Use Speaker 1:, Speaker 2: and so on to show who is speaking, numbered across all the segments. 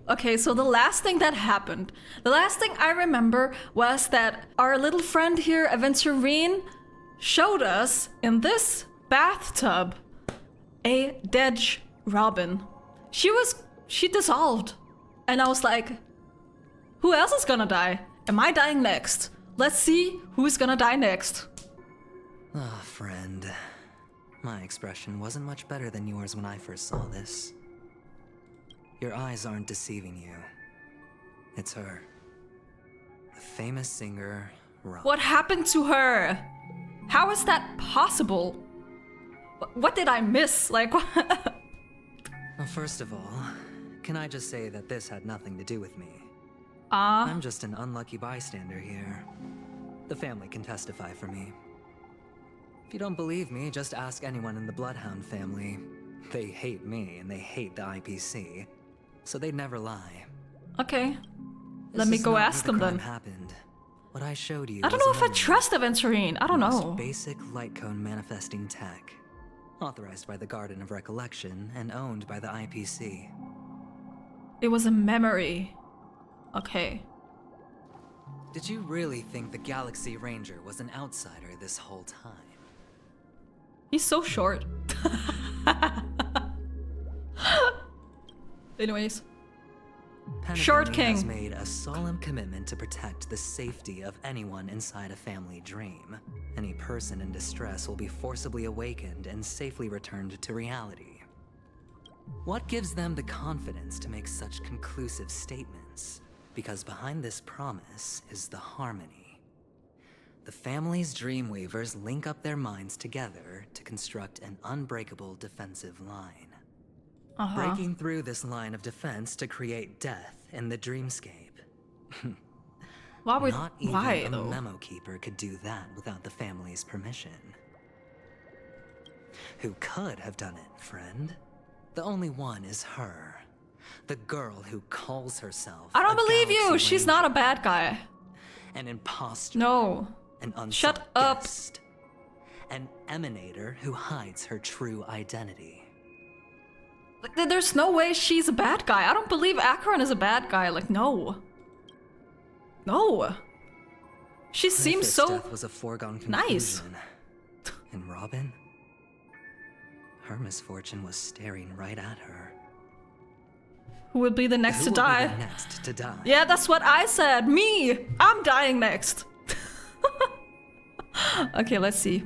Speaker 1: Okay, so the last thing that happened, the last thing I remember was that our little friend here, Aventurine, showed us in this bathtub a dead Robin. She dissolved. And I was like, who else is gonna die? Am I dying next? Let's see who's gonna die next.
Speaker 2: Ah, friend. My expression wasn't much better than yours when I first saw this. Your eyes aren't deceiving you. It's her. The famous singer, Robin.
Speaker 1: What happened to her? How is that possible? What did I miss? Like, what?
Speaker 2: Well, first of all, can I just say that this had nothing to do with me? I'm just an unlucky bystander here. The family can testify for me. If you don't believe me, just ask anyone in the Bloodhound family. They hate me and they hate the IPC, so they'd never lie.
Speaker 1: Okay. Let me go ask them then.
Speaker 2: Happened. What I showed you.
Speaker 1: I don't know if I trust Aventurine. I don't know.
Speaker 2: Basic light cone manifesting tech, authorized by the Garden of Recollection and owned by the IPC.
Speaker 1: It was a memory. Okay.
Speaker 2: Did you really think the Galaxy Ranger was an outsider this whole time?
Speaker 1: He's so short. Anyways. Short King
Speaker 2: has made a solemn commitment to protect the safety of anyone inside a family dream. Any person in distress will be forcibly awakened and safely returned to reality. What gives them the confidence to make such conclusive statements? Because behind this promise is the harmony. The family's Dreamweavers link up their minds together to construct an unbreakable defensive line. Breaking through this line of defense to create death in the dreamscape. Not even a memo keeper could do that without the family's permission. Who could have done it, friend? The only one is her. The girl who calls herself
Speaker 1: I don't believe you! She's not a bad guy.
Speaker 2: An imposter.
Speaker 1: No.
Speaker 2: An unsought
Speaker 1: Shut up.
Speaker 2: guest. An emanator who hides her true identity.
Speaker 1: Like, there's no way she's a bad guy. I don't believe Acheron is a bad guy. Like, no. No. She seems so
Speaker 2: death was a foregone conclusion.
Speaker 1: nice.
Speaker 2: And Robin? Her misfortune was staring right at her.
Speaker 1: Who would be the next to
Speaker 2: Who will
Speaker 1: die?
Speaker 2: be the next to die?
Speaker 1: Yeah, that's what I said. Me! I'm dying next. Okay, let's see.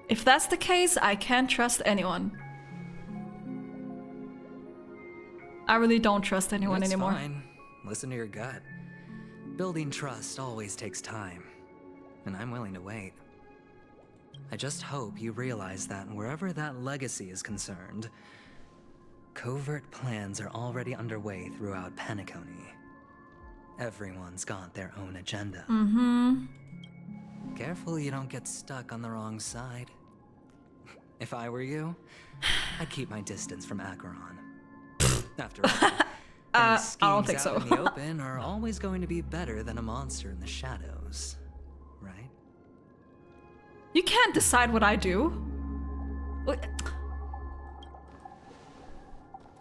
Speaker 1: If that's the case, I can't trust anyone. I really don't trust anyone
Speaker 2: It's
Speaker 1: anymore.
Speaker 2: Fine. Listen to your gut. Building trust always takes time, and I'm willing to wait. I just hope you realize that wherever that legacy is concerned, covert plans are already underway throughout Penacony. Everyone's got their own agenda. Careful you don't get stuck on the wrong side. If I were you, I'd keep my distance from Acheron. After all, any schemes
Speaker 1: I don't think
Speaker 2: out
Speaker 1: so.
Speaker 2: in the open are always going to be better than a monster in the shadows, right?
Speaker 1: You can't decide what I do. Wait.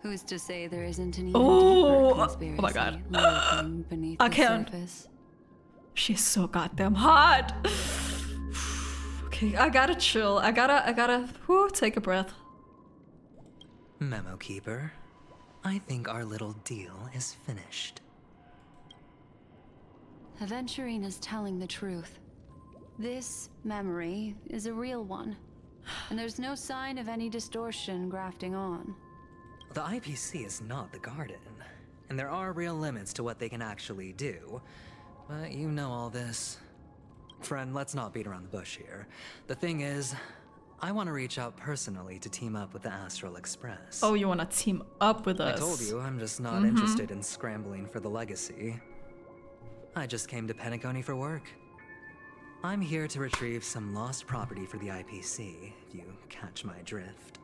Speaker 3: Who's to say there isn't an even
Speaker 1: Oh,
Speaker 3: deeper conspiracy
Speaker 1: oh my God.
Speaker 3: lurking beneath
Speaker 1: I
Speaker 3: the
Speaker 1: can't.
Speaker 3: surface?
Speaker 1: She's so goddamn hot. Okay, I gotta chill. I gotta take a breath.
Speaker 2: Memo Keeper, I think our little deal is finished.
Speaker 3: Aventurine is telling the truth. This memory is a real one, and there's no sign of any distortion grafting on.
Speaker 2: The IPC is not the Garden, and there are real limits to what they can actually do. But you know all this. Friend, let's not beat around the bush here. The thing is, I want to reach out personally to team up with the Astral Express.
Speaker 1: Oh, you wanna team up with us?
Speaker 2: I told you, I'm just not interested in scrambling for the legacy. I just came to Penacony for work. I'm here to retrieve some lost property for the IPC, if you catch my drift.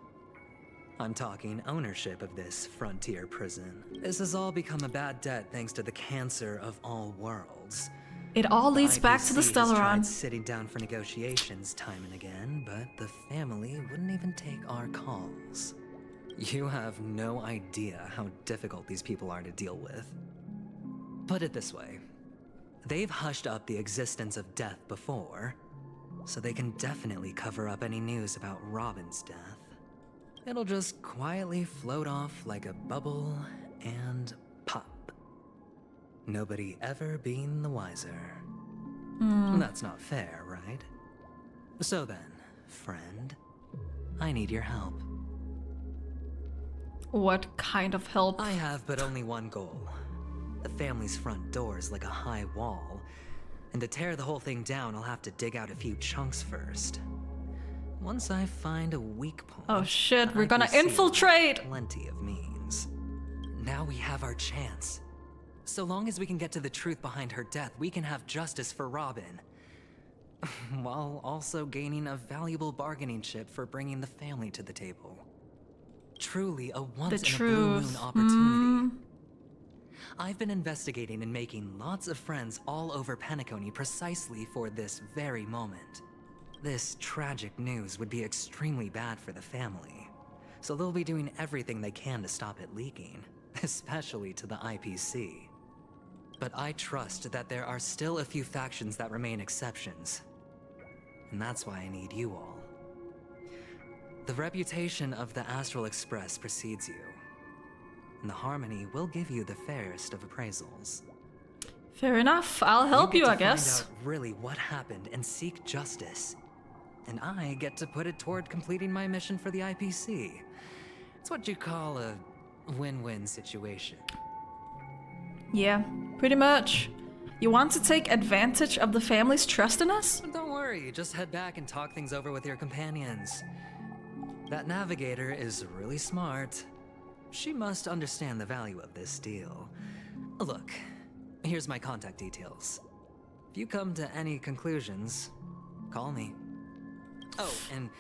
Speaker 2: I'm talking ownership of this frontier prison. This has all become a bad debt thanks to the cancer of all worlds.
Speaker 1: It all leads back to the
Speaker 2: IPC has tried
Speaker 1: Stellaron.
Speaker 2: sitting down for negotiations time and again, but the family wouldn't even take our calls. You have no idea how difficult these people are to deal with. Put it this way. They've hushed up the existence of death before, so they can definitely cover up any news about Robin's death. It'll just quietly float off like a bubble and pop. Nobody ever being the wiser. That's not fair, right? So then, friend, I need your help.
Speaker 1: What kind of help?
Speaker 2: I have but only one goal. The family's front door is like a high wall, and to tear the whole thing down, I'll have to dig out a few chunks first. Once I find a weak point...
Speaker 1: Oh shit,
Speaker 2: the
Speaker 1: we're gonna
Speaker 2: IPC will have
Speaker 1: infiltrate!
Speaker 2: Plenty of means. Now we have our chance. So long as we can get to the truth behind her death, we can have justice for Robin. While also gaining a valuable bargaining chip for bringing the family to the table. Truly a once-in-a-blue-moon opportunity. I've been investigating and making lots of friends all over Penacony precisely for this very moment. This tragic news would be extremely bad for the family, so they'll be doing everything they can to stop it leaking, especially to the IPC. But I trust that there are still a few factions that remain exceptions, and that's why I need you all. The reputation of the Astral Express precedes you, and the Harmony will give you the fairest of appraisals.
Speaker 1: Fair enough, I'll help you,
Speaker 2: get to
Speaker 1: I guess.
Speaker 2: Find out really what happened and seek justice. And I get to put it toward completing my mission for the IPC. It's what you call a win-win situation.
Speaker 1: Yeah, pretty much. You want to take advantage of the family's trust in us?
Speaker 2: Don't worry, just head back and talk things over with your companions. That navigator is really smart. She must understand the value of this deal. Look, here's my contact details. If you come to any conclusions, call me. Oh, and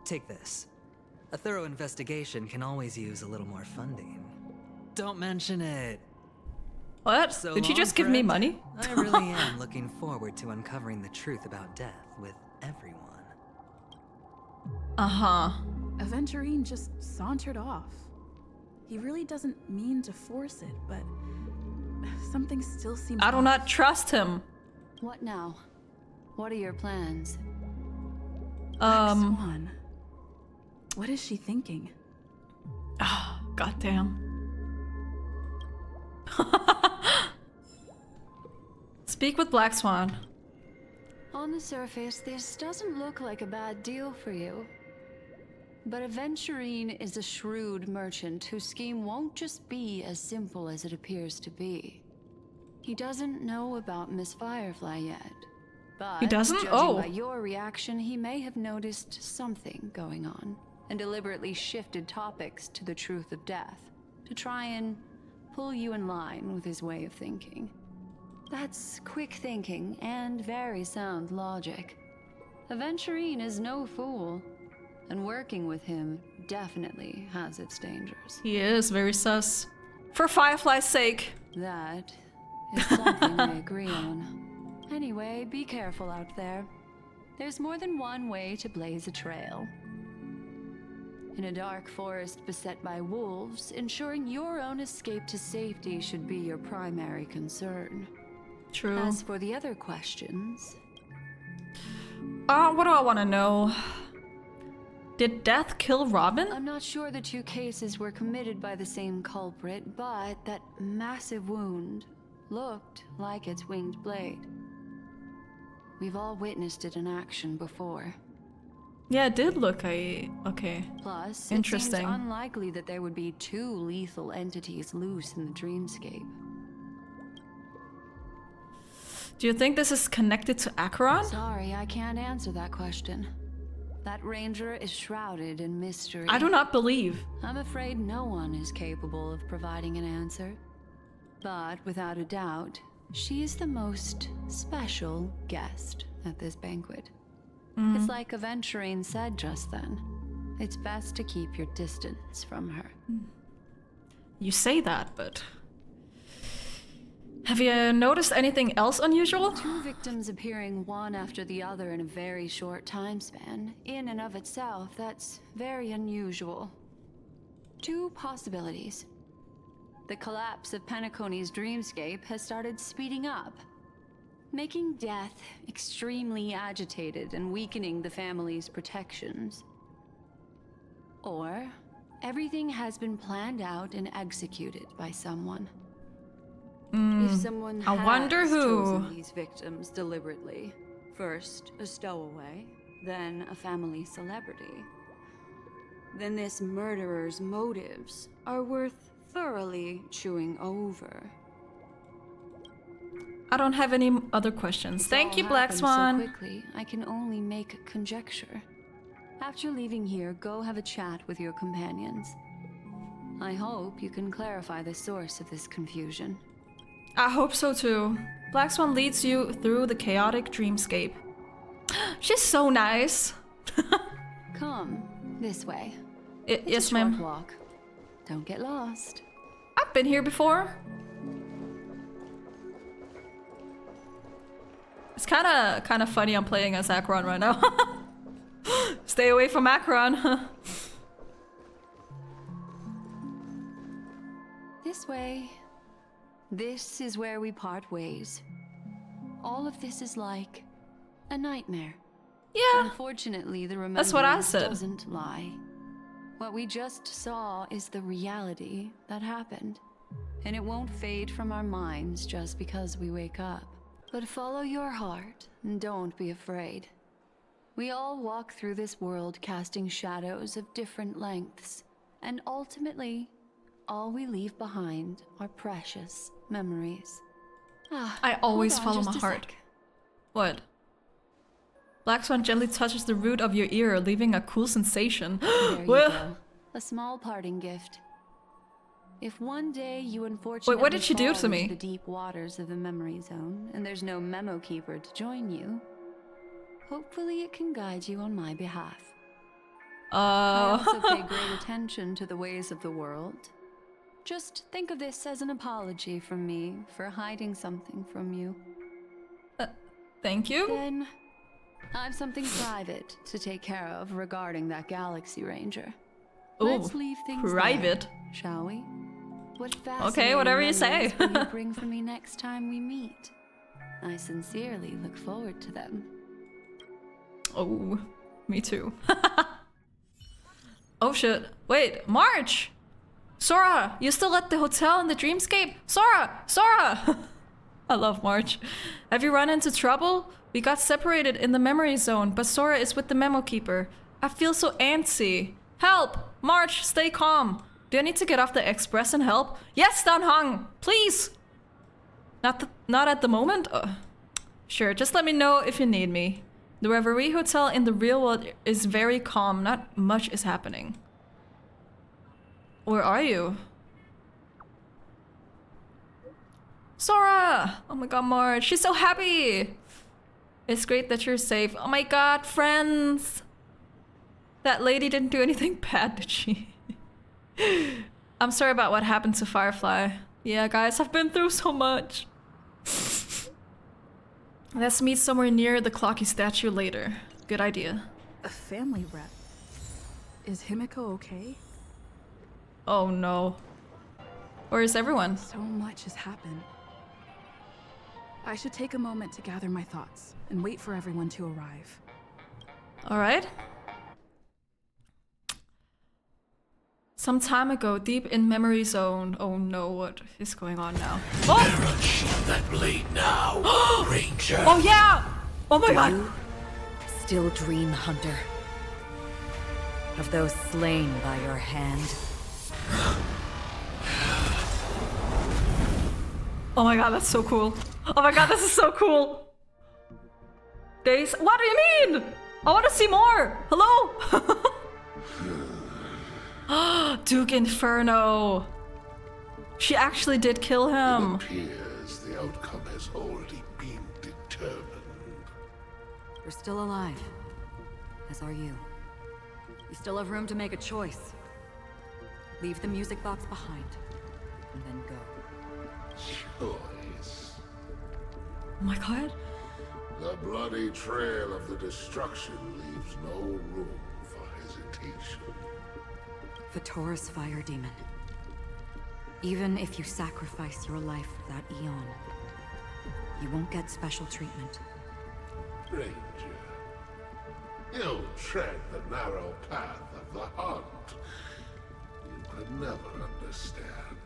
Speaker 2: take this. A thorough investigation can always use a little more funding. Don't mention it.
Speaker 1: What?
Speaker 2: So
Speaker 1: Did you
Speaker 2: long,
Speaker 1: just give me
Speaker 2: friend.
Speaker 1: money?
Speaker 2: I really am looking forward to uncovering the truth about death with everyone.
Speaker 1: Uh-huh.
Speaker 4: Aventurine just sauntered off. He really doesn't mean to force it, but something still seems
Speaker 1: I do
Speaker 4: off.
Speaker 1: not trust him.
Speaker 3: What now? What are your plans?
Speaker 4: Black Swan. What is she thinking?
Speaker 1: Ah, goddamn. Speak with Black Swan.
Speaker 3: On the surface, this doesn't look like a bad deal for you. But Aventurine is a shrewd merchant whose scheme won't just be as simple as it appears to be. He doesn't know about Miss Firefly yet. But
Speaker 1: He doesn't?
Speaker 3: judging
Speaker 1: Oh.
Speaker 3: by your reaction, he may have noticed something going on and deliberately shifted topics to the truth of death to try and pull you in line with his way of thinking. That's quick thinking and very sound logic. Aventurine is no fool, and working with him definitely has its dangers.
Speaker 1: He is very sus. For Firefly's sake.
Speaker 3: That is something we agree on. Anyway, be careful out there. There's more than one way to blaze a trail. In a dark forest beset by wolves, ensuring your own escape to safety should be your primary concern.
Speaker 1: True.
Speaker 3: As for the other questions,
Speaker 1: What do I want to know? Did death kill Robin?
Speaker 3: I'm not sure the two cases were committed by the same culprit, but that massive wound looked like its winged blade. We've all witnessed it in action before.
Speaker 1: Yeah, it did look okay.
Speaker 3: Plus,
Speaker 1: Interesting.
Speaker 3: it seems unlikely that there would be two lethal entities loose in the dreamscape.
Speaker 1: Do you think this is connected to Acheron?
Speaker 3: Sorry, I can't answer that question. That ranger is shrouded in mystery.
Speaker 1: I do not believe.
Speaker 3: I'm afraid no one is capable of providing an answer. But without a doubt, she is the most special guest at this banquet. It's like Aventurine said just then. It's best to keep your distance from her.
Speaker 1: You say that, but... Have you noticed anything else unusual?
Speaker 3: Two victims appearing one after the other in a very short time span, in and of itself, that's very unusual. Two possibilities. The collapse of Penacony's dreamscape has started speeding up, making death extremely agitated and weakening the family's protections. Or everything has been planned out and executed by someone. If someone
Speaker 1: I wonder
Speaker 3: has
Speaker 1: who.
Speaker 3: chosen these victims deliberately, first a stowaway, then a family celebrity, then this murderer's motives are worth thoroughly chewing over.
Speaker 1: I don't have any other questions.
Speaker 3: It's
Speaker 1: Thank
Speaker 3: all
Speaker 1: you, Black
Speaker 3: happened
Speaker 1: Swan.
Speaker 3: So quickly, I can only make conjecture. After leaving here, go have a chat with your companions. I hope you can clarify the source of this confusion.
Speaker 1: I hope so too. Black Swan leads you through the chaotic dreamscape. She's so nice.
Speaker 3: Come this way.
Speaker 1: Yes,
Speaker 3: It's a
Speaker 1: ma'am.
Speaker 3: short walk. Don't get lost.
Speaker 1: I've been here before. It's kind of funny I'm playing as Acheron right now. Stay away from Acheron.
Speaker 3: This way. This is where we part ways. All of this is like a nightmare.
Speaker 1: Yeah.
Speaker 3: Unfortunately, the
Speaker 1: That's what I
Speaker 3: remembrance
Speaker 1: said.
Speaker 3: doesn't lie. What we just saw is the reality that happened. And it won't fade from our minds just because we wake up. But follow your heart and don't be afraid. We all walk through this world casting shadows of different lengths. And ultimately, all we leave behind are precious memories.
Speaker 1: I always
Speaker 3: Hold on
Speaker 1: follow my
Speaker 3: just a
Speaker 1: heart.
Speaker 3: sec.
Speaker 1: What? Black Swan gently touches the root of your ear, leaving a cool sensation.
Speaker 3: There you
Speaker 1: Well,
Speaker 3: go. A small parting gift. If one day you unfortunately
Speaker 1: what did she do
Speaker 3: fall
Speaker 1: to me?
Speaker 3: into the deep waters of the memory zone, and there's no memo keeper to join you, hopefully it can guide you on my behalf. I also pay great attention to the ways of the world. Just think of this as an apology from me for hiding something from you.
Speaker 1: Thank you.
Speaker 3: Then, I've something private to take care of regarding that Galaxy Ranger. Let's
Speaker 1: Ooh,
Speaker 3: leave things
Speaker 1: private.
Speaker 3: there, shall we? What
Speaker 1: Okay, whatever you say.
Speaker 3: fascinating memories will you bring for me next time we meet? I sincerely look forward to them.
Speaker 1: Oh, me too. Oh shit. Wait, March! Zora, you still at the hotel in the dreamscape? Zora! Zora! I love March. Have you run into trouble? We got separated in the memory zone, but Zora is with the memo keeper. I feel so antsy. Help! March, stay calm. Do I need to get off the express and help? Yes, Dan Hong! Please! Not at the moment? Sure, just let me know if you need me. The Reverie Hotel in the real world is very calm. Not much is happening. Where are you? Zora! Oh my god, Marge. She's so happy! It's great that you're safe. Oh my god, friends! That lady didn't do anything bad, did she? I'm sorry about what happened to Firefly. Yeah, guys, I've been through so much. Let's meet somewhere near the Clocky statue later. Good idea.
Speaker 4: A family rep. Is Himiko okay?
Speaker 1: Oh no. Where is everyone?
Speaker 4: So much has happened. I should take a moment to gather my thoughts and wait for everyone to arrive.
Speaker 1: Alright. Some time ago, deep in memory zone. Oh no, what is going on now? Oh!
Speaker 5: Unsheath that blade now, Ranger.
Speaker 1: Oh yeah! Oh my god!
Speaker 6: You still dream, Hunter, of those slain by your hand?
Speaker 1: Oh my god, that's so cool. Oh my god, this is so cool. Days. What do you mean? I want to see more. Hello? Duke Inferno. She actually did kill him.
Speaker 5: It appears the outcome has already been determined.
Speaker 6: You're still alive, as are you. You still have room to make a choice. Leave the music box behind, and then go.
Speaker 5: Choice.
Speaker 1: Oh my god.
Speaker 5: The bloody trail of the destruction leaves no room for hesitation.
Speaker 6: Fatora's fire demon. Even if you sacrifice your life for that eon, you won't get special treatment.
Speaker 5: Ranger, you tread the narrow path of the hunt. You could never understand.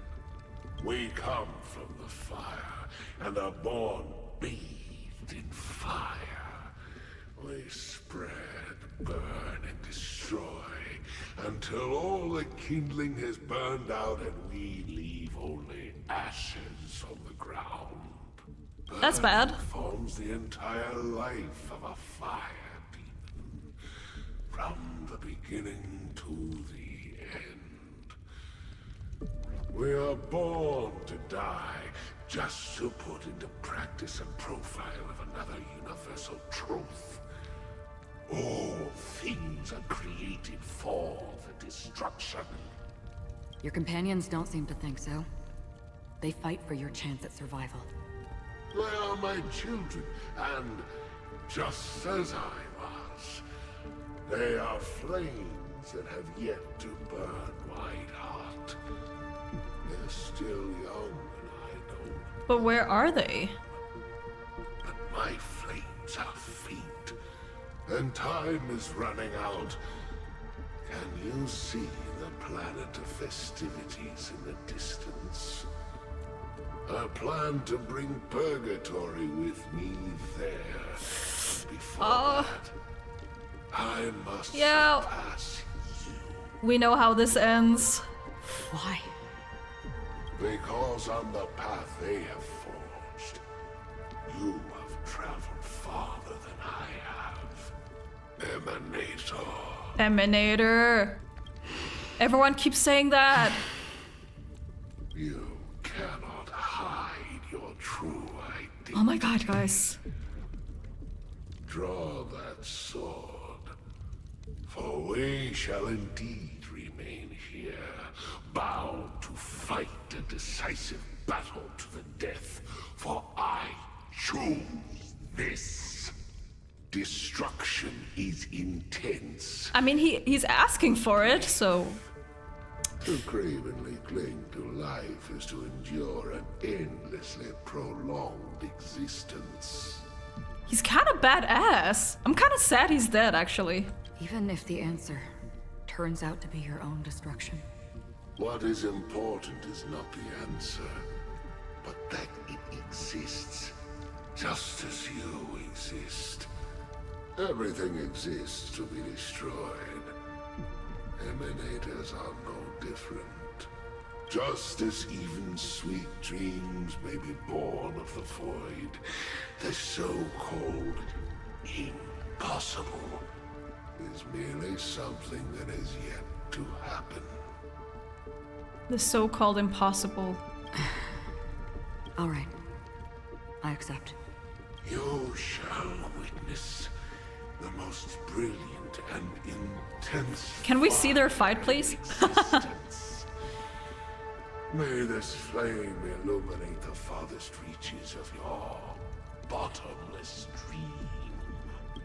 Speaker 5: We come from the fire, and are born bathed in fire. We spread, burn, and destroy, until all the kindling has burned out and we leave only ashes on the ground.
Speaker 1: That's bad.
Speaker 5: Burning forms the entire life of a fire demon, from the beginning to the end. We are born to die, just to put into practice a profile of another universal truth. All things are created for the destruction.
Speaker 6: Your companions don't seem to think so. They fight for your chance at survival.
Speaker 5: They are my children, and just as I was, they are flames that have yet to burn wide heart. They're still young, and I don't.
Speaker 1: But where are they?
Speaker 5: But my flames are faint, and time is running out. Can you see the planet of festivities in the distance? I plan to bring Purgatory with me there. Before that, I must surpass you.
Speaker 1: We know how this ends.
Speaker 6: Why?
Speaker 5: Because on the path they have forged, you have traveled farther than I have. Emanator.
Speaker 1: Emanator. Everyone keeps saying that.
Speaker 5: You cannot hide your true identity.
Speaker 1: Oh my god, guys.
Speaker 5: Draw that sword, for we shall indeed remain here, bound to fight a decisive battle to the death, for I choose this. Destruction is intense.
Speaker 1: I mean, he's asking for it, so...
Speaker 5: To cravenly cling to life is to endure an endlessly prolonged existence.
Speaker 1: He's kind of badass. I'm kind of sad he's dead, actually.
Speaker 6: Even if the answer turns out to be your own destruction.
Speaker 5: What is important is not the answer, but that it exists, just as you exist. Everything exists to be destroyed. Emanators are no different. Just as even sweet dreams may be born of the void, the so-called impossible is merely something that is yet to happen.
Speaker 1: The so-called impossible.
Speaker 6: All right. I accept.
Speaker 5: You shall witness the most brilliant and intense.
Speaker 1: Can we see their fight, please?
Speaker 5: existence. May this flame illuminate the farthest reaches of your bottomless dream.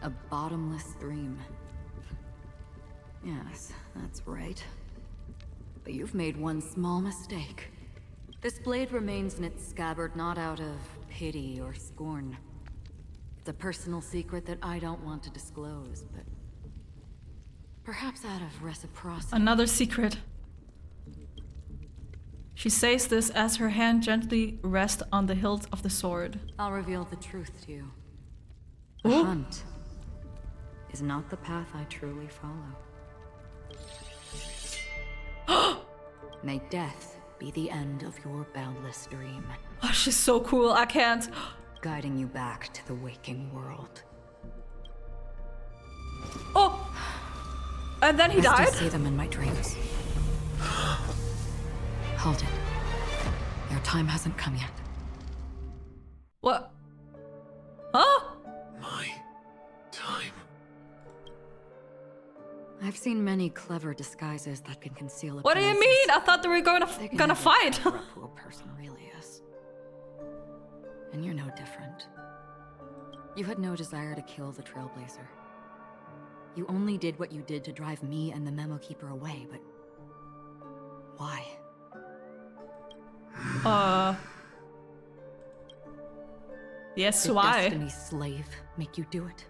Speaker 6: A bottomless dream. Yes, that's right. But you've made one small mistake. This blade remains in its scabbard not out of pity or scorn. It's a personal secret that I don't want to disclose, but perhaps out of reciprocity.
Speaker 1: Another secret. She says this as her hand gently rests on the hilt of the sword.
Speaker 6: I'll reveal the truth to you.
Speaker 1: Ooh.
Speaker 6: The hunt is not the path I truly follow. May death be the end of your boundless dream,
Speaker 1: Oh, she's so cool. I can't.
Speaker 6: guiding you back to the waking world.
Speaker 1: Oh! And then he
Speaker 6: I still
Speaker 1: died?
Speaker 6: see them in my dreams. Hold it. Your time hasn't come yet.
Speaker 1: What? Huh?
Speaker 5: My time.
Speaker 6: I've seen many clever disguises that can conceal
Speaker 1: What do you
Speaker 6: appearances.
Speaker 1: mean? I thought they were
Speaker 6: They can
Speaker 1: gonna
Speaker 6: never
Speaker 1: fight.
Speaker 6: cover up who a person really is. And you're no different. You had no desire to kill the Trailblazer. You only did what you did to drive me and the Memo Keeper away, but Why?
Speaker 1: Yes,
Speaker 6: Did
Speaker 1: why?
Speaker 6: Destiny's slave make you do it?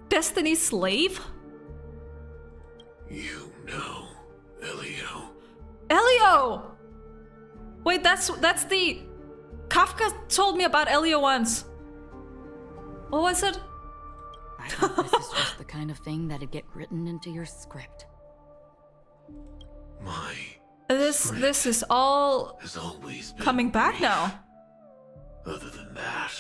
Speaker 1: Destiny's slave?
Speaker 5: You know, Elio.
Speaker 1: Elio! Wait, that's the... Kafka told me about Elio once. What was it?
Speaker 6: I thought this is just the kind of thing that'd get written into your script.
Speaker 5: My
Speaker 1: This is all
Speaker 5: has always been
Speaker 1: coming back
Speaker 5: brief.
Speaker 1: now.
Speaker 5: Other than that,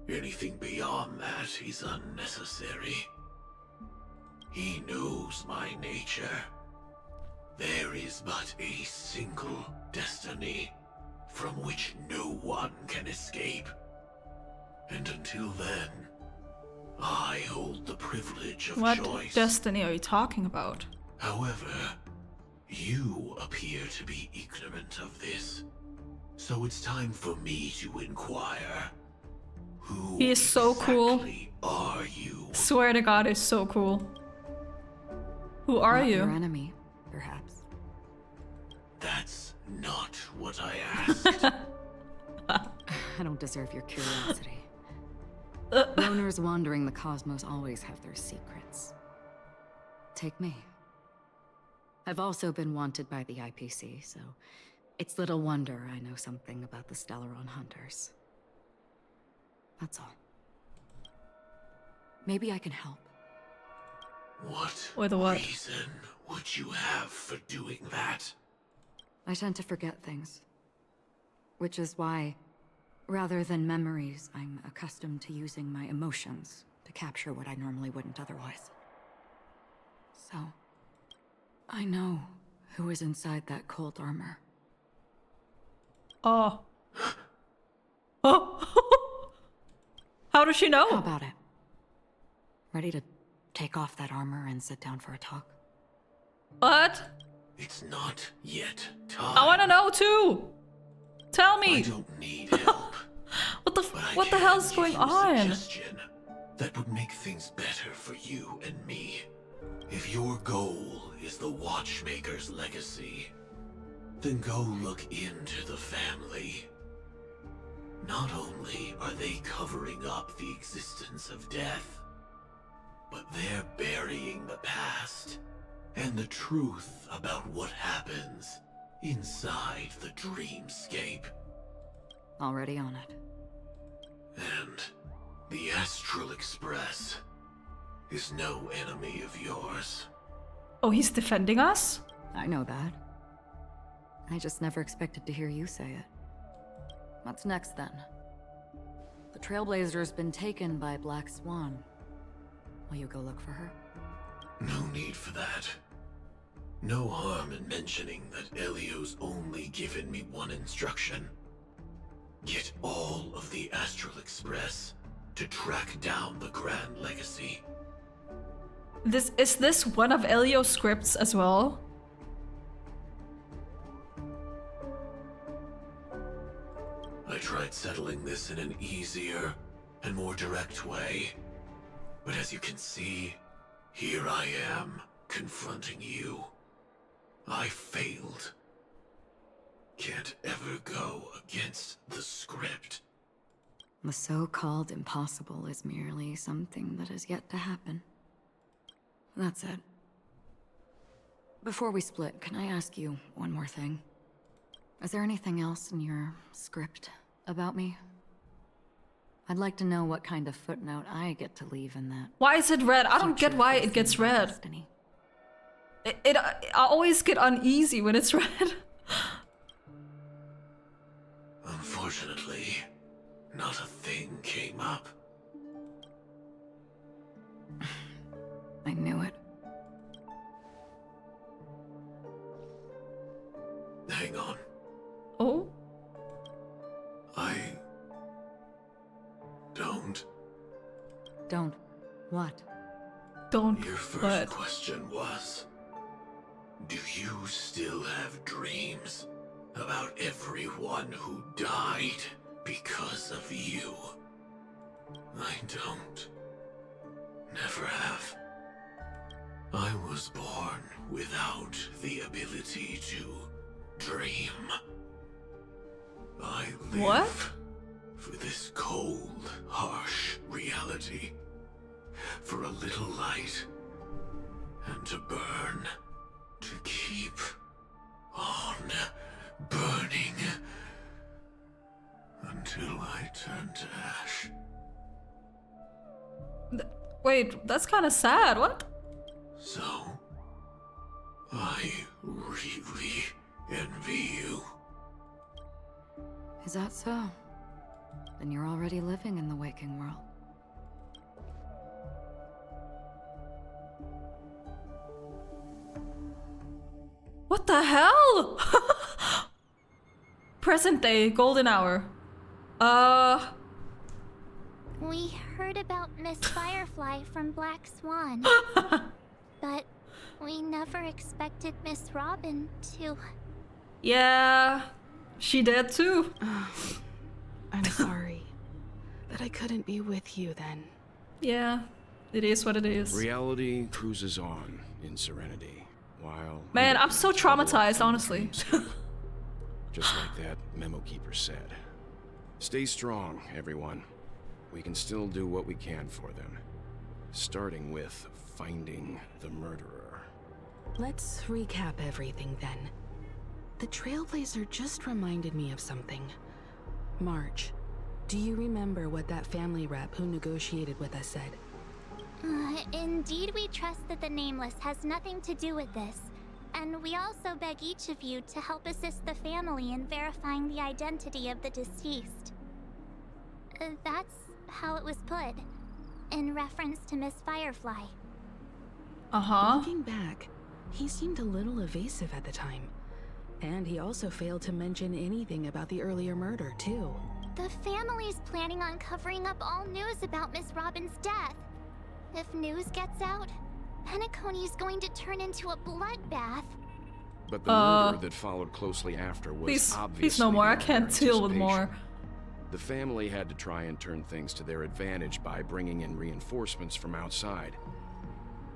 Speaker 5: anything beyond that is unnecessary. He knows my nature. There is but a single destiny from which no one can escape. And until then, I hold the privilege of
Speaker 1: What
Speaker 5: choice.
Speaker 1: destiny are you talking about?
Speaker 5: However, you appear to be ignorant of this. So it's time for me to inquire. Who
Speaker 1: He is so cool.
Speaker 5: exactly are you?
Speaker 1: Swear to God, is so cool. Who are
Speaker 6: Not your
Speaker 1: you?
Speaker 6: enemy, perhaps.
Speaker 5: That's not what I asked.
Speaker 6: I don't deserve your curiosity. Loners wandering the cosmos always have their secrets. Take me. I've also been wanted by the IPC, so it's little wonder I know something about the Stellaron Hunters. That's all. Maybe I can help.
Speaker 5: What
Speaker 1: With what?
Speaker 5: reason would you have for doing that?
Speaker 6: I tend to forget things. Which is why, rather than memories, I'm accustomed to using my emotions to capture what I normally wouldn't otherwise. So, I know who is inside that cold armor.
Speaker 1: Oh. Oh. How does she
Speaker 6: How
Speaker 1: know?
Speaker 6: about it? Ready to take off that armor and sit down for a talk?
Speaker 1: What?
Speaker 5: It's not yet time.
Speaker 1: I want to know too. Tell
Speaker 5: I
Speaker 1: me.
Speaker 5: don't need help.
Speaker 1: What the
Speaker 5: But I
Speaker 1: what the
Speaker 5: can
Speaker 1: hell's
Speaker 5: give
Speaker 1: going
Speaker 5: you a
Speaker 1: on?
Speaker 5: suggestion that would make things better for you and me. If your goal is the Watchmaker's legacy, then go look into the family. Not only are they covering up the existence of death, but they're burying the past and the truth about what happens inside the dreamscape.
Speaker 6: Already on it.
Speaker 5: And the Astral Express is no enemy of yours.
Speaker 1: Oh, he's defending us?
Speaker 6: I know that. I just never expected to hear you say it. What's next then? The Trailblazer's been taken by Black Swan. Will you go look for her?
Speaker 5: No need for that. No harm in mentioning that Elio's only given me one instruction. Get all of the Astral Express to track down the Grand Legacy.
Speaker 1: Is this one of Elio's scripts as well?
Speaker 5: I tried settling this in an easier and more direct way. But as you can see, here I am, confronting you. I failed. Can't ever go against the script.
Speaker 6: The so-called impossible is merely something that is yet to happen. That's it. Before we split, can I ask you one more thing? Is there anything else in your script about me? I'd like to know what kind of footnote I get to leave in that.
Speaker 1: Why is it red? I don't get
Speaker 6: future
Speaker 1: why it
Speaker 6: facing
Speaker 1: gets red.
Speaker 6: destiny.
Speaker 1: I always get uneasy when it's red.
Speaker 5: Unfortunately, not a thing came up.
Speaker 6: I knew it.
Speaker 5: Hang on.
Speaker 1: Oh?
Speaker 5: I don't.
Speaker 6: Don't. What?
Speaker 1: Don't.
Speaker 5: Your first
Speaker 1: What?
Speaker 5: question was, do you still have dreams about everyone who died because of you? I don't. Never have. I was born without the ability to dream. I live
Speaker 1: What?
Speaker 5: for this cold, harsh reality. For a little light. And to burn. To keep on burning. Until I turn to ash.
Speaker 1: Wait, that's kind of sad. What?
Speaker 5: So, I really envy you.
Speaker 6: Is that so? Then you're already living in the waking world.
Speaker 1: What the hell? Present day, golden hour.
Speaker 7: We heard about Miss Firefly from Black Swan. But we never expected Miss Robin to...
Speaker 1: Yeah, she did too.
Speaker 4: I'm sorry that I couldn't be with you then.
Speaker 1: Yeah, it is what it is.
Speaker 8: Reality cruises on in serenity, while...
Speaker 1: Man, I'm so traumatized, honestly.
Speaker 8: Just like that memo keeper said. Stay strong, everyone. We can still do what we can for them. Starting with finding the murderer.
Speaker 4: Let's recap everything then. The Trailblazer just reminded me of something. March, do you remember what that family rep who negotiated with us said?
Speaker 7: Indeed, we trust that the Nameless has nothing to do with this. And we also beg each of you to help assist the family in verifying the identity of the deceased. That's how it was put, in reference to Miss Firefly.
Speaker 1: Uh-huh.
Speaker 4: Looking back, he seemed a little evasive at the time. And he also failed to mention anything about the earlier murder, too.
Speaker 7: The family's planning on covering up all news about Miss Robin's death. If news gets out, Penacony's going to turn into a bloodbath.
Speaker 8: But the murder that followed closely after was obviously
Speaker 1: please no more. I
Speaker 8: beyond
Speaker 1: can't
Speaker 8: our
Speaker 1: deal with
Speaker 8: anticipation.
Speaker 1: more.
Speaker 8: The family had to try and turn things to their advantage by bringing in reinforcements from outside.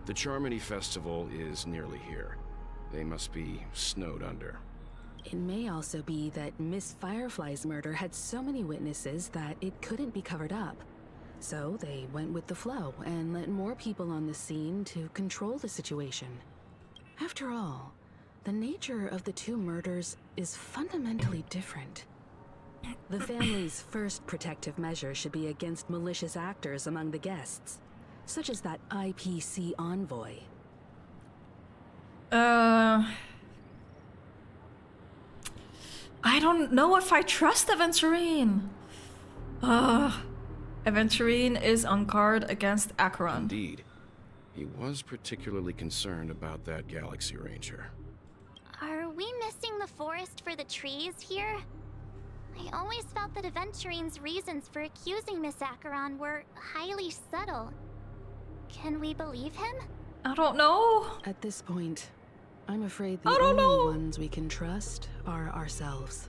Speaker 8: The Charmony Festival is nearly here. They must be snowed under.
Speaker 4: It may also be that Miss Firefly's murder had so many witnesses that it couldn't be covered up. So they went with the flow and let more people on the scene to control the situation. After all, the nature of the two murders is fundamentally different. The family's first protective measure should be against malicious actors among the guests, such as that IPC envoy.
Speaker 1: I don't know if I trust Aventurine. Aventurine is on guard against Acheron.
Speaker 8: Indeed. He was particularly concerned about that Galaxy Ranger.
Speaker 7: Are we missing the forest for the trees here? I always felt that Aventurine's reasons for accusing Miss Acheron were highly subtle. Can we believe him?
Speaker 1: I don't know.
Speaker 4: At this point, I'm afraid the
Speaker 1: I don't
Speaker 4: only
Speaker 1: know.
Speaker 4: ones we can trust are ourselves.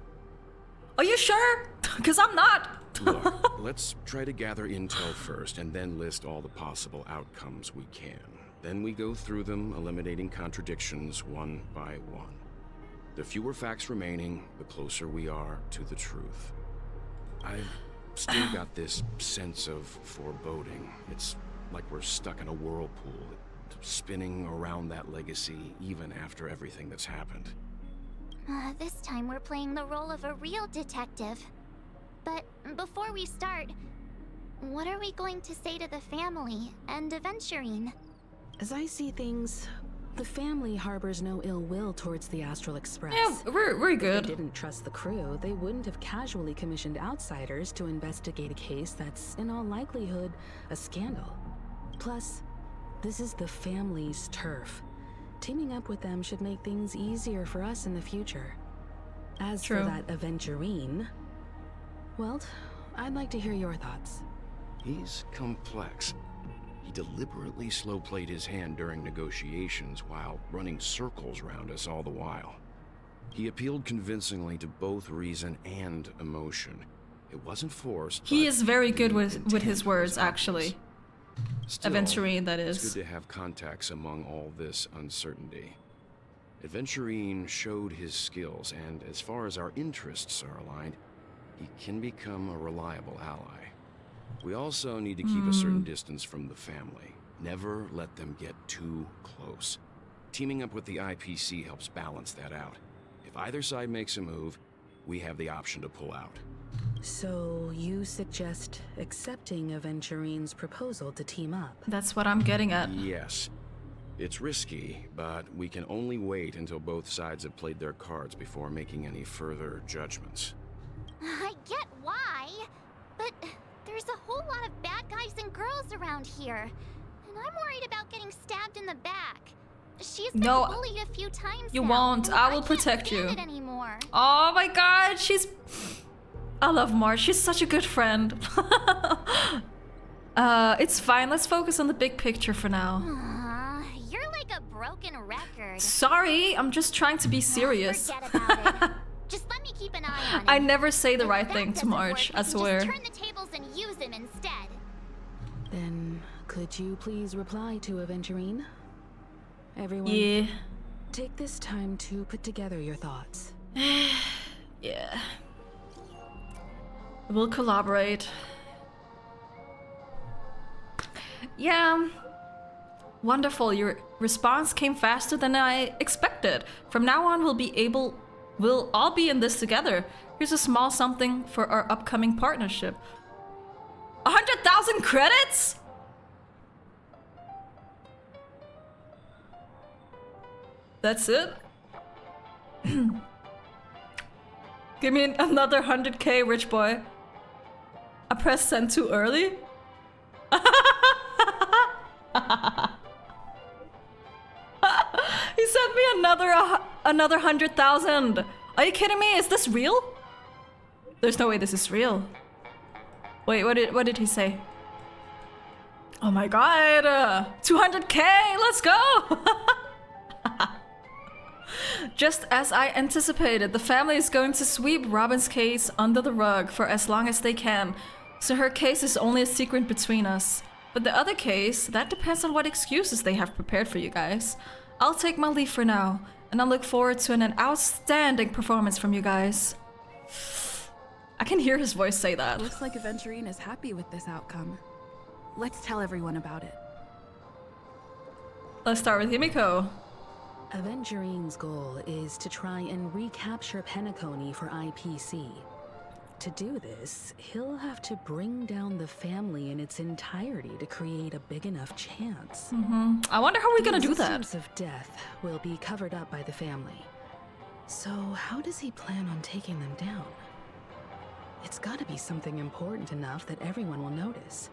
Speaker 1: Are you sure? Because I'm not.
Speaker 8: Look, let's try to gather intel first and then list all the possible outcomes we can. Then we go through them, eliminating contradictions one by one. The fewer facts remaining, the closer we are to the truth. I've still got this sense of foreboding. It's like we're stuck in a whirlpool, spinning around that legacy even after everything that's happened.
Speaker 7: This time we're playing the role of a real detective. But before we start, what are we going to say to the family and Aventurine?
Speaker 4: As I see things, the family harbors no ill will towards the Astral Express.
Speaker 1: Yeah, we're
Speaker 4: If
Speaker 1: good.
Speaker 4: they didn't trust the crew, they wouldn't have casually commissioned outsiders to investigate a case that's, in all likelihood, a scandal. Plus, this is the family's turf. Teaming up with them should make things easier for us in the future. As
Speaker 1: True.
Speaker 4: for that Aventurine, well, I'd like to hear your thoughts.
Speaker 8: He's complex. He deliberately slow-played his hand during negotiations while running circles around us all the while. He appealed convincingly to both reason and emotion. It wasn't forced.
Speaker 1: He
Speaker 8: but
Speaker 1: is very good
Speaker 8: the
Speaker 1: with
Speaker 8: intent
Speaker 1: his words,
Speaker 8: was obvious.
Speaker 1: actually.
Speaker 8: Still,
Speaker 1: Aventurine, that
Speaker 8: it's
Speaker 1: is.
Speaker 8: good to have contacts among all this uncertainty. Adventurine showed his skills, and as far as our interests are aligned, he can become a reliable ally. We also need to keep a certain distance from the family. Never let them get too close. Teaming up with the IPC helps balance that out. If either side makes a move, we have the option to pull out.
Speaker 4: So you suggest accepting Aventurine's proposal to team up?
Speaker 1: That's what I'm getting at.
Speaker 8: Yes. It's risky, but we can only wait until both sides have played their cards before making any further judgments.
Speaker 7: I get why, but there's a whole lot of bad guys and girls around here, and I'm worried about getting stabbed in the back. She's been bullied a few times
Speaker 1: you
Speaker 7: now.
Speaker 1: won't. I will protect you.
Speaker 7: Can't stand it anymore.
Speaker 1: Oh my god, I love Marge. She's such a good friend. It's fine. Let's focus on the big picture for now.
Speaker 7: You're like a broken record.
Speaker 1: Sorry, I'm just trying to be serious.
Speaker 7: Forget about it. Just let me keep an eye on him.
Speaker 1: I never say the
Speaker 7: If
Speaker 1: right
Speaker 7: that
Speaker 1: thing to
Speaker 7: doesn't
Speaker 1: Marge,
Speaker 7: work,
Speaker 1: I
Speaker 7: we can
Speaker 1: swear.
Speaker 7: Just turn the tables and use him instead.
Speaker 4: Then could you please reply to Aventurine? Everyone,
Speaker 1: Yeah.
Speaker 4: take this time to put together your thoughts.
Speaker 1: Yeah. We'll collaborate. Yeah. Wonderful. Your response came faster than I expected. From now on, we'll all be in this together. Here's a small something for our upcoming partnership. 100,000 credits? That's it? Give me another 100k, rich boy. I pressed send too early? He sent me another 100,000. Are you kidding me? Is this real? There's no way this is real. Wait, what did he say? Oh my god, 200k, let's go! Just as I anticipated, the family is going to sweep Robin's case under the rug for as long as they can, so her case is only a secret between us. But the other case, that depends on what excuses they have prepared for you guys. I'll take my leave for now, and I look forward to an outstanding performance from you guys. I can hear his voice say that.
Speaker 9: Looks like Aventurine is happy with this outcome. Let's tell everyone about it.
Speaker 1: Let's start with Himiko.
Speaker 4: Aventurine's goal is to try and recapture Penacony for IPC. To do this, he'll have to bring down the family in its entirety to create a big enough chance.
Speaker 1: I wonder how we're gonna do
Speaker 4: The
Speaker 1: that.
Speaker 4: existence of death will be covered up by the family. So how does he plan on taking them down? It's gotta be something important enough that everyone will notice.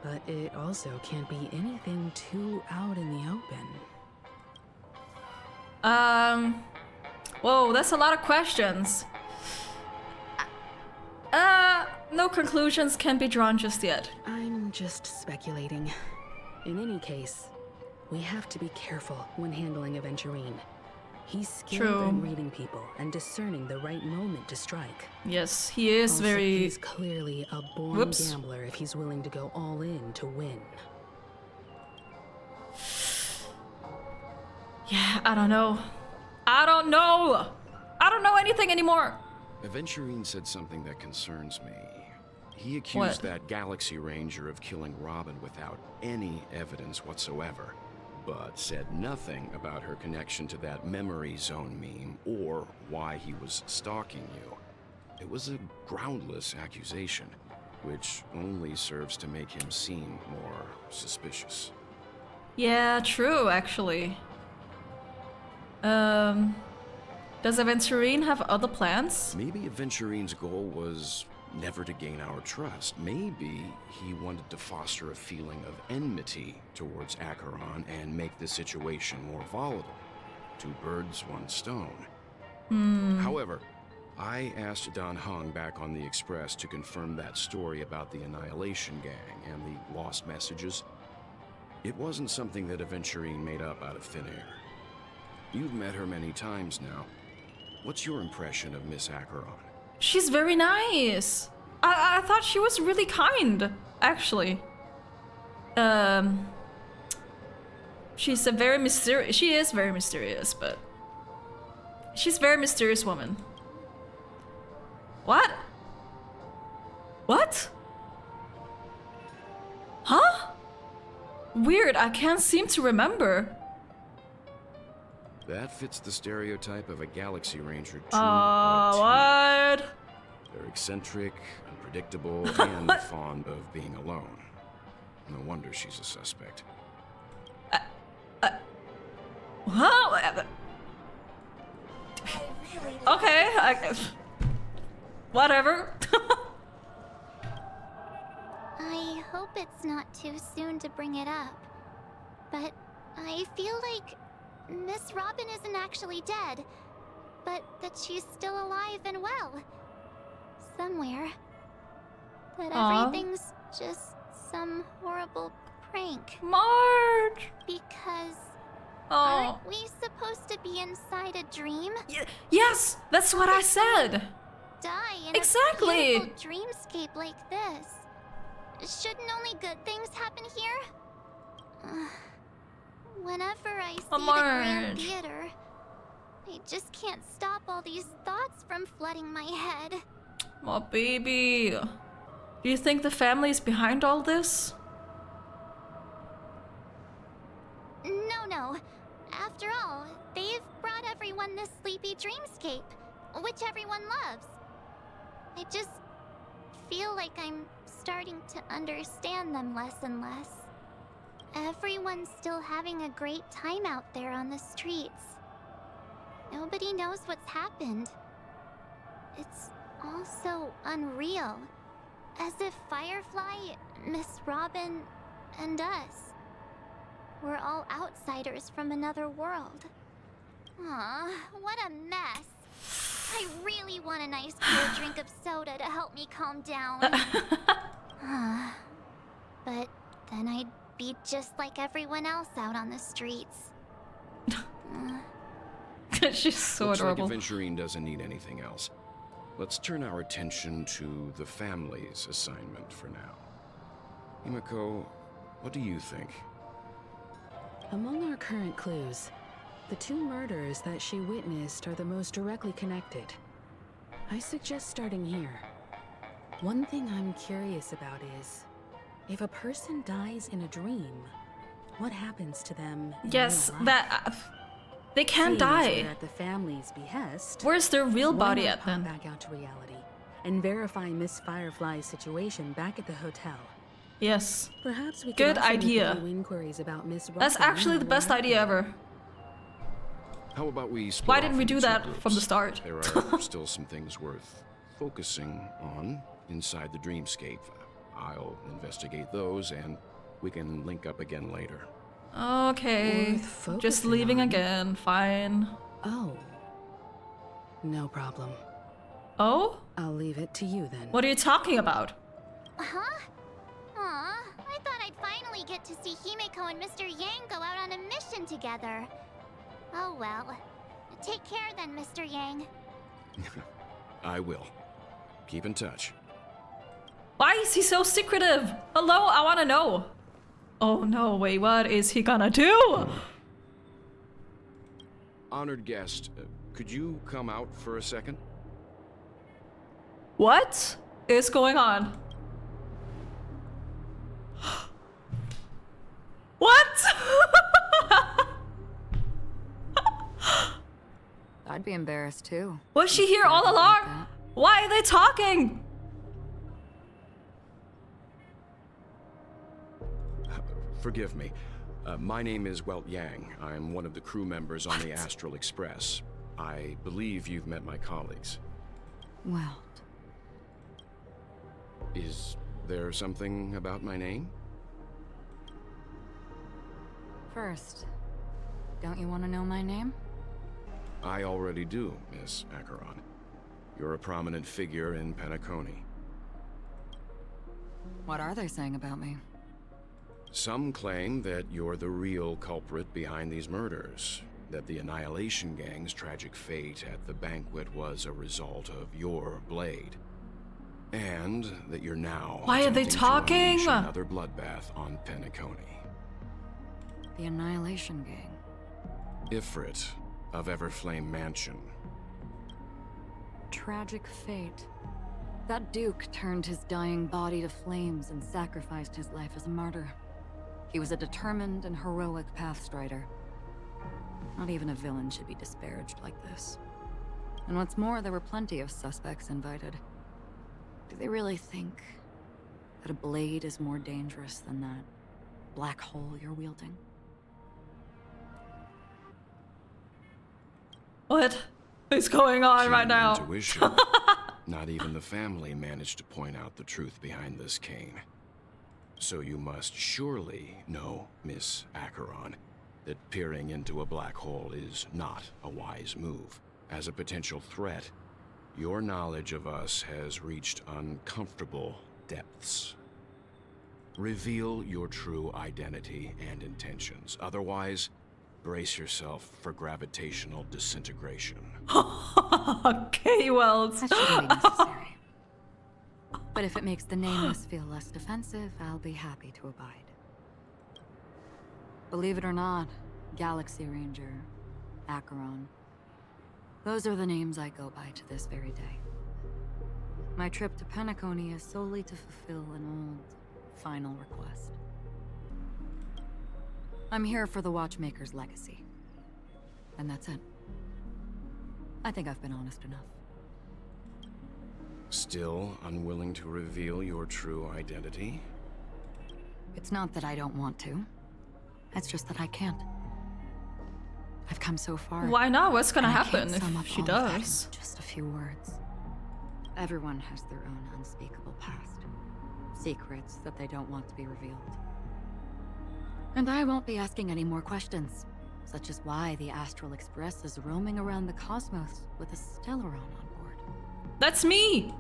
Speaker 4: But it also can't be anything too out in the open.
Speaker 1: Whoa, that's a lot of questions. No conclusions can be drawn just yet.
Speaker 4: I'm just speculating. In any case, we have to be careful when handling Aventurine. He's skilled
Speaker 1: True.
Speaker 4: in reading people and discerning the right moment to strike.
Speaker 1: Yes, he is
Speaker 4: Also,
Speaker 1: very...
Speaker 4: he's clearly a born
Speaker 1: Whoops.
Speaker 4: gambler if he's willing to go all in to win.
Speaker 1: Yeah, I don't know. I don't know! I don't know anything anymore!
Speaker 8: Aventurine said something that concerns me. He accused
Speaker 1: What?
Speaker 8: that Galaxy Ranger of killing Robin without any evidence whatsoever, but said nothing about her connection to that memory zone meme or why he was stalking you. It was a groundless accusation, which only serves to make him seem more suspicious.
Speaker 1: Yeah, true, actually. Does Aventurine have other plans?
Speaker 8: Maybe Aventurine's goal was never to gain our trust. Maybe he wanted to foster a feeling of enmity towards Acheron and make the situation more volatile. Two birds, one stone. However, I asked Don Hung back on the Express to confirm that story about the Annihilation Gang and the lost messages. It wasn't something that Aventurine made up out of thin air. You've met her many times now. What's your impression of Miss Acheron?
Speaker 1: She's very nice. I thought she was really kind, actually. She's a very mysterious. She is very mysterious, but She's a very mysterious woman. What? What? Huh? Weird, I can't seem to remember.
Speaker 8: That fits the stereotype of a Galaxy Ranger to
Speaker 1: What?
Speaker 8: They're eccentric, unpredictable, and fond of being alone. No wonder she's a suspect.
Speaker 1: Huh? Okay, whatever.
Speaker 7: I hope it's not too soon to bring it up, but I feel like Miss Robin isn't actually dead, but that she's still alive and well. Somewhere. That everything's just some horrible prank.
Speaker 1: Marge!
Speaker 7: Because aren't we supposed to be inside a dream?
Speaker 1: Yes, that's what I said.
Speaker 7: Die in
Speaker 1: Exactly.
Speaker 7: a beautiful dreamscape like this. Shouldn't only good things happen here? Whenever I see the Grand
Speaker 1: Marge.
Speaker 7: Theater, I just can't stop all these thoughts from flooding my head.
Speaker 1: Oh, baby. Do you think the family's behind all this?
Speaker 7: No. After all, they've brought everyone this sleepy dreamscape, which everyone loves. I just feel like I'm starting to understand them less and less. Everyone's still having a great time out there on the streets. Nobody knows what's happened. It's all so unreal. As if Firefly, Miss Robin, and us were all outsiders from another world. Aw, what a mess. I really want a nice cool drink of soda to help me calm down. But then I'd be just like everyone else out on the streets.
Speaker 1: She's so
Speaker 8: Looks
Speaker 1: adorable.
Speaker 8: like Aventurine doesn't need anything else. Let's turn our attention to the family's assignment for now. Himiko, what do you think?
Speaker 4: Among our current clues, the two murders that she witnessed are the most directly connected. I suggest starting here. One thing I'm curious about is, if a person dies in a dream, what happens to them in
Speaker 1: Yes,
Speaker 4: real life?
Speaker 1: that they can't
Speaker 4: Seems
Speaker 1: die.
Speaker 4: we're at the family's behest.
Speaker 1: Where's their real
Speaker 4: Why
Speaker 1: body
Speaker 4: not
Speaker 1: at
Speaker 4: pop
Speaker 1: then?
Speaker 4: back out to reality and verify Miss Firefly's situation back at the hotel.
Speaker 1: Yes.
Speaker 4: Perhaps we could
Speaker 1: Good
Speaker 4: also make a
Speaker 1: idea.
Speaker 4: few inquiries about Miss
Speaker 1: That's
Speaker 4: Robin
Speaker 1: actually
Speaker 4: and
Speaker 1: the
Speaker 4: what
Speaker 1: best idea
Speaker 4: happened.
Speaker 1: ever.
Speaker 8: How about we split
Speaker 1: Why
Speaker 8: off
Speaker 1: didn't we
Speaker 8: into
Speaker 1: do
Speaker 8: two
Speaker 1: that
Speaker 8: groups?
Speaker 1: from the start?
Speaker 8: There are still some things worth focusing on inside the dreamscape. I'll investigate those, and we can link up again later.
Speaker 1: Okay.
Speaker 4: Worth
Speaker 1: Just
Speaker 4: focusing
Speaker 1: leaving
Speaker 4: on.
Speaker 1: again. Fine.
Speaker 4: Oh. No problem.
Speaker 1: Oh?
Speaker 4: I'll leave it to you then.
Speaker 1: What are you talking about?
Speaker 7: Huh? Aw, I thought I'd finally get to see Himeko and Mr. Yang go out on a mission together. Oh well. Take care then, Mr. Yang.
Speaker 8: I will. Keep in touch.
Speaker 1: Why is he so secretive? Hello, I wanna know. Oh no, wait, what is he gonna do?
Speaker 8: Honored guest, could you come out for a second?
Speaker 1: What is going on? What?
Speaker 6: I'd be embarrassed too.
Speaker 1: Was she here all along? Why are they talking?
Speaker 8: Forgive me. My name is Welt Yang. I'm one of the crew members on the Astral Express. I believe you've met my colleagues.
Speaker 6: Well,
Speaker 8: Is there something about my name?
Speaker 6: first, don't you want to know my name?
Speaker 8: I already do, Miss Acheron. You're a prominent figure in Penacony.
Speaker 6: What are they saying about me?
Speaker 8: Some claim that you're the real culprit behind these murders, that the Annihilation Gang's tragic fate at the banquet was a result of your blade, and that you're now
Speaker 1: Why are they
Speaker 8: attempting to
Speaker 1: talking?
Speaker 8: unleash another bloodbath on Penacony.
Speaker 6: The Annihilation Gang.
Speaker 8: Ifrit of Everflame Mansion.
Speaker 6: tragic fate. That Duke turned his dying body to flames and sacrificed his life as a martyr. He was a determined and heroic pathstrider. Not even a villain should be disparaged like this. And what's more, there were plenty of suspects invited. Do they really think that a blade is more dangerous than that black hole you're wielding?
Speaker 1: What is going on right
Speaker 8: Keen
Speaker 1: now?
Speaker 8: Intuition. Not even the family managed to point out the truth behind this cane. So you must surely know, Miss Acheron, that peering into a black hole is not a wise move. As a potential threat, your knowledge of us has reached uncomfortable depths. Reveal your true identity and intentions. Otherwise, brace yourself for gravitational disintegration.
Speaker 1: Okay, well,
Speaker 6: That shouldn't be necessary. But if it makes the nameless feel less defensive, I'll be happy to abide. Believe it or not, Galaxy Ranger, Acheron, those are the names I go by to this very day. My trip to Penacony is solely to fulfill an old, final request. I'm here for the Watchmaker's legacy. And that's it. I think I've been honest enough.
Speaker 8: Still unwilling to reveal your true identity?
Speaker 6: It's not that I don't want to. It's just that I can't. I've come so far.
Speaker 1: why not? What's gonna
Speaker 6: and I can't
Speaker 1: happen
Speaker 6: sum
Speaker 1: if
Speaker 6: up
Speaker 1: she
Speaker 6: all of that in
Speaker 1: does?
Speaker 6: just a few words. Everyone has their own unspeakable past. Secrets that they don't want to be revealed. And I won't be asking any more questions, such as why the Astral Express is roaming around the cosmos with a Stellaron on board.
Speaker 1: That's me!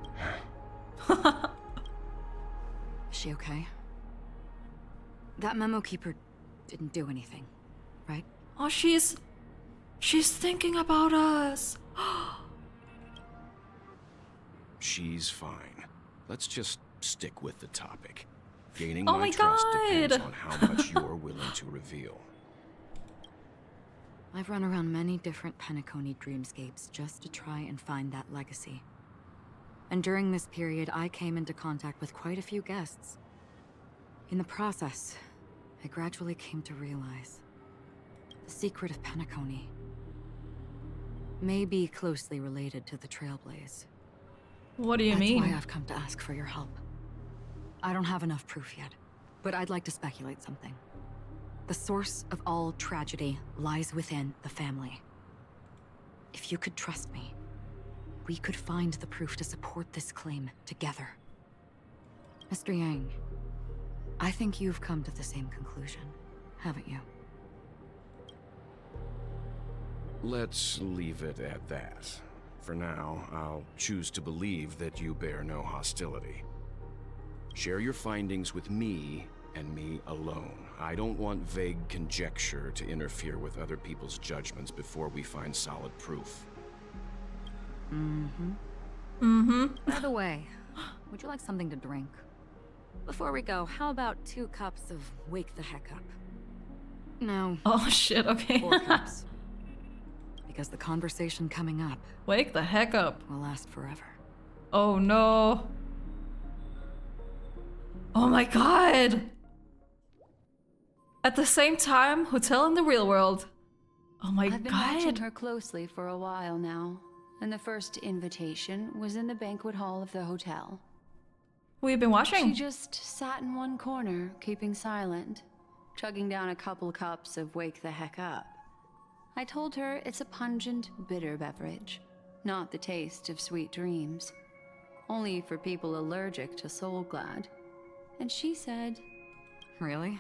Speaker 6: Is she okay? That memo keeper didn't do anything, right?
Speaker 1: Oh, she's thinking about us.
Speaker 8: She's fine. Let's just stick with the topic. Gaining
Speaker 1: Oh
Speaker 8: my
Speaker 1: my
Speaker 8: trust depends
Speaker 1: God.
Speaker 8: on how much you're willing to reveal.
Speaker 6: I've run around many different Penacony dreamscapes just to try and find that legacy. And during this period, I came into contact with quite a few guests. In the process, I gradually came to realize the secret of Penacony may be closely related to the Trailblaze.
Speaker 1: What do you
Speaker 6: That's
Speaker 1: mean?
Speaker 6: why I've come to ask for your help. I don't have enough proof yet, but I'd like to speculate something. The source of all tragedy lies within the family. If you could trust me, we could find the proof to support this claim together. Mr. Yang, I think you've come to the same conclusion, haven't you?
Speaker 8: Let's leave it at that. For now, I'll choose to believe that you bear no hostility. Share your findings with me and me alone. I don't want vague conjecture to interfere with other people's judgments before we find solid proof.
Speaker 6: By the way, would you like something to drink? Before we go, how about 2 cups of Wake the Heck Up? No,
Speaker 1: Oh shit, okay.
Speaker 6: 4 cups. Because the conversation coming up
Speaker 1: Wake the heck up.
Speaker 6: will last forever.
Speaker 1: Oh no. Oh my god. At the same time, hotel in the real world. Oh my
Speaker 3: I've been watching
Speaker 1: god.
Speaker 3: her closely for a while now, and the first invitation was in the banquet hall of the hotel.
Speaker 1: We've been
Speaker 3: She
Speaker 1: watching.
Speaker 3: just sat in one corner, keeping silent, chugging down a couple cups of Wake the Heck Up. I told her it's a pungent, bitter beverage, not the taste of sweet dreams. Only for people allergic to Soul Glad. And she said,
Speaker 6: Really?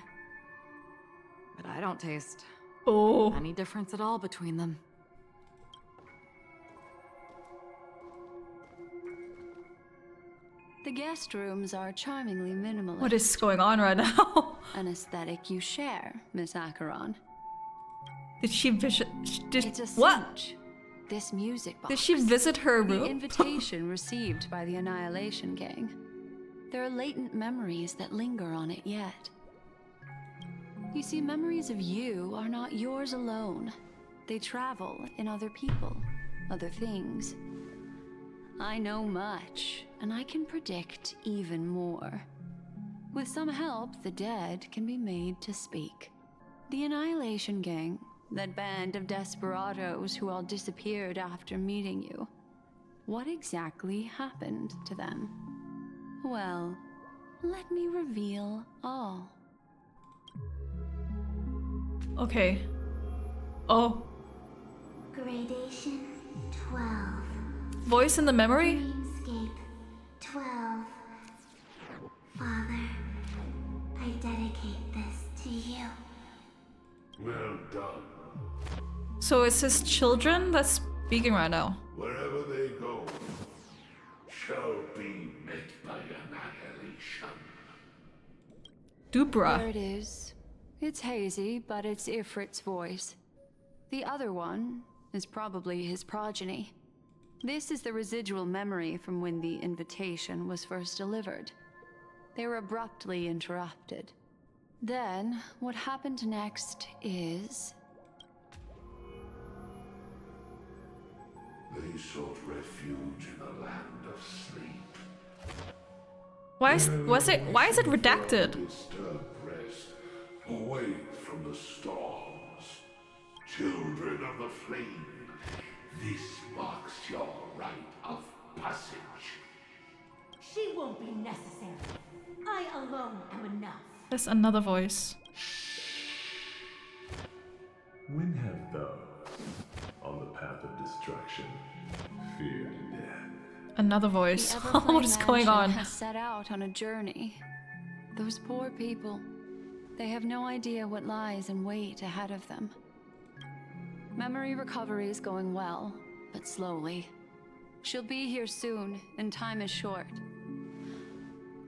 Speaker 6: But I don't taste
Speaker 1: Oh.
Speaker 6: any difference at all between them.
Speaker 3: the guest rooms are charmingly minimalist.
Speaker 1: What is going on right now?
Speaker 3: An aesthetic you share, Miss Acheron.
Speaker 1: Did she visit?
Speaker 3: It's a
Speaker 1: What?
Speaker 3: cinch. This music box.
Speaker 1: Did she visit her
Speaker 3: The
Speaker 1: room?
Speaker 3: invitation received by the Annihilation Gang. There are latent memories that linger on it yet. You see, memories of you are not yours alone. They travel in other people, other things. I know much, and I can predict even more. With some help, the dead can be made to speak. The Annihilation Gang, that band of desperados who all disappeared after meeting you. What exactly happened to them? Well, let me reveal all.
Speaker 1: Okay. Oh.
Speaker 7: Gradation 12.
Speaker 1: Voice in the memory?
Speaker 7: Dreamscape 12. Father, I dedicate this to you.
Speaker 5: Well done.
Speaker 1: So it's his children that's speaking right now.
Speaker 5: Wherever they go, shall be met by annihilation.
Speaker 3: There
Speaker 1: Dubra.
Speaker 3: it is. It's hazy, but it's Ifrit's voice. The other one is probably his progeny. This is the residual memory from when the invitation was first delivered. They were abruptly interrupted. Then, what happened next is...
Speaker 5: They sought refuge in the land of sleep.
Speaker 1: Why is it redacted?
Speaker 5: Disturbed rest, away from the storms. Children of the flame, this marks your rite of passage.
Speaker 10: She won't be necessary. I alone am enough.
Speaker 1: There's another voice.
Speaker 11: When have those on the path of destruction feared death?
Speaker 1: Another
Speaker 3: The
Speaker 1: voice.
Speaker 3: Everflame
Speaker 1: What is going
Speaker 3: Mansion
Speaker 1: on?
Speaker 3: has set out on a journey. Those poor people. They have no idea what lies in wait ahead of them. Memory recovery is going well, but slowly. She'll be here soon, and time is short.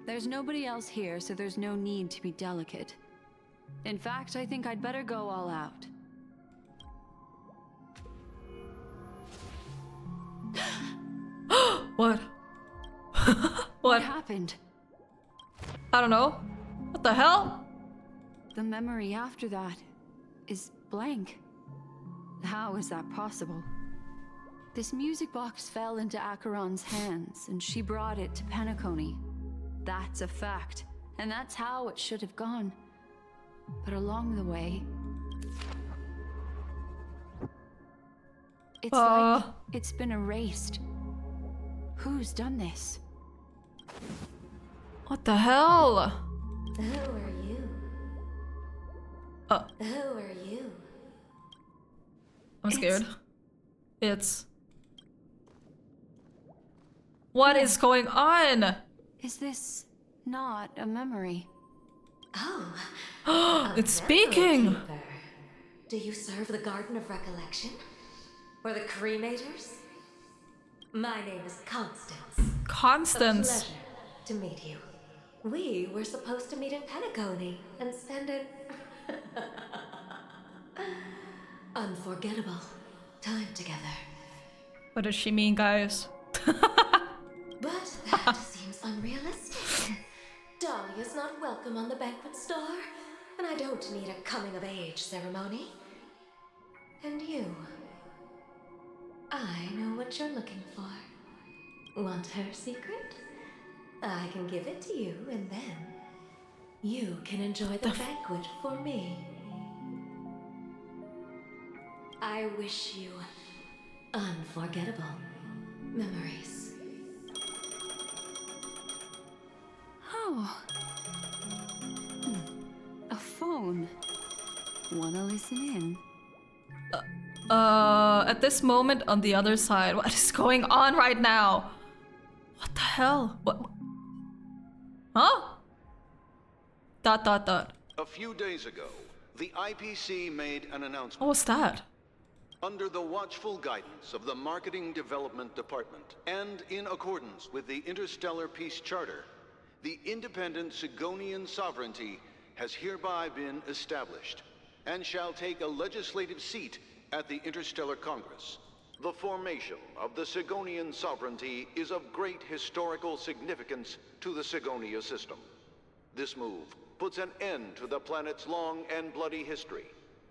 Speaker 3: There's nobody else here, so there's no need to be delicate. In fact, I think I'd better go all out.
Speaker 1: What?
Speaker 3: What
Speaker 1: What?
Speaker 3: happened?
Speaker 1: I don't know. What the hell?
Speaker 3: The memory after that is blank. How is that possible? This music box fell into Acheron's hands, and she brought it to Penacony. That's a fact, and that's how it should have gone. But along the way... It's like it's been erased. Who's done this?
Speaker 1: What the hell?
Speaker 10: Who are you? Who are you?
Speaker 1: I'm scared. It's... What is going on?
Speaker 3: Is this not a memory?
Speaker 10: Oh.
Speaker 1: It's speaking!
Speaker 10: Keeper. Do you serve the Garden of Recollection? Or the Cremators? My name is Constance. A
Speaker 1: Constance.
Speaker 10: pleasure to meet you. We were supposed to meet in Penacony and spend an unforgettable time together.
Speaker 1: What does she mean, guys?
Speaker 10: But that seems unrealistic. Dolly is not welcome on the banquet star, and I don't need a coming-of-age ceremony. And you... I know what you're looking for. Want her secret? I can give it to you, and then you can enjoy the banquet for me. I wish you unforgettable memories.
Speaker 3: Oh. A phone. Wanna listen in?
Speaker 1: At this moment on the other side, what is going on right now? What the hell? What? Huh? ...
Speaker 12: A few days ago, the IPC made an announcement.
Speaker 1: What was that?
Speaker 12: Under the watchful guidance of the Marketing Development Department, and in accordance with the Interstellar Peace Charter, the independent Sigonian sovereignty has hereby been established, and shall take a legislative seat at the Interstellar Congress. The formation of the Sigonian sovereignty is of great historical significance to the Sigonia system. This move puts an end to the planet's long and bloody history,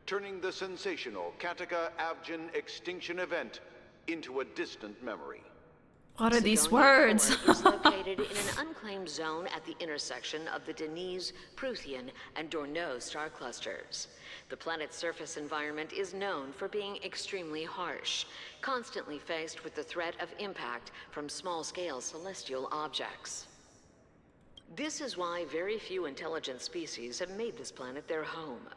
Speaker 12: turning the sensational Kataka-Avgin extinction event into a distant memory.
Speaker 1: What are these
Speaker 13: Sigonia
Speaker 1: words?
Speaker 13: 4 is located in an unclaimed zone at the intersection of the Denise, Prothean, and Dorneau star clusters. The planet's surface environment is known for being extremely harsh, constantly faced with the threat of impact from small-scale celestial objects. This is why very few intelligent species have made this planet their home,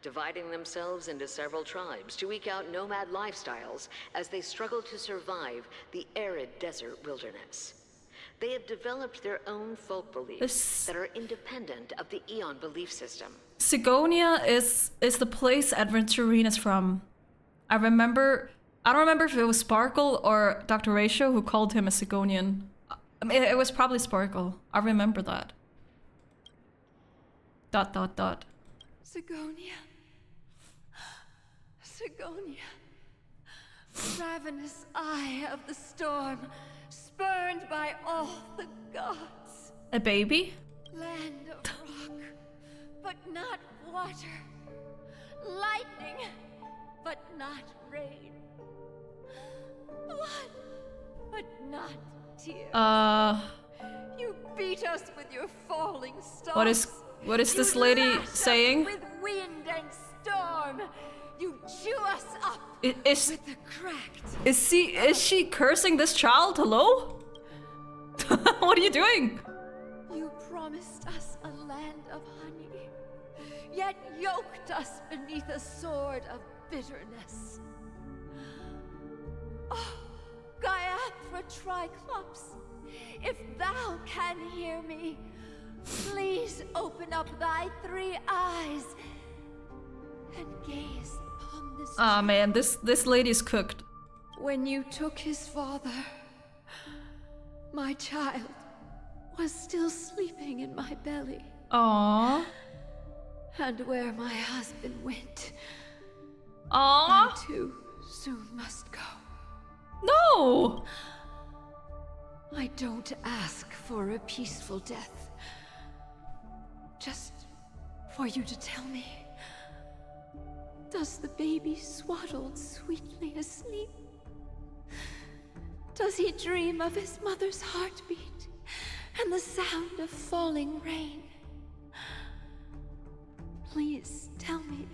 Speaker 13: dividing themselves into several tribes to eke out nomad lifestyles as they struggle to survive the arid desert wilderness. They have developed their own folk beliefs that are independent of the Eon belief system.
Speaker 1: Sigonia is the place Adventurine is from. I don't remember if it was Sparkle or Dr. Ratio who called him a Sigonian. I mean, it was probably Sparkle. I remember that. ...
Speaker 14: Sigonia. Sigonia. Ravenous eye of the storm, spurned by all the gods.
Speaker 1: A baby?
Speaker 14: Land of rock, but not water. Lightning, but not rain. Blood, but not tears. You beat us with your falling stars.
Speaker 1: What is this lady saying?
Speaker 14: With wind and storm. You chew us up with the cracked.
Speaker 1: Is she cursing this child? Hello? What are you doing?
Speaker 14: You promised us a land of honey, yet yoked us beneath a sword of bitterness. Oh, Gaiathra Triclops, if thou can hear me, please open up thy 3 eyes and gaze upon this.
Speaker 1: Ah man, this lady's cooked.
Speaker 14: When you took his father, my child was still sleeping in my belly.
Speaker 1: Aww.
Speaker 14: And where my husband went,
Speaker 1: Aww.
Speaker 14: I too soon must go.
Speaker 1: No!
Speaker 14: I don't ask for a peaceful death. Just for you to tell me, does the baby swaddled sweetly asleep? Does he dream of his mother's heartbeat and the sound of falling rain? Please tell me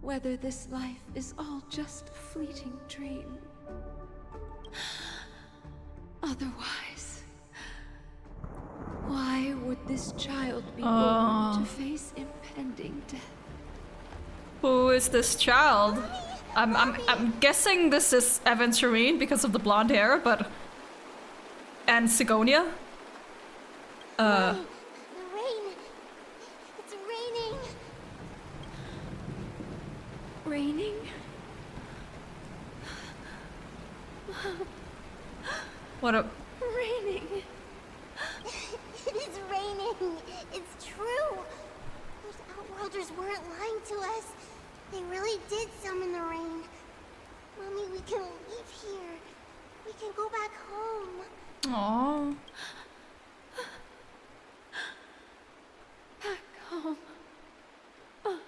Speaker 14: whether this life is all just a fleeting dream. Otherwise, why would this child be born to face impending death?
Speaker 1: Who is this child? I'm guessing this is Aventurine because of the blonde hair, but... And Sigonia?
Speaker 7: The rain. It's raining.
Speaker 14: Raining?
Speaker 1: What a...
Speaker 14: Raining.
Speaker 7: It is raining. It's true. Those Outworlders weren't lying to us. They really did summon the rain. Mommy, we can leave here. We can go back home.
Speaker 1: Aww.
Speaker 14: Back home.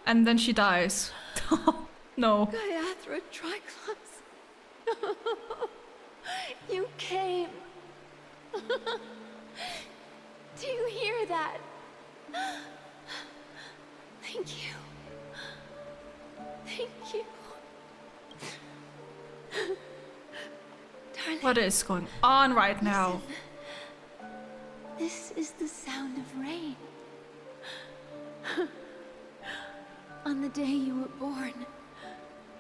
Speaker 1: And then she dies. No.
Speaker 14: Gaiathra Triclops. You came. Do you hear that? Thank you. Thank you. Darling,
Speaker 1: What is going on right now?
Speaker 14: this is the sound of rain. On the day you were born,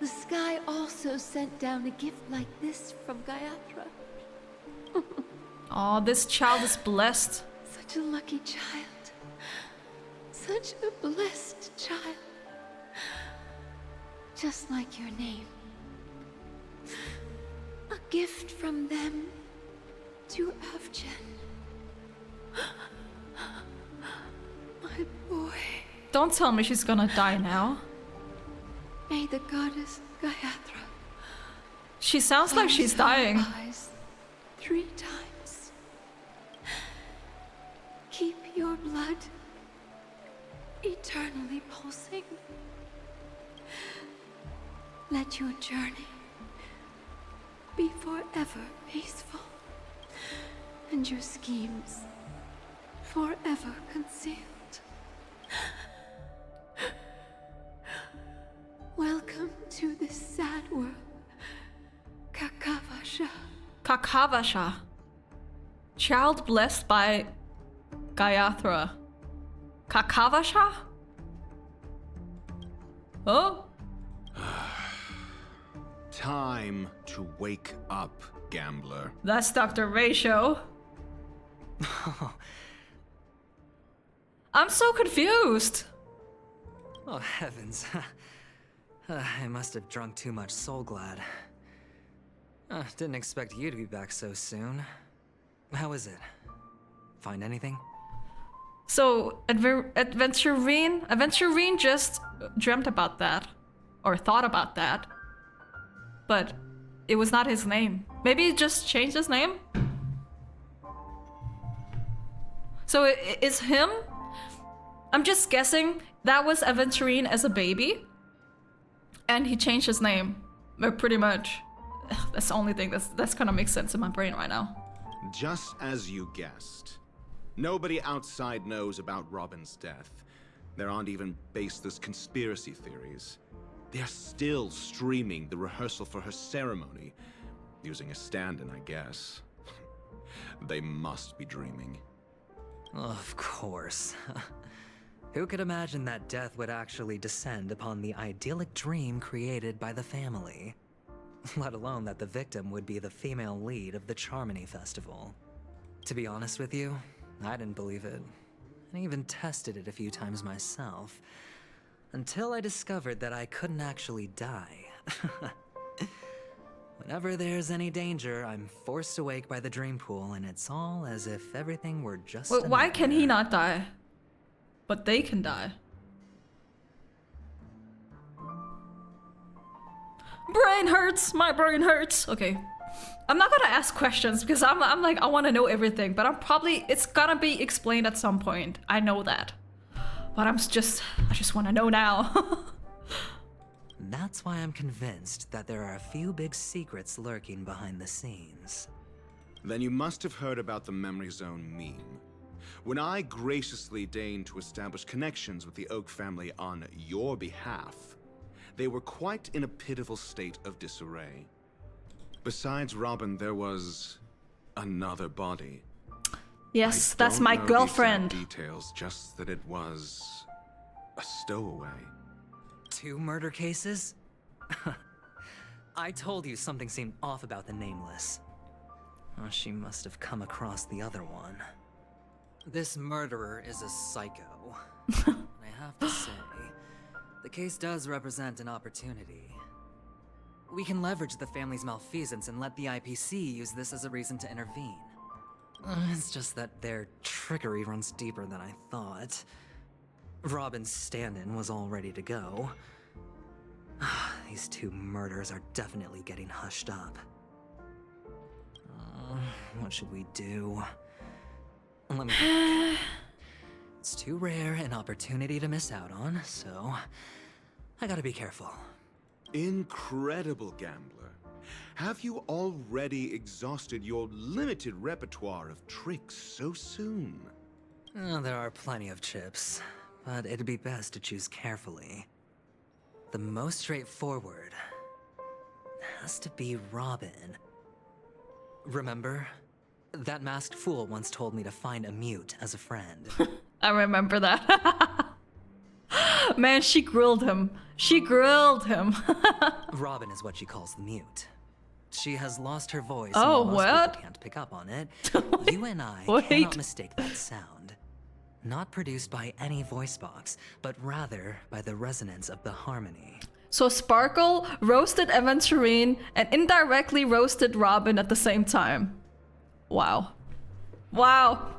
Speaker 14: the sky also sent down a gift like this from Gaiathra.
Speaker 1: Oh, this child is blessed.
Speaker 14: Such a lucky child. Such a blessed child. Just like your name. A gift from them to Avgen. My boy.
Speaker 1: Don't tell me she's gonna die now.
Speaker 14: May the goddess Gaiathra.
Speaker 1: She sounds like she's dying.
Speaker 14: Eyes 3 times. Keep your blood eternally pulsing. Let your journey be forever peaceful. and your schemes forever concealed. Welcome to this sad world, Kakavasha.
Speaker 1: Kakavasha. Child blessed by Gayathra. Kakavasha? Oh?
Speaker 8: Time to wake up, gambler.
Speaker 1: That's Dr. Ratio. I'm so confused.
Speaker 2: Oh, heavens. I must have drunk too much Soul Glad. Didn't expect you to be back so soon. How is it? Find anything?
Speaker 1: So, Adventurine just dreamt about that. Or thought about that. But it was not his name. Maybe he just changed his name? So it's him? I'm just guessing that was Adventurine as a baby. And he changed his name. Pretty much. That's the only thing that's gonna make sense in my brain right now.
Speaker 8: Just as you guessed. Nobody outside knows about Robin's death. There aren't even baseless conspiracy theories. They're still streaming the rehearsal for her ceremony. Using a stand-in, I guess. They must be dreaming.
Speaker 2: Of course. Who could imagine that death would actually descend upon the idyllic dream created by the family? Let alone that the victim would be the female lead of the Charmony Festival. To be honest with you, I didn't believe it. I even tested it a few times myself. Until I discovered that I couldn't actually die. Whenever there's any danger, I'm forced awake by the dream pool, and it's all as if everything were just
Speaker 1: Wait, why can he not die? But they can die. Brain hurts! My brain hurts! Okay. I'm not gonna ask questions because I'm like, I want to know everything, but it's gonna be explained at some point. I know that. But I just want to know now.
Speaker 2: That's why I'm convinced that there are a few big secrets lurking behind the scenes.
Speaker 8: Then you must have heard about the Memory Zone meme. When I graciously deigned to establish connections with the Oak family on your behalf, they were quite in a pitiful state of disarray. Besides Robin, there was another body.
Speaker 1: Yes, that's my girlfriend.
Speaker 8: Details, just that it was a stowaway.
Speaker 2: 2 murder cases? I told you something seemed off about the Nameless. Oh, she must have come across the other one. This murderer is a psycho. And I have to say, the case does represent an opportunity. We can leverage the family's malfeasance and let the IPC use this as a reason to intervene. It's just that their trickery runs deeper than I thought. Robin's stand-in was all ready to go. These 2 murders are definitely getting hushed up. What should we do? Let me think. It's too rare an opportunity to miss out on, so I gotta be careful.
Speaker 8: Incredible, gambler. Have you already exhausted your limited repertoire of tricks so soon?
Speaker 2: There are plenty of chips, but it'd be best to choose carefully. The most straightforward has to be Robin. Remember? That masked fool once told me to find a mute as a friend.
Speaker 1: I remember that. Man, she grilled him. She grilled him.
Speaker 2: Robin is what she calls the mute. She has lost her voice,
Speaker 1: oh,
Speaker 2: and most
Speaker 1: what?
Speaker 2: people can't pick up on it. You and I
Speaker 1: Wait.
Speaker 2: cannot mistake that sound. Not produced by any voice box, but rather by the resonance of the harmony.
Speaker 1: So Sparkle roasted Aventurine and indirectly roasted Robin at the same time. Wow. Wow.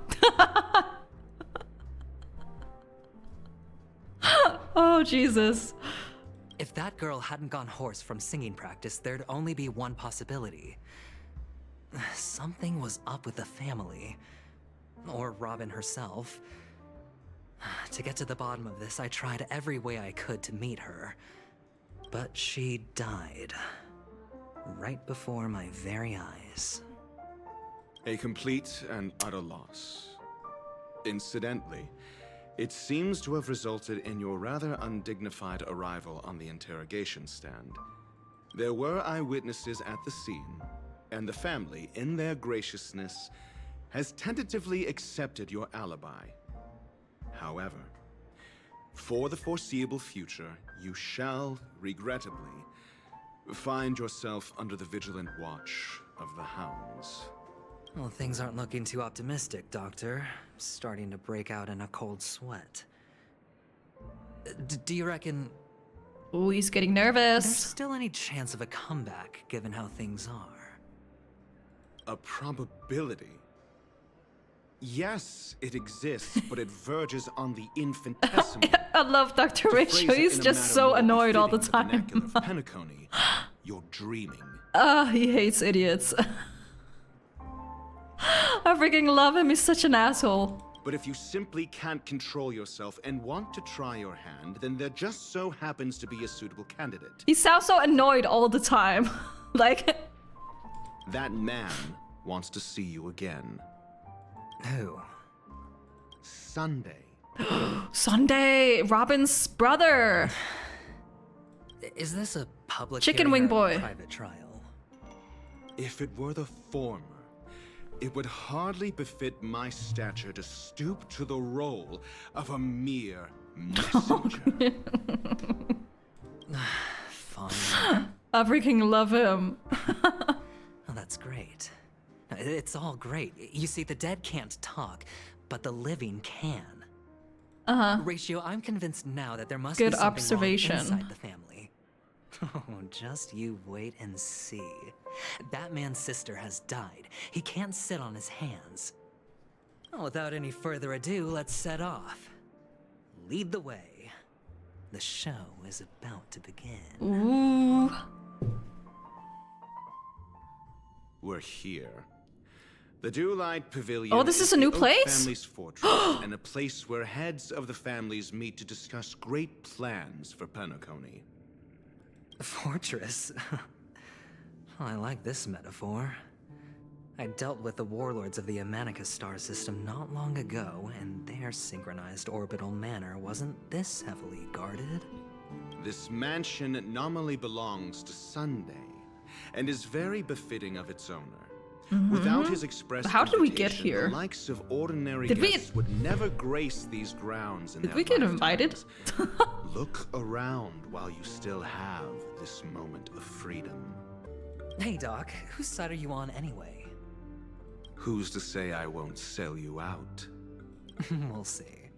Speaker 1: Oh, Jesus.
Speaker 2: If that girl hadn't gone hoarse from singing practice, there'd only be one possibility. Something was up with the family. Or Robin herself. To get to the bottom of this, I tried every way I could to meet her. But she died. Right before my very eyes.
Speaker 15: A complete and utter loss. Incidentally, it seems to have resulted in your rather undignified arrival on the interrogation stand. There were eyewitnesses at the scene, and the family, in their graciousness, has tentatively accepted your alibi. However, for the foreseeable future, you shall, regrettably, find yourself under the vigilant watch of the hounds.
Speaker 2: Well, things aren't looking too optimistic, Doctor. I'm starting to break out in a cold sweat. Do you reckon...
Speaker 1: Ooh, he's getting nervous.
Speaker 2: There's still any chance of a comeback, given how things are?
Speaker 15: A probability? Yes, it exists, but it verges on the infinitesimal.
Speaker 1: I love Dr. Ratio. He's just so annoyed all the time.
Speaker 15: Penacony, you're dreaming.
Speaker 1: He hates idiots. I freaking love him. He's such an asshole.
Speaker 15: But if you simply can't control yourself and want to try your hand, then there just so happens to be a suitable candidate.
Speaker 1: He sounds so annoyed all the time. Like...
Speaker 15: That man wants to see you again.
Speaker 2: Who?
Speaker 15: Sunday.
Speaker 1: Sunday! Robin's brother!
Speaker 2: Is this a public
Speaker 1: Chicken wing boy.
Speaker 2: Private trial?
Speaker 15: If it were the former, it would hardly befit my stature to stoop to the role of a mere messenger.
Speaker 2: Fine.
Speaker 1: I freaking love him.
Speaker 2: Oh, that's great. It's all great. You see, the dead can't talk, but the living can. Ratio, I'm convinced now that there must
Speaker 1: Good
Speaker 2: be something
Speaker 1: observation.
Speaker 2: wrong inside the family. Oh, just you wait and see. That man's sister has died. He can't sit on his hands. Well, without any further ado, let's set off. Lead the way. The show is about to begin.
Speaker 1: Ooh.
Speaker 15: We're here. The Dewlight Pavilion.
Speaker 1: Oh, this is a new place?
Speaker 15: Family's fortress, and a place where heads of the families meet to discuss great plans for Penacony.
Speaker 2: Fortress? I like this metaphor. I dealt with the warlords of the Amanicus star system not long ago, and their synchronized orbital manor wasn't this heavily guarded.
Speaker 15: This mansion nominally belongs to Sunday, and is very befitting of its owner. Without his express
Speaker 1: How did we get
Speaker 15: invitation,
Speaker 1: here?
Speaker 15: The likes of ordinary
Speaker 1: Did we-
Speaker 15: guests would never grace these grounds in
Speaker 1: Did
Speaker 15: their
Speaker 1: we get
Speaker 15: lifetimes.
Speaker 1: invited?
Speaker 15: Look around while you still have this moment of freedom.
Speaker 2: Hey, Doc, whose side are you on anyway?
Speaker 15: Who's to say I won't sell you out?
Speaker 2: We'll see.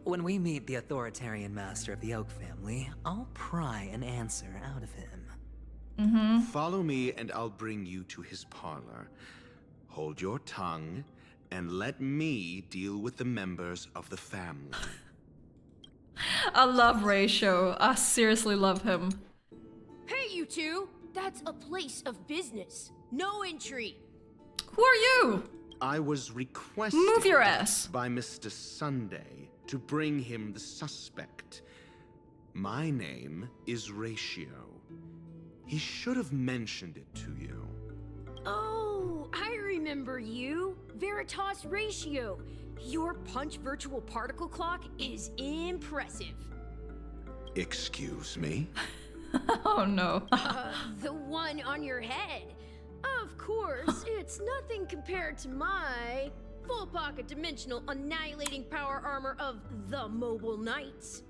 Speaker 2: When we meet the authoritarian master of the Oak family, I'll pry an answer out of him.
Speaker 15: Follow me and I'll bring you to his parlor. Hold your tongue and let me deal with the members of the family.
Speaker 1: I love Ratio. I seriously love him.
Speaker 16: Hey, you two! That's a place of business. No entry.
Speaker 1: Who are you?
Speaker 15: I was requested
Speaker 1: Move your ass.
Speaker 15: by Mr. Sunday to bring him the suspect. My name is Ratio. He should have mentioned it to you.
Speaker 16: Oh, I remember you. Veritas Ratio. Your punch virtual particle clock is impressive.
Speaker 15: Excuse me?
Speaker 1: Oh no.
Speaker 16: The one on your head. Of course, it's nothing compared to my full pocket dimensional annihilating power armor of the Mobile Knights.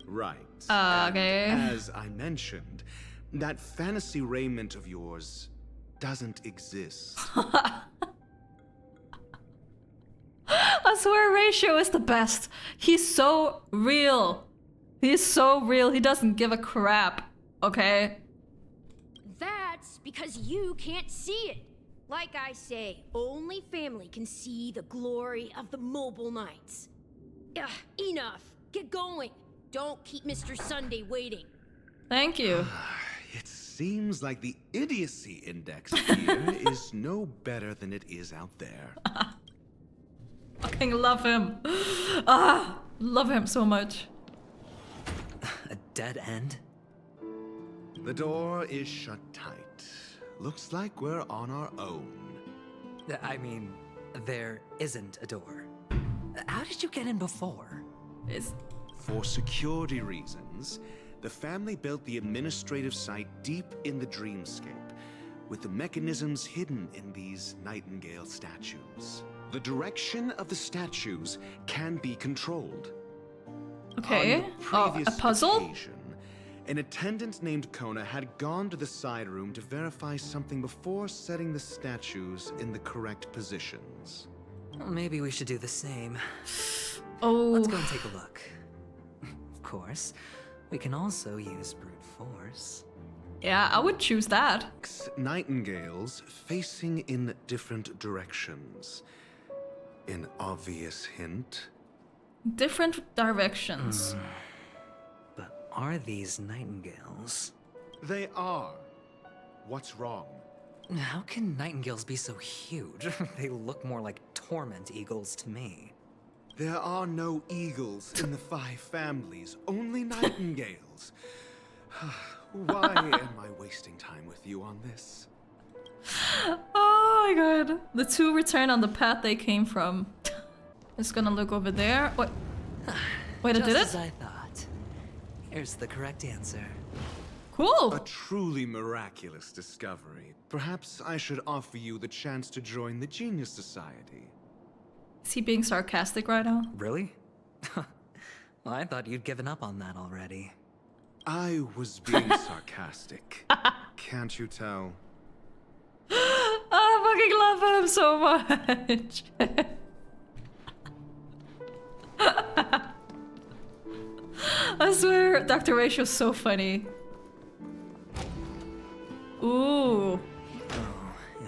Speaker 15: Right.
Speaker 1: Okay.
Speaker 15: And as I mentioned, that fantasy raiment of yours doesn't exist.
Speaker 1: I swear Ratio is the best. He's so real. He's so real. He doesn't give a crap. Okay?
Speaker 16: That's because you can't see it. Like I say, only family can see the glory of the Mobile Knights. Ugh, enough. Get going. Don't keep Mr. Sunday waiting.
Speaker 1: Thank you.
Speaker 15: It seems like the idiocy index here is no better than it is out there.
Speaker 1: Fucking love him. Love him so much.
Speaker 2: A dead end?
Speaker 15: The door is shut tight. Looks like we're on our own.
Speaker 2: I mean, there isn't a door. How did you get in before?
Speaker 15: For security reasons, the family built the administrative site deep in the dreamscape, with the mechanisms hidden in these nightingale statues. The direction of the statues can be controlled.
Speaker 1: Okay.
Speaker 15: On the
Speaker 1: A puzzle?
Speaker 15: occasion, an attendant named Kona had gone to the side room to verify something before setting the statues in the correct positions.
Speaker 2: Well, maybe we should do the same.
Speaker 1: Oh.
Speaker 2: Let's go and take a look. Of course, we can also use brute force.
Speaker 1: Yeah, I would choose that.
Speaker 15: Nightingales facing in different directions. An obvious hint.
Speaker 1: Different directions.
Speaker 2: But are these nightingales?
Speaker 15: They are. What's wrong?
Speaker 2: How can nightingales be so huge? They look more like torment eagles to me.
Speaker 15: There are no eagles in the 5 families, only nightingales. Why am I wasting time with you on this?
Speaker 1: Oh my god. The two return on the path they came from. Just gonna look over there. What? Wait, I did it?
Speaker 2: Just as I thought. Here's the correct answer.
Speaker 1: Cool.
Speaker 15: A truly miraculous discovery. Perhaps I should offer you the chance to join the Genius Society.
Speaker 1: Is he being sarcastic right now?
Speaker 2: Really? Well, I thought you'd given up on that already.
Speaker 15: I was being sarcastic. Can't you tell?
Speaker 1: I fucking love him so much. I swear, Dr. Ratio's so funny. Ooh.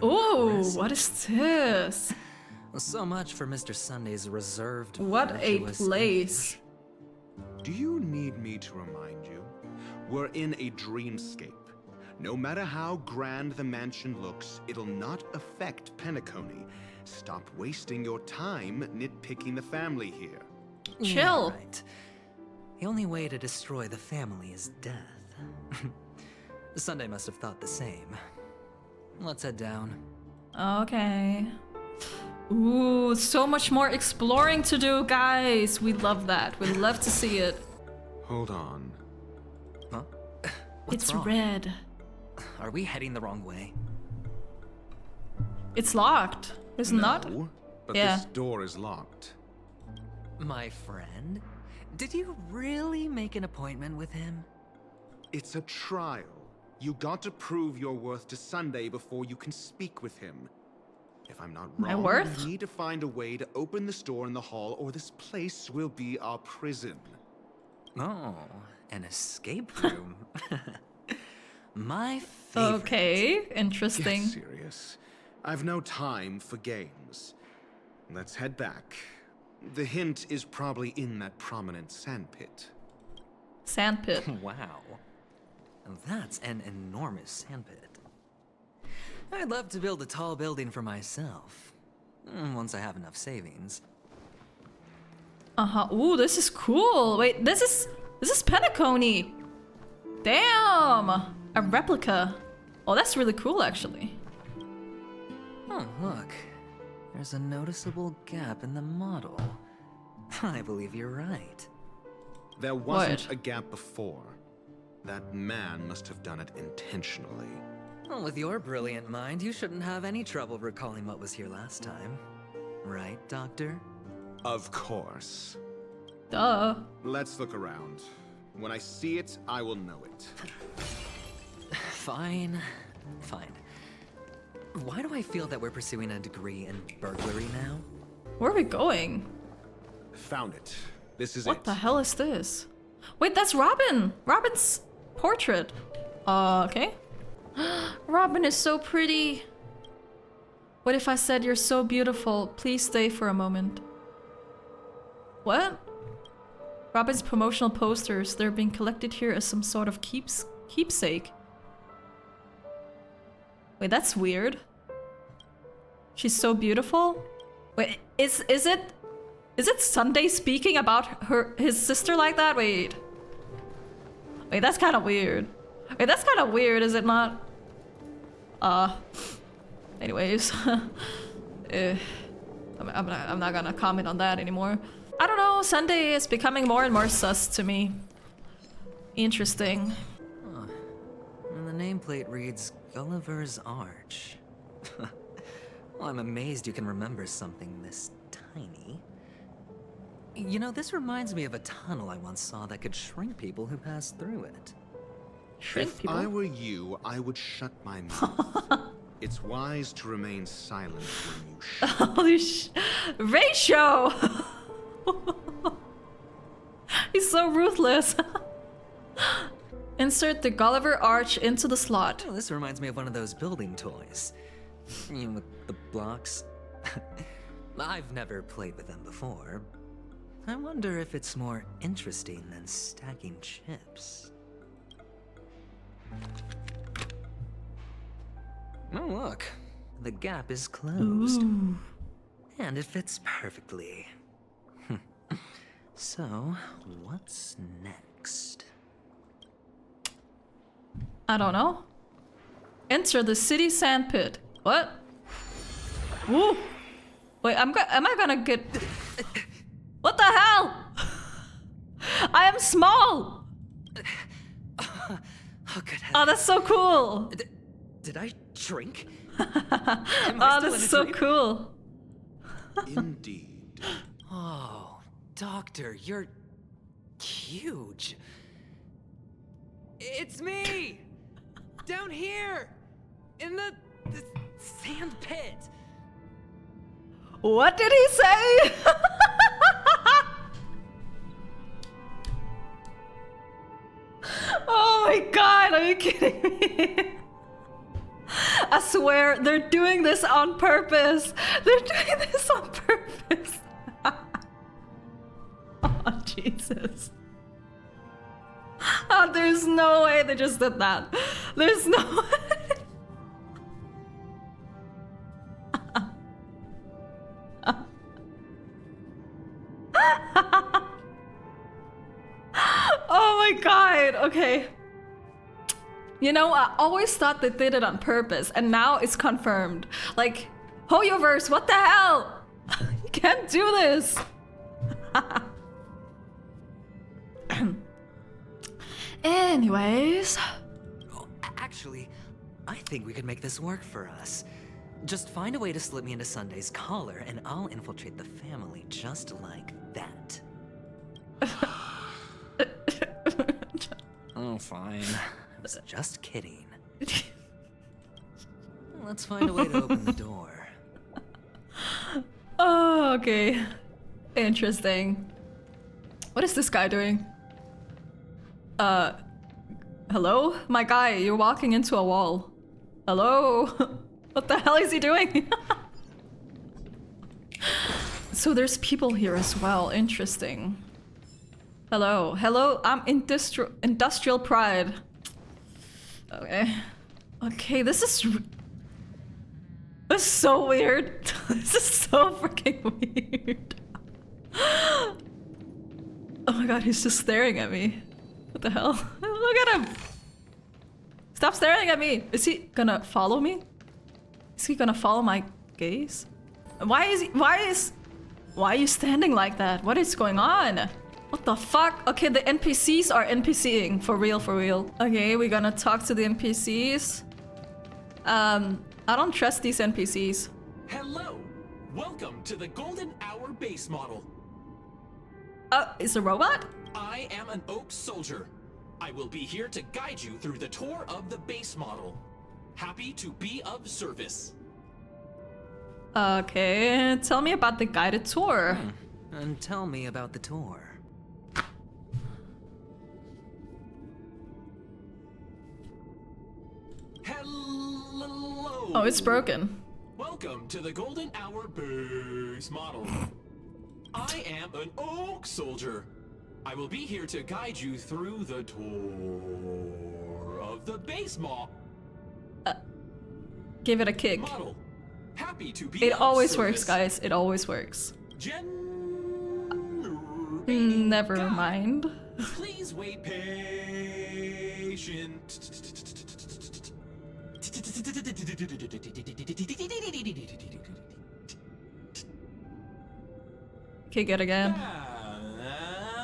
Speaker 1: Ooh, what is this?
Speaker 2: So much for Mr. Sunday's reserved.
Speaker 1: What a
Speaker 2: virtuous
Speaker 1: place.
Speaker 15: Do you need me to remind you? We're in a dreamscape. No matter how grand the mansion looks, it'll not affect Penacony. Stop wasting your time nitpicking the family here.
Speaker 1: Chill.
Speaker 2: Yeah, right. The only way to destroy the family is death. Sunday must have thought the same. Let's head down.
Speaker 1: Okay. Ooh, so much more exploring to do, guys. We love that. We love to see it.
Speaker 15: Hold on.
Speaker 2: Huh? What's
Speaker 1: It's
Speaker 2: wrong?
Speaker 1: red.
Speaker 2: Are we heading the wrong way?
Speaker 1: It's locked. Is it not?
Speaker 15: But
Speaker 1: Yeah.
Speaker 15: this door is locked.
Speaker 2: My friend? Did you really make an appointment with him?
Speaker 15: It's a trial. You got to prove your worth to Sunday before you can speak with him. If I'm not
Speaker 1: My
Speaker 15: wrong,
Speaker 1: worth?
Speaker 15: we need to find a way to open this door in the hall, or this place will be our prison.
Speaker 2: Oh, an escape room. My favorite.
Speaker 1: Okay, interesting.
Speaker 15: Get serious. I've no time for games. Let's head back. The hint is probably in that prominent sandpit.
Speaker 1: Sandpit.
Speaker 2: Wow. That's an enormous sandpit. I'd love to build a tall building for myself. Once I have enough savings.
Speaker 1: Uh-huh. Ooh, this is cool. Wait, this is Penacony. Damn! A replica. Oh, that's really cool, actually.
Speaker 2: Oh, look. There's a noticeable gap in the model. I believe you're right.
Speaker 15: There wasn't
Speaker 1: What?
Speaker 15: a gap before. That man must have done it intentionally.
Speaker 2: Well, with your brilliant mind, you shouldn't have any trouble recalling what was here last time. Right, Doctor?
Speaker 15: Of course.
Speaker 1: Duh.
Speaker 15: Let's look around. When I see it, I will know it.
Speaker 2: Fine. Fine. Why do I feel that we're pursuing a degree in burglary now?
Speaker 1: Where are we going?
Speaker 15: Found it. This is
Speaker 1: What
Speaker 15: it.
Speaker 1: the hell is this? Wait, that's Robin! Robin's portrait. Okay. Robin is so pretty. What if I said you're so beautiful? Please stay for a moment. What? Robin's promotional posters. They're being collected here as some sort of keepsake. Wait, that's weird. She's so beautiful. Wait, is it Sunday speaking about his sister like that? Wait, that's kind of weird. Wait, that's kind of weird, is it not? Anyways. I'm not gonna comment on that anymore. I don't know, Sunday is becoming more and more sus to me. Interesting.
Speaker 2: Huh. And the nameplate reads Gulliver's Arch. Well, I'm amazed you can remember something this tiny. You know, this reminds me of a tunnel I once saw that could shrink people who passed through it.
Speaker 1: Shrink
Speaker 15: If
Speaker 1: people?
Speaker 15: I were you, I would shut my mouth. It's wise to remain silent when you shoot.
Speaker 1: Holy Ratio! He's so ruthless. Insert the Gulliver Arch into the slot.
Speaker 2: Oh, this reminds me of one of those building toys. You know, with the blocks. I've never played with them before. I wonder if it's more interesting than stacking chips. Oh, look. The gap is closed.
Speaker 1: Ooh.
Speaker 2: And it fits perfectly. So, what's next?
Speaker 1: I don't know. Enter the city sand pit. What? Woo! Wait, am I gonna get... What the hell? I am small!
Speaker 2: Oh, good heavens.
Speaker 1: Oh, that's so cool!
Speaker 2: Did I shrink?
Speaker 1: Oh, this is so cool.
Speaker 15: Indeed.
Speaker 2: Oh, Doctor, you're huge. It's me! Down here! In the sand pit!
Speaker 1: What did he say? Oh my god, are you kidding me? I swear, they're doing this on purpose. They're doing this on purpose. Oh, Jesus. Oh, there's no way they just did that. There's no way. Oh my god, okay. You know, I always thought they did it on purpose, and now it's confirmed. Like, Hoyoverse, what the hell? You can't do this. Anyways.
Speaker 2: Oh, actually, I think we could make this work for us. Just find a way to slip me into Sunday's collar, and I'll infiltrate the family just like that. Oh, fine. I was just kidding. Let's find a way to open the door.
Speaker 1: Oh, okay. Interesting. What is this guy doing? Hello? My guy, you're walking into a wall. Hello? What the hell is he doing? So there's people here as well. Interesting. Hello. Hello, I'm Industrial Pride. Okay. Okay, this is so weird. This is so freaking weird. Oh my god, he's just staring at me. What the hell? Look at him! Stop staring at me! Is he gonna follow me? Is he gonna follow my gaze? Why are you standing like that? What is going on? What the fuck? Okay, the NPCs are NPCing. For real, for real. Okay, we're gonna talk to the NPCs. I don't trust these NPCs.
Speaker 17: Hello! Welcome to the Golden Hour base model.
Speaker 1: Is a robot?
Speaker 17: I am an Oak Soldier. I will be here to guide you through the tour of the base model. Happy to be of service.
Speaker 1: Okay, tell me about the guided tour.
Speaker 2: And tell me about the tour.
Speaker 17: Hello!
Speaker 1: Oh, it's broken.
Speaker 17: Welcome to the Golden Hour base model. I am an Oak Soldier. I will be here to guide you through the tour of the base model.
Speaker 1: Give it a kick.
Speaker 17: Model. Happy to be
Speaker 1: It
Speaker 17: of
Speaker 1: always
Speaker 17: service.
Speaker 1: works, guys. It always works. Never mind.
Speaker 17: Please wait patient.
Speaker 1: kick it again.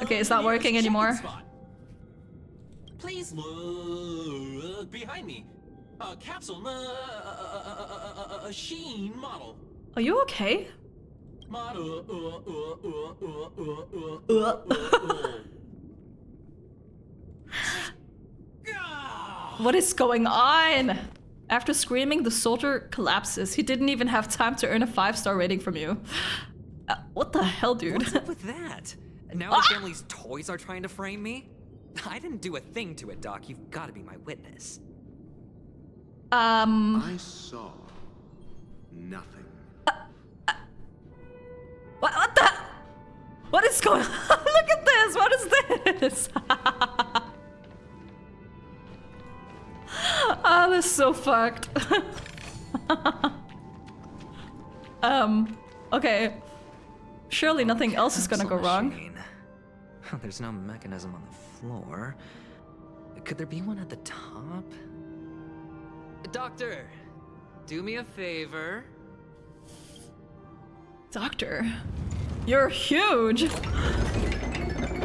Speaker 1: Okay, it's not working anymore.
Speaker 17: Please look behind me. A capsule machine model.
Speaker 1: Are you okay?
Speaker 17: Model.
Speaker 1: What is going on? After screaming, the soldier collapses. He didn't even have time to earn a 5-star rating from you. What the hell, dude?
Speaker 2: What's up with that? Now the family's toys are trying to frame me? I didn't do a thing to it, Doc. You've got to be my witness.
Speaker 15: I saw nothing.
Speaker 1: What the? What is going on? Look at this. What is this? Oh, this is so fucked. Okay. Surely nothing else is gonna go wrong.
Speaker 2: There's no mechanism on the floor. Could there be one at the top? Doctor, do me a favor.
Speaker 1: Doctor, you're huge.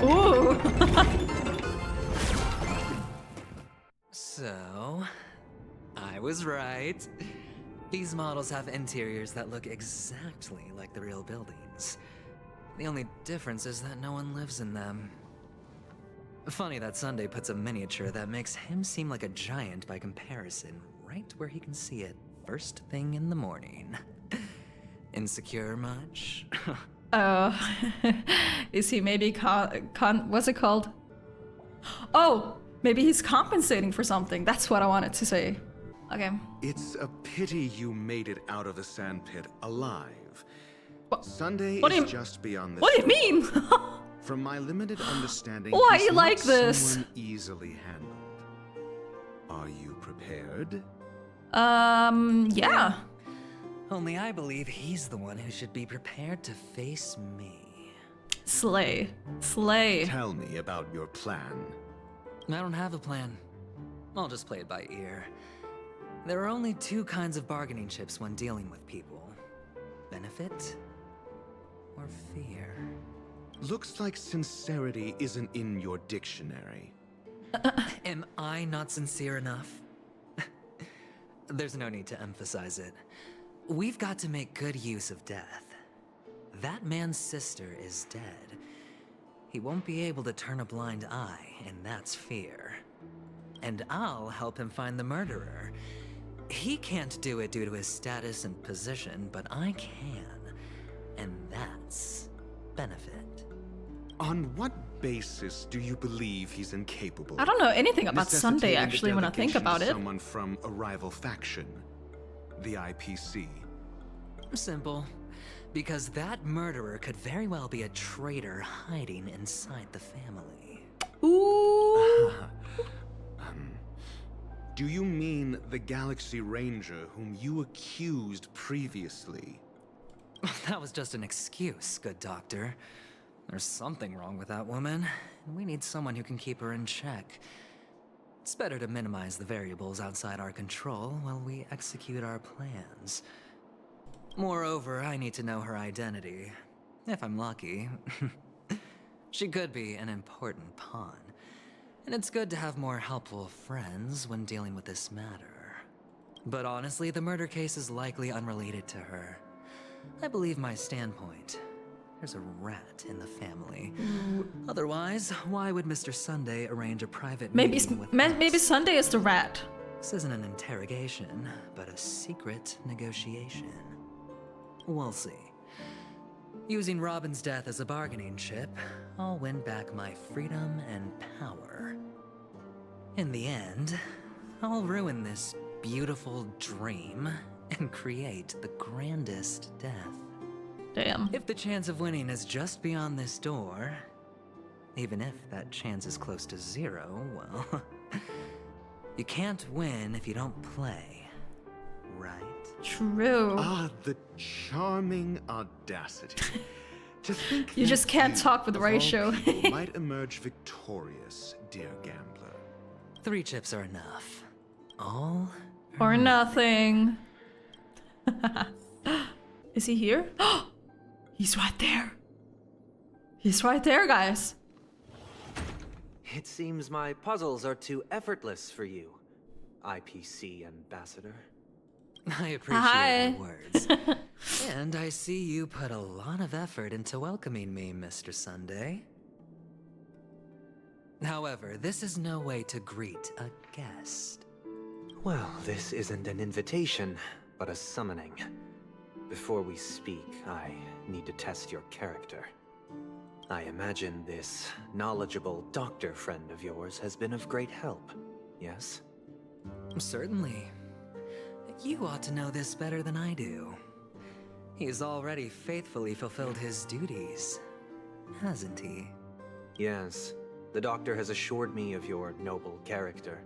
Speaker 1: Ooh.
Speaker 2: So, I was right. These models have interiors that look exactly like the real buildings. The only difference is that no one lives in them. Funny that Sunday puts a miniature that makes him seem like a giant by comparison right where he can see it first thing in the morning. Insecure much?
Speaker 1: Oh, is he maybe what's it called? Oh, maybe he's compensating for something. That's what I wanted to say. Okay.
Speaker 15: It's a pity you made it out of the sandpit alive.
Speaker 1: What?
Speaker 15: Sunday
Speaker 1: What do
Speaker 15: is
Speaker 1: you-
Speaker 15: just beyond this.
Speaker 1: What do you mean?
Speaker 15: From my limited understanding,
Speaker 1: Why
Speaker 15: he's
Speaker 1: you
Speaker 15: not
Speaker 1: like this?
Speaker 15: someone easily handled. Are you prepared?
Speaker 1: Yeah.
Speaker 2: Only I believe he's the one who should be prepared to face me.
Speaker 1: Slay. Slay.
Speaker 15: Tell me about your plan.
Speaker 2: I don't have a plan. I'll just play it by ear. There are only two kinds of bargaining chips when dealing with people. Benefit or fear.
Speaker 15: Looks like sincerity isn't in your dictionary.
Speaker 2: Am I not sincere enough? There's no need to emphasize it. We've got to make good use of death. That man's sister is dead. He won't be able to turn a blind eye, and that's fear. And I'll help him find the murderer. He can't do it due to his status and position, but I can. And that's benefit.
Speaker 15: On what basis do you believe he's incapable?
Speaker 1: I don't know anything about Sunday,
Speaker 15: Necessitating the
Speaker 1: actually, when I think
Speaker 15: delegation of
Speaker 1: about it.
Speaker 15: Someone from a rival faction, the IPC.
Speaker 2: Simple. Because that murderer could very well be a traitor hiding inside the family.
Speaker 1: Ooh.
Speaker 15: Do you mean the Galaxy Ranger whom you accused previously?
Speaker 2: That was just an excuse, good doctor. There's something wrong with that woman, and we need someone who can keep her in check. It's better to minimize the variables outside our control while we execute our plans. Moreover, I need to know her identity. If I'm lucky. She could be an important pawn. And it's good to have more helpful friends when dealing with this matter. But honestly, the murder case is likely unrelated to her. I believe my standpoint. There's a rat in the family. Otherwise, why would Mr. Sunday arrange a private meeting with us?
Speaker 1: Maybe Sunday is the rat.
Speaker 2: This isn't an interrogation, but a secret negotiation. We'll see. Using Robin's death as a bargaining chip, I'll win back my freedom and power. In the end, I'll ruin this beautiful dream and create the grandest death.
Speaker 1: Damn.
Speaker 2: If the chance of winning is just beyond this door, even if that chance is close to zero, well, you can't win if you don't play, right?
Speaker 1: True.
Speaker 15: Ah, the charming audacity. To think
Speaker 1: You
Speaker 15: that
Speaker 1: just can't talk with
Speaker 15: of all
Speaker 1: ratio.
Speaker 15: people, might emerge victorious, dear gambler.
Speaker 2: 3 chips are enough. All
Speaker 1: Or nothing. Is he here? He's right there. He's right there, guys.
Speaker 18: It seems my puzzles are too effortless for you, IPC ambassador.
Speaker 2: I appreciate the words. And I see you put a lot of effort into welcoming me, Mr. Sunday. However, this is no way to greet a guest.
Speaker 18: Well, this isn't an invitation, but a summoning. Before we speak, I need to test your character. I imagine this knowledgeable doctor friend of yours has been of great help, yes?
Speaker 2: Certainly. You ought to know this better than I do. He's already faithfully fulfilled his duties, hasn't he?
Speaker 18: Yes. The doctor has assured me of your noble character.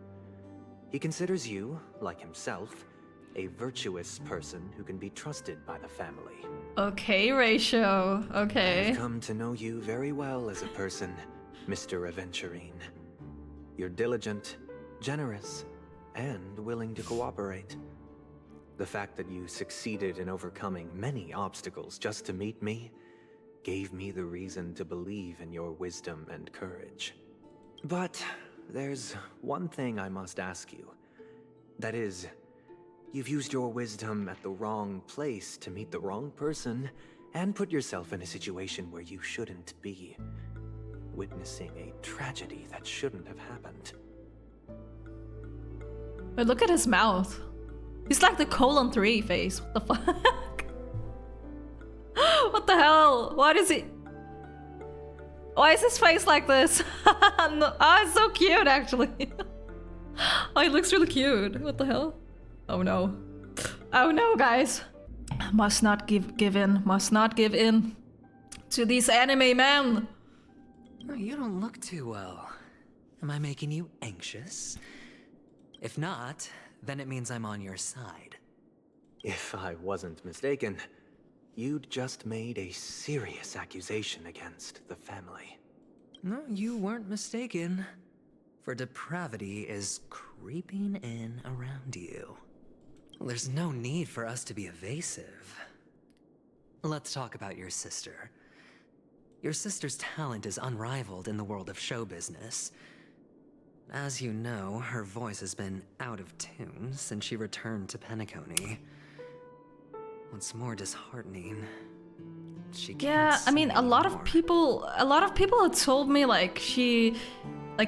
Speaker 18: He considers you, like himself, a virtuous person who can be trusted by the family.
Speaker 1: Okay, Ratio. Okay.
Speaker 18: I've come to know you very well as a person, Mr. Aventurine. You're diligent, generous, and willing to cooperate. The fact that you succeeded in overcoming many obstacles just to meet me gave me the reason to believe in your wisdom and courage. But there's one thing I must ask you. That is, you've used your wisdom at the wrong place to meet the wrong person and put yourself in a situation where you shouldn't be, witnessing a tragedy that shouldn't have happened.
Speaker 1: But look at his mouth. He's like the :3 face. What the fuck? What the hell? Why is he? Why is his face like this? No, oh, it's so cute, actually. Oh, he looks really cute. What the hell? Oh no. Oh no, guys. Must not give in. Must not give in to these anime men.
Speaker 2: You don't look too well. Am I making you anxious? If not, then it means I'm on your side.
Speaker 18: If I wasn't mistaken, you'd just made a serious accusation against the family.
Speaker 2: No, you weren't mistaken. For depravity is creeping in around you. There's no need for us to be evasive. Let's talk about your sister. Your sister's talent is unrivaled in the world of show business. As you know, her voice has been out of tune since she returned to Penacony. What's more disheartening, she can't
Speaker 1: Yeah, I mean,
Speaker 2: sing
Speaker 1: a lot
Speaker 2: anymore.
Speaker 1: of people have told me like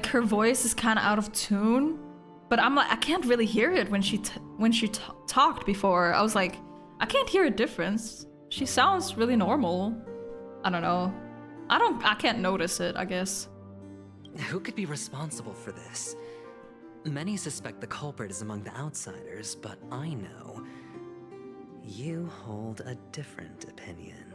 Speaker 1: her voice is kind of out of tune, but I'm like, I can't really hear it when she talked before. I was like, I can't hear a difference. She sounds really normal. I don't know. I can't notice it, I guess.
Speaker 2: Who could be responsible for this? Many suspect the culprit is among the outsiders, but I know you hold a different opinion.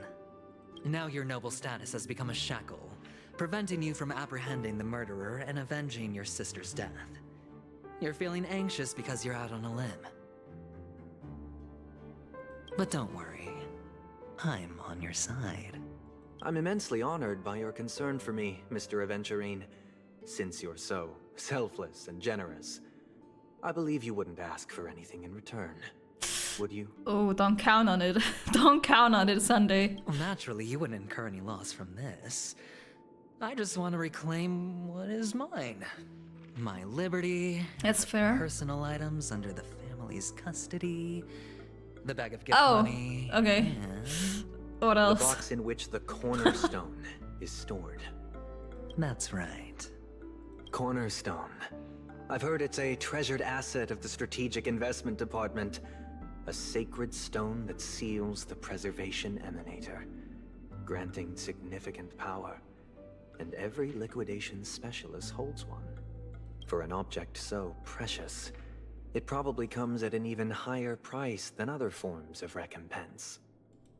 Speaker 2: Now your noble status has become a shackle, preventing you from apprehending the murderer and avenging your sister's death. You're feeling anxious because you're out on a limb. But don't worry, I'm on your side.
Speaker 18: I'm immensely honored by your concern for me, Mr. Aventurine. Since you're so selfless and generous, I believe you wouldn't ask for anything in return, would you?
Speaker 1: Oh, don't count on it. Don't count on it, Sunday.
Speaker 2: Well, naturally, you wouldn't incur any loss from this. I just want to reclaim what is mine. My liberty.
Speaker 1: That's fair.
Speaker 2: Personal items under the family's custody. The bag of gift
Speaker 1: Oh,
Speaker 2: money.
Speaker 1: okay.
Speaker 2: And
Speaker 1: What else?
Speaker 18: The box in which the cornerstone is stored.
Speaker 2: that's right.
Speaker 18: Cornerstone. I've heard it's a treasured asset of the Strategic Investment Department. A sacred stone that seals the Preservation Emanator, granting significant power. And every liquidation specialist holds one. For an object so precious, it probably comes at an even higher price than other forms of recompense.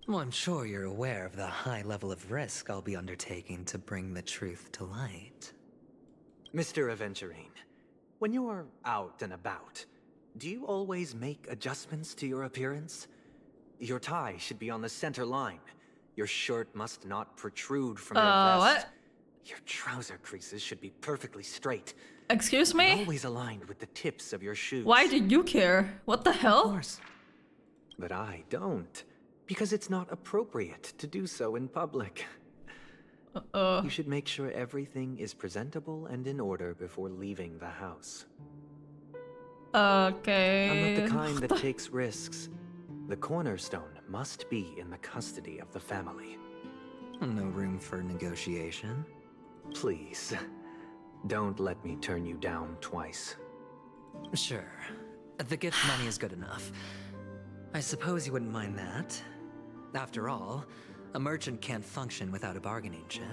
Speaker 2: Well, I'm sure you're aware of the high level of risk I'll be undertaking to bring the truth to light.
Speaker 18: Mr. Aventurine, when you're out and about, do you always make adjustments to your appearance? Your tie should be on the center line. Your shirt must not protrude from your vest.
Speaker 1: What?
Speaker 18: Your trouser creases should be perfectly straight.
Speaker 1: Excuse me?
Speaker 18: And always aligned with the tips of your shoes.
Speaker 1: Why do you care? What the hell?
Speaker 2: Of course.
Speaker 18: But I don't, because it's not appropriate to do so in public. You should make sure everything is presentable and in order before leaving the house.
Speaker 1: Okay.
Speaker 18: I'm not the kind that takes risks. The cornerstone must be in the custody of the family.
Speaker 2: No room for negotiation?
Speaker 18: Please, don't let me turn you down twice.
Speaker 2: Sure. The gift money is good enough. I suppose you wouldn't mind that. After all, a merchant can't function without a bargaining chip.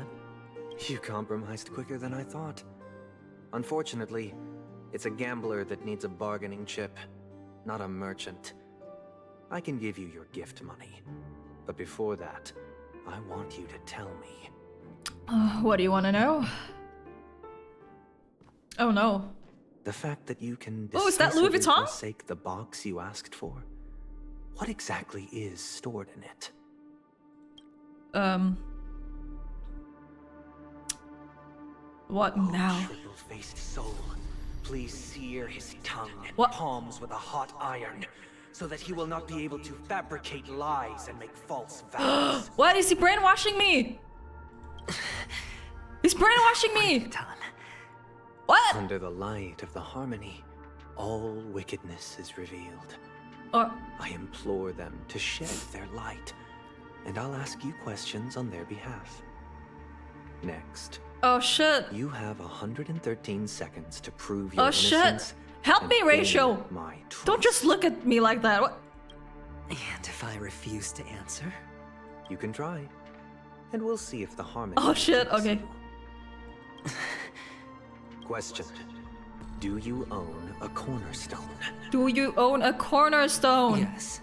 Speaker 18: You compromised quicker than I thought. Unfortunately, it's a gambler that needs a bargaining chip, not a merchant. I can give you your gift money, but before that, I want you to tell me.
Speaker 1: What do you want to know? Oh no.
Speaker 18: The fact that you can
Speaker 1: is that Louis
Speaker 18: decisively
Speaker 1: Vuitton?
Speaker 18: forsake the box you asked for? What exactly is stored in it?
Speaker 1: What now?
Speaker 18: Triple-faced soul, please sear his tongue and
Speaker 1: What?
Speaker 18: palms with a hot iron, so that he will not be able to fabricate lies and make false vows.
Speaker 1: What is he brainwashing me? He's brainwashing me. What?
Speaker 18: Under the light of the harmony, all wickedness is revealed. I implore them to shed their light, and I'll ask you questions on their behalf. Next.
Speaker 1: Oh shit.
Speaker 18: You have 113 seconds to prove your
Speaker 1: Oh
Speaker 18: innocence.
Speaker 1: shit. Help me,
Speaker 18: and
Speaker 1: Rachel.
Speaker 18: gain my trust.
Speaker 1: Don't just look at me like that. What?
Speaker 2: And if I refuse to answer?
Speaker 18: You can try, and we'll see if the harmony.
Speaker 1: Oh shit. Okay.
Speaker 18: Question. Do you own a cornerstone?
Speaker 1: Do you own a cornerstone?
Speaker 2: Yes.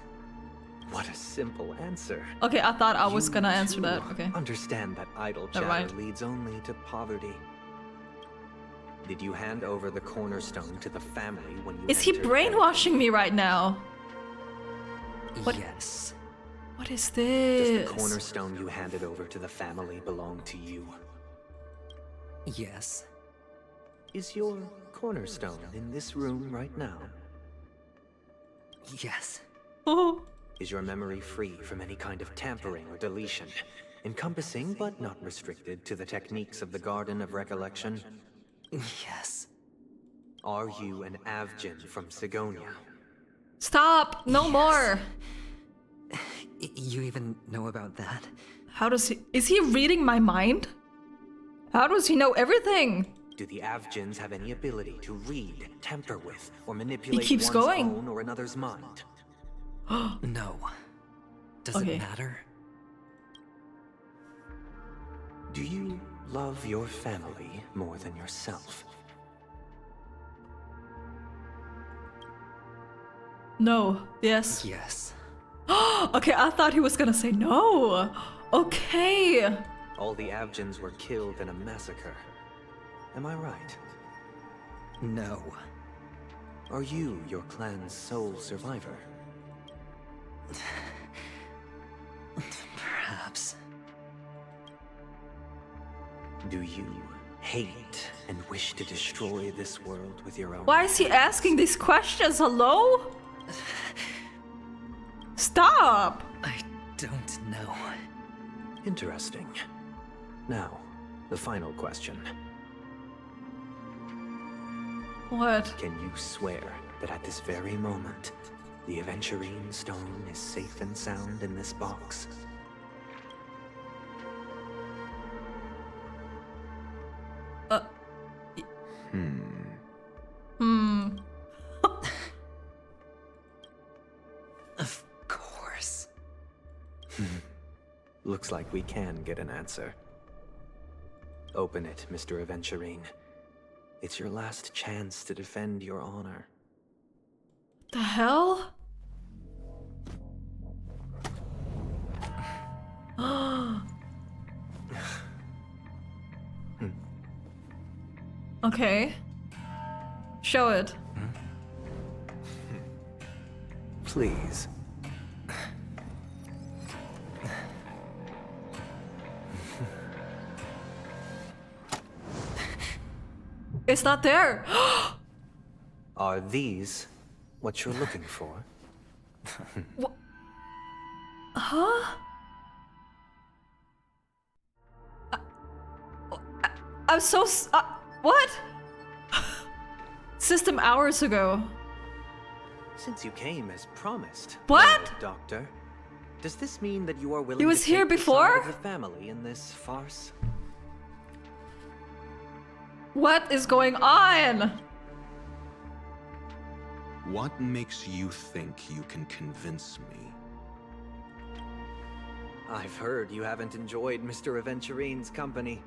Speaker 18: What a simple answer.
Speaker 1: Okay, I thought I was gonna answer that. Okay.
Speaker 18: Understand that idle
Speaker 1: Never
Speaker 18: chatter
Speaker 1: mind.
Speaker 18: leads only to poverty. Did you hand over the cornerstone to the family when you
Speaker 1: Is he
Speaker 18: entered
Speaker 1: brainwashing me right now? What?
Speaker 2: Yes.
Speaker 1: What is
Speaker 18: Does
Speaker 1: this?
Speaker 18: the cornerstone you handed over to the family belong to you?
Speaker 2: Yes.
Speaker 18: Is your cornerstone in this room right now?
Speaker 2: Yes.
Speaker 1: Oh.
Speaker 18: Is your memory free from any kind of tampering or deletion, encompassing but not restricted to the techniques of the Garden of Recollection?
Speaker 2: Yes.
Speaker 18: Are you an Avgin from Sigonia?
Speaker 1: Stop! No more!
Speaker 2: You even know about that?
Speaker 1: How does he... Is he reading my mind? How does he know everything?
Speaker 18: Do the Avgins have any ability to read, tamper with, or manipulate
Speaker 1: keeps
Speaker 18: one's
Speaker 1: going.
Speaker 18: own or another's mind?
Speaker 2: No. Does
Speaker 1: Okay.
Speaker 2: it matter?
Speaker 18: Do you love your family more than yourself?
Speaker 1: No. Yes.
Speaker 2: Yes.
Speaker 1: Okay, I thought he was gonna say no. Okay.
Speaker 18: All the Avgins were killed in a massacre. Am I right?
Speaker 2: No.
Speaker 18: Are you your clan's sole survivor?
Speaker 2: Perhaps.
Speaker 18: Do you hate and wish to destroy this world with your own?
Speaker 1: Why is he asking these questions? Hello? Stop!
Speaker 2: I don't know.
Speaker 18: Interesting. Now, the final question.
Speaker 1: What?
Speaker 18: Can you swear that at this very moment, the Aventurine stone is safe and sound in this box?
Speaker 2: Of course.
Speaker 18: Looks like we can get an answer. Open it, Mr. Aventurine. It's your last chance to defend your honor.
Speaker 1: The hell? Okay. Show it.
Speaker 18: Please.
Speaker 1: It's not there.
Speaker 18: Are these what you're looking for?
Speaker 1: Huh? I'm so what? System hours ago.
Speaker 18: Since you came as promised,
Speaker 1: What?
Speaker 18: Doctor, does this mean that you are willing
Speaker 1: He was
Speaker 18: to
Speaker 1: here
Speaker 18: take
Speaker 1: before?
Speaker 18: the side of the family in this farce?
Speaker 1: What is going on?
Speaker 15: What makes you think you can convince me?
Speaker 18: I've heard you haven't enjoyed Mr. Aventurine's company.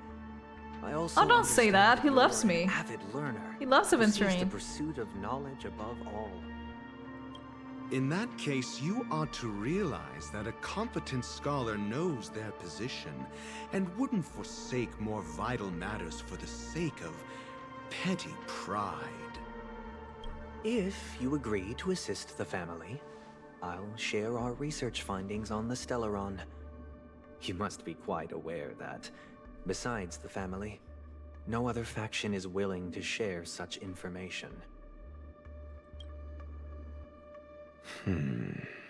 Speaker 18: I also
Speaker 1: don't say that. He loves
Speaker 18: you're
Speaker 1: me.
Speaker 18: an avid learner.
Speaker 1: He loves
Speaker 18: who sees the
Speaker 1: Aventurine.
Speaker 18: pursuit of knowledge above all.
Speaker 15: In that case, you ought to realize that a competent scholar knows their position and wouldn't forsake more vital matters for the sake of petty pride.
Speaker 18: If you agree to assist the family, I'll share our research findings on the Stellaron. You must be quite aware that, besides the family, no other faction is willing to share such information.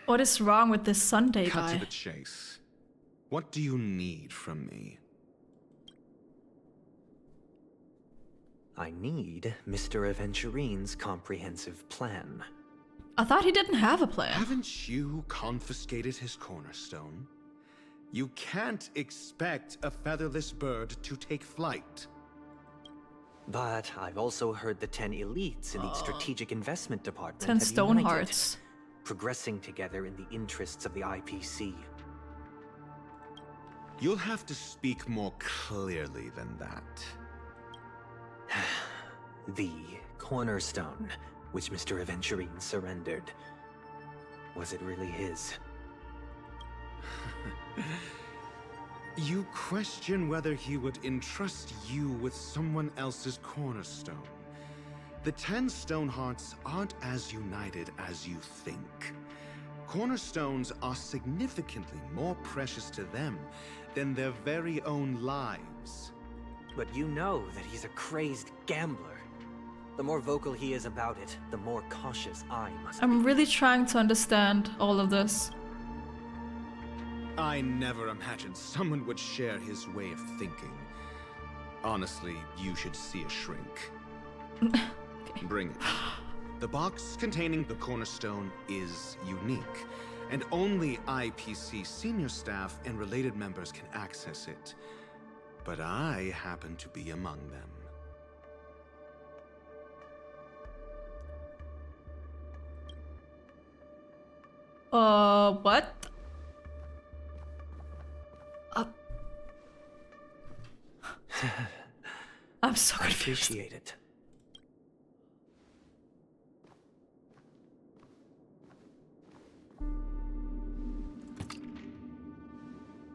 Speaker 1: What is wrong with this Sunday
Speaker 15: Cut
Speaker 1: guy?
Speaker 15: to the chase. What do you need from me?
Speaker 18: I need Mr. Aventurine's comprehensive plan.
Speaker 1: I thought he didn't have a plan.
Speaker 15: Haven't you confiscated his cornerstone? You can't expect a featherless bird to take flight.
Speaker 18: But I've also heard the 10 elites in the Strategic Investment Department
Speaker 1: 10
Speaker 18: have
Speaker 1: stone
Speaker 18: united,
Speaker 1: hearts.
Speaker 18: progressing together in the interests of the IPC.
Speaker 15: You'll have to speak more clearly than that.
Speaker 18: The cornerstone, which Mr. Aventurine surrendered. Was it really his?
Speaker 15: You question whether he would entrust you with someone else's cornerstone. The 10 stone hearts aren't as united as you think. Cornerstones are significantly more precious to them than their very own lives.
Speaker 18: But you know that he's a crazed gambler. The more vocal he is about it, the more cautious I must be.
Speaker 1: I'm really trying to understand all of this.
Speaker 15: I never imagined someone would share his way of thinking. Honestly, you should see a shrink. Bring it. The box containing the cornerstone is unique, and only IPC senior staff and related members can access it. But I happen to be among them.
Speaker 1: What? I'm so
Speaker 18: I
Speaker 1: confused.
Speaker 18: appreciate it.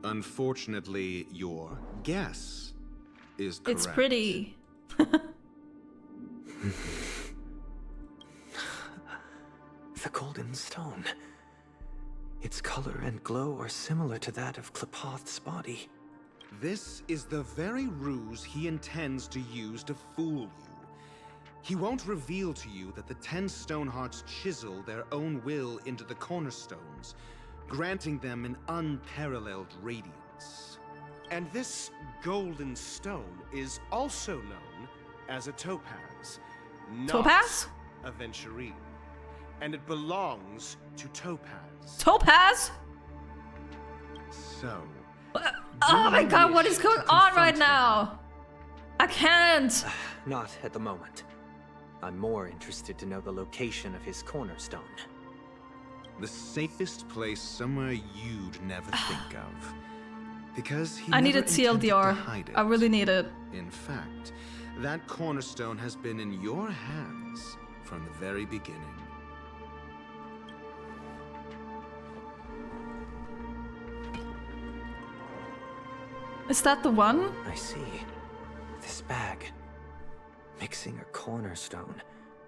Speaker 15: Unfortunately, your guess is correct.
Speaker 1: It's pretty.
Speaker 18: The golden stone. Its color and glow are similar to that of Klepoth's body.
Speaker 15: This is the very ruse he intends to use to fool you. He won't reveal to you that the 10 stone hearts chisel their own will into the cornerstones, granting them an unparalleled radiance.
Speaker 19: And this golden stone is also known as a topaz.
Speaker 1: Topaz?
Speaker 19: A Aventurine. And it belongs to Topaz.
Speaker 1: Topaz?
Speaker 19: So,
Speaker 1: Oh my god, what is going on right now? I can't.
Speaker 18: Not at the moment. I'm more interested to know the location of his cornerstone.
Speaker 15: The safest place somewhere you'd never think of. Because he
Speaker 1: I need a
Speaker 15: never intended to
Speaker 1: TLDR.
Speaker 15: hide it.
Speaker 1: I really need it.
Speaker 15: In fact, that cornerstone has been in your hands from the very beginning.
Speaker 1: Is that the one?
Speaker 18: I see. This bag. Mixing a cornerstone,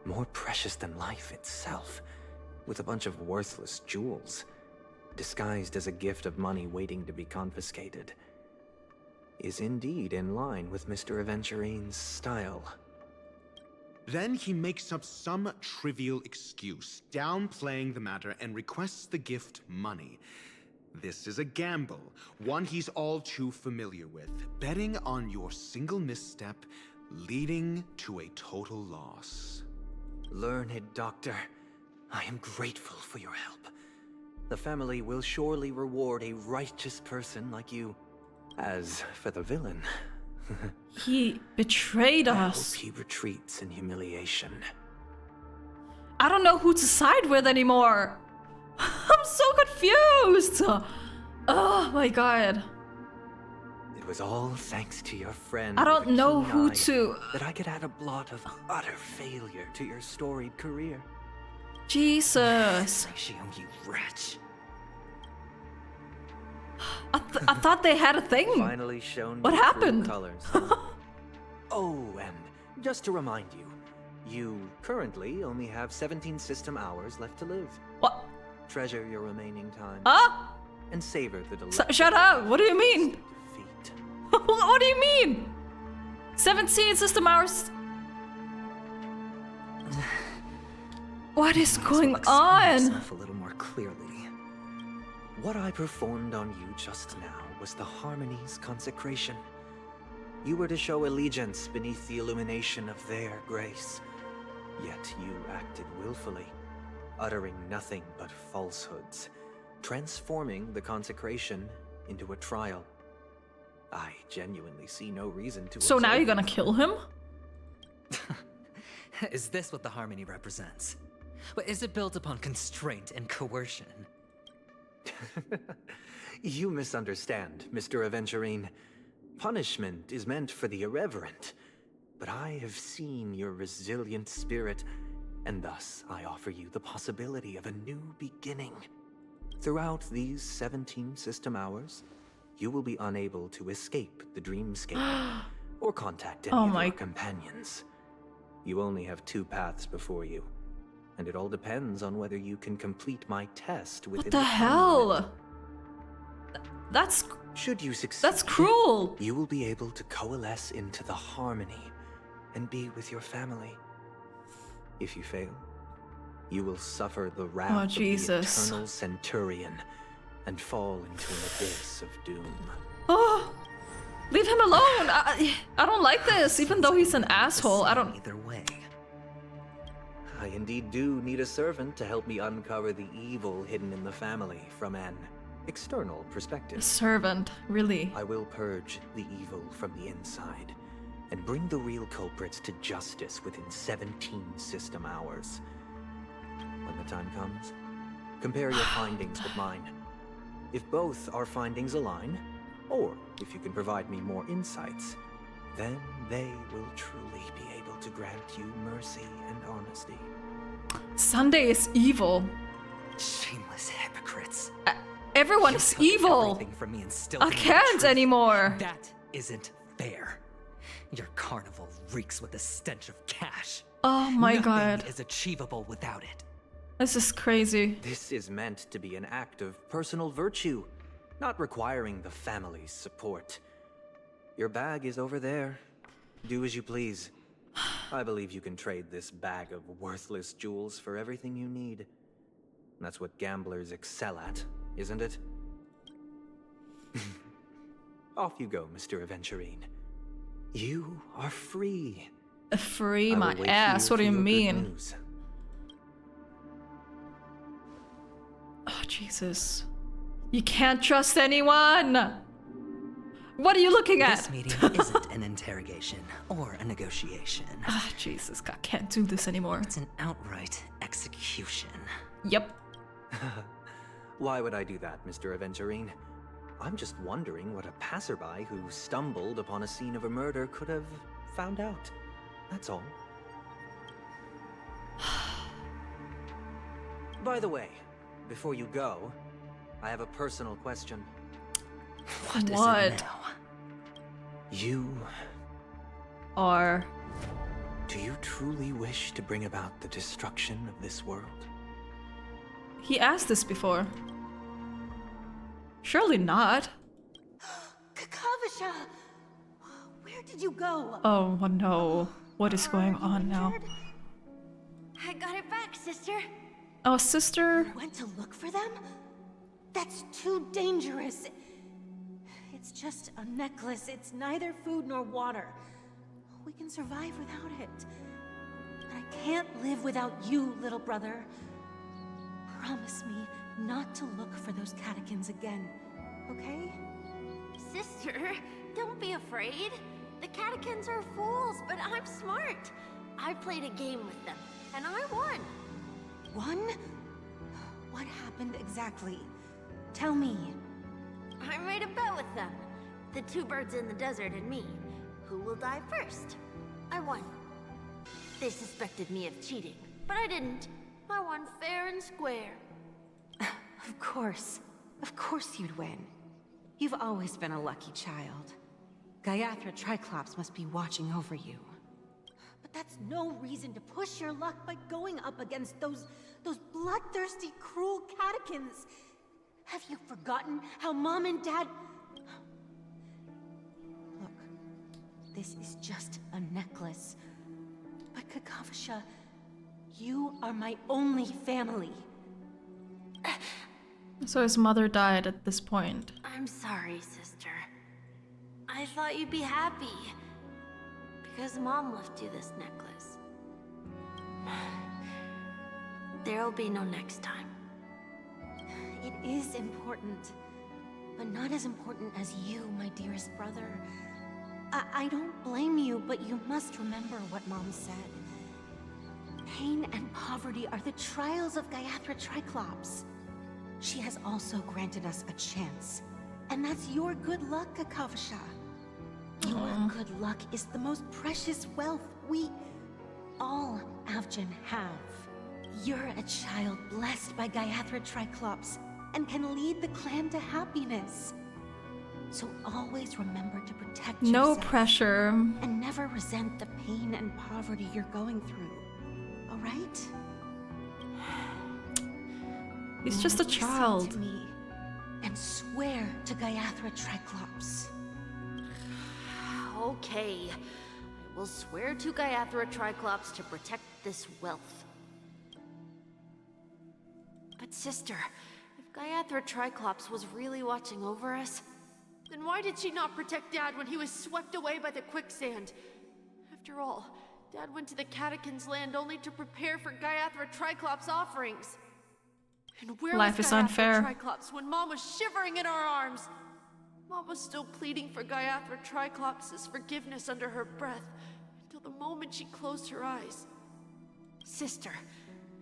Speaker 18: more precious than life itself, with a bunch of worthless jewels, disguised as a gift of money waiting to be confiscated, is indeed in line with Mr. Aventurine's style.
Speaker 15: Then he makes up some trivial excuse, downplaying the matter, and requests the gift money. This is a gamble, one he's all too familiar with. Betting on your single misstep, leading to a total loss.
Speaker 18: Learned Doctor, I am grateful for your help. The family will surely reward a righteous person like you. As for the villain...
Speaker 1: He betrayed
Speaker 18: I
Speaker 1: us.
Speaker 18: hope he retreats in humiliation.
Speaker 1: I don't know who to side with anymore. I'm so confused. Oh my god.
Speaker 18: It was all thanks to your friend.
Speaker 1: I don't
Speaker 18: with a
Speaker 1: know
Speaker 18: keen
Speaker 1: who
Speaker 18: eye
Speaker 1: to...
Speaker 18: That I could add a blot of utter failure to your storied career.
Speaker 1: Jesus.
Speaker 2: Ratio, you wretch.
Speaker 1: I thought they had a thing.
Speaker 18: Finally shown
Speaker 1: What
Speaker 18: me true
Speaker 1: happened?
Speaker 18: colors. Oh, and just to remind you, you currently only have 17 system hours left to live.
Speaker 1: What?
Speaker 18: Treasure your remaining time.
Speaker 1: Huh?
Speaker 18: And savor the delicious...
Speaker 1: Shut up! What do you mean? What do you mean? 17 system hours. What is going on?
Speaker 2: Myself a little more clearly.
Speaker 18: What I performed on you just now was the Harmony's consecration. You were to show allegiance beneath the illumination of their grace. Yet you acted willfully, uttering nothing but falsehoods, transforming the consecration into a trial. I genuinely see no reason to...
Speaker 1: So now
Speaker 18: absolve
Speaker 1: you're gonna kill him?
Speaker 2: Is this what the harmony represents? But is it built upon constraint and coercion?
Speaker 18: You misunderstand, Mr. Aventurine. Punishment is meant for the irreverent. But I have seen your resilient spirit, and thus I offer you the possibility of a new beginning. Throughout these 17 system hours, you will be unable to escape the dreamscape or contact any of your companions. You only have 2 paths before you, and it all depends on whether you can complete my test within
Speaker 1: What the hell?
Speaker 18: Should you succeed,
Speaker 1: that's cruel.
Speaker 18: You will be able to coalesce into the harmony and be with your family. If you fail, you will suffer the wrath of the eternal centurion and fall into an abyss of doom.
Speaker 1: Oh, leave him alone. I don't like this, even though he's an asshole. I don't...
Speaker 2: Either way.
Speaker 18: I indeed do need a servant to help me uncover the evil hidden in the family from an external perspective.
Speaker 1: A servant, really?
Speaker 18: I will purge the evil from the inside and bring the real culprits to justice within 17 system hours. When the time comes, compare your findings with mine. If both our findings align, or if you can provide me more insights, then they will truly be able to grant you mercy and honesty.
Speaker 1: Sunday is evil.
Speaker 2: Shameless hypocrites.
Speaker 1: Everyone is evil.
Speaker 2: From me and still
Speaker 1: I can't anymore.
Speaker 2: That isn't fair. Your carnival reeks with the stench of cash.
Speaker 1: Oh my god.
Speaker 2: Nothing is achievable without it.
Speaker 1: This is crazy.
Speaker 18: This is meant to be an act of personal virtue, not requiring the family's support. Your bag is over there. Do as you please. I believe you can trade this bag of worthless jewels for everything you need. That's what gamblers excel at, isn't it? Off you go, Mr. Aventurine. You are free.
Speaker 1: Free my ass? What do you mean? Oh, Jesus. You can't trust anyone! What are you looking at?
Speaker 2: This meeting isn't an interrogation or a negotiation.
Speaker 1: Ah, Jesus, I can't do this anymore.
Speaker 2: It's an outright execution.
Speaker 1: Yep.
Speaker 18: Why would I do that, Mr. Aventurine? I'm just wondering what a passerby who stumbled upon a scene of a murder could have found out. That's all. By the way, before you go, I have a personal question.
Speaker 2: What is it now?
Speaker 18: You...
Speaker 1: are...
Speaker 18: Do you truly wish to bring about the destruction of this world?
Speaker 1: He asked this before. Surely not.
Speaker 14: Kakavasha! Where did you go?
Speaker 1: Oh no. What is going on now?
Speaker 14: I got it back, sister.
Speaker 1: Oh, sister?
Speaker 14: You went to look for them?
Speaker 20: That's too dangerous. It's just a necklace. It's neither food nor water. We can survive without it. But I can't live without you, little brother. Promise me not to look for those catechins again, okay?
Speaker 14: Sister, don't be afraid. The catechins are fools, but I'm smart. I played a game with them, and I won.
Speaker 20: Won? What happened exactly? Tell me.
Speaker 14: I made a bet with them. The two birds in the desert and me. Who will die first? I won. They suspected me of cheating, but I didn't. I won fair and square.
Speaker 20: Of course. Of course you'd win. You've always been a lucky child. Gaiathra Triclops must be watching over you. But that's no reason to push your luck by going up against those bloodthirsty, cruel catechins. Have you forgotten how Mom and Dad... Look, this is just a necklace. But Kakavasha, you are my only family.
Speaker 1: So his mother died at this point.
Speaker 14: I'm sorry, sister. I thought you'd be happy. Because Mom left you this necklace. There'll be no next time.
Speaker 20: It is important, but not as important as you, my dearest brother. I don't blame you, but you must remember what Mom said. Pain and poverty are the trials of Gaiathra Triclops. She has also granted us a chance. And that's your good luck, Kakavasha. Your good luck is the most precious wealth we, all Avgin, have. You're a child blessed by Gaiathra Triclops and can lead the clan to happiness. So always remember to protect yourself.
Speaker 1: No pressure.
Speaker 20: And never resent the pain and poverty you're going through. All right?
Speaker 1: He's just a child.
Speaker 20: Listen to me and swear to Gaiathra Triclops.
Speaker 14: Okay. I will swear to Gaiathra Triclops to protect this wealth. But sister, if Gaiathra Triclops was really watching over us, then why did she not protect Dad when he was swept away by the quicksand? After all, Dad went to the Catechins' land only to prepare for Gaiathra Triclops' offerings. And where
Speaker 1: Life
Speaker 14: was
Speaker 1: is
Speaker 14: Gaiathra
Speaker 1: unfair.
Speaker 14: Triclops when Mom was shivering in our arms? Mom was still pleading for Gaiathra Triclops' forgiveness under her breath, until the moment she closed her eyes. Sister,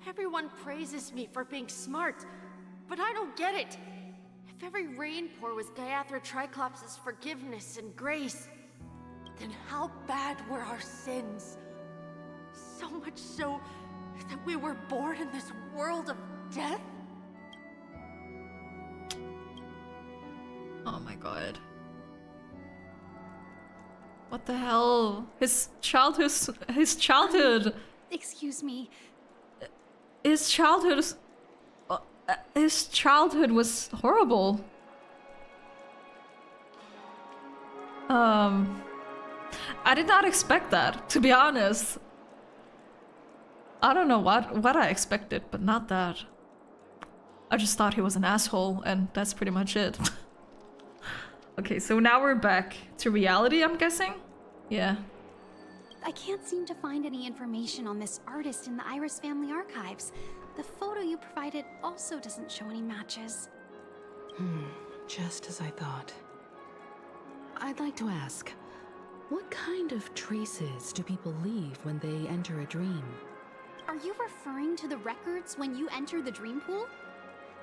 Speaker 14: everyone praises me for being smart, but I don't get it. If every rainpour was Gaiathra Triclops' forgiveness and grace, then how bad were our sins? So much so that we were born in this world of death?
Speaker 1: Oh my god. What the hell? His childhood. His childhood was horrible. I did not expect that, to be honest. I don't know what I expected, but not that. I just thought he was an asshole, and that's pretty much it. Okay, so now we're back to reality, I'm guessing? Yeah.
Speaker 21: I can't seem to find any information on this artist in the Iris family archives. The photo you provided also doesn't show any matches.
Speaker 4: Just as I thought. I'd like to ask, what kind of traces do people leave when they enter a dream?
Speaker 21: Are you referring to the records when you enter the dream pool?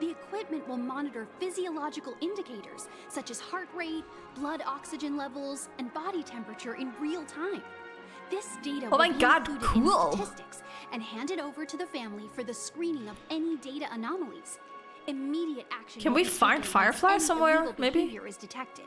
Speaker 21: The equipment will monitor physiological indicators such as heart rate, blood oxygen levels, and body temperature in real time. This data will be included in statistics and handed over to the family for the screening of any data anomalies. Immediate action.
Speaker 1: Can we find Firefly somewhere, maybe?
Speaker 21: Behavior is detected.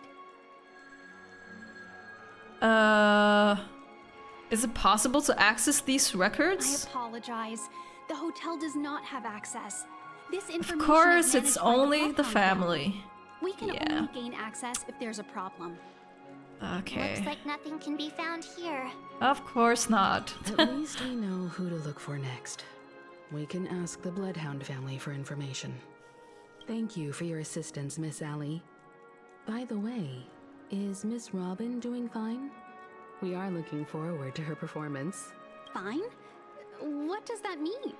Speaker 1: Is it possible to access these records?
Speaker 21: I apologize. The hotel does not have access. This information
Speaker 1: Of course,
Speaker 21: is
Speaker 1: it's
Speaker 21: managed by the
Speaker 1: only the
Speaker 21: Bloodhound
Speaker 1: family.
Speaker 21: We can
Speaker 1: Yeah.
Speaker 21: only gain access if there's a problem.
Speaker 1: Okay.
Speaker 7: Looks like nothing can be found here.
Speaker 1: Of course not.
Speaker 4: At least we know who to look for next. We can ask the Bloodhound family for information. Thank you for your assistance, Miss Allie. By the way, is Miss Robin doing fine? We are looking forward to her performance.
Speaker 21: Fine? What does that mean?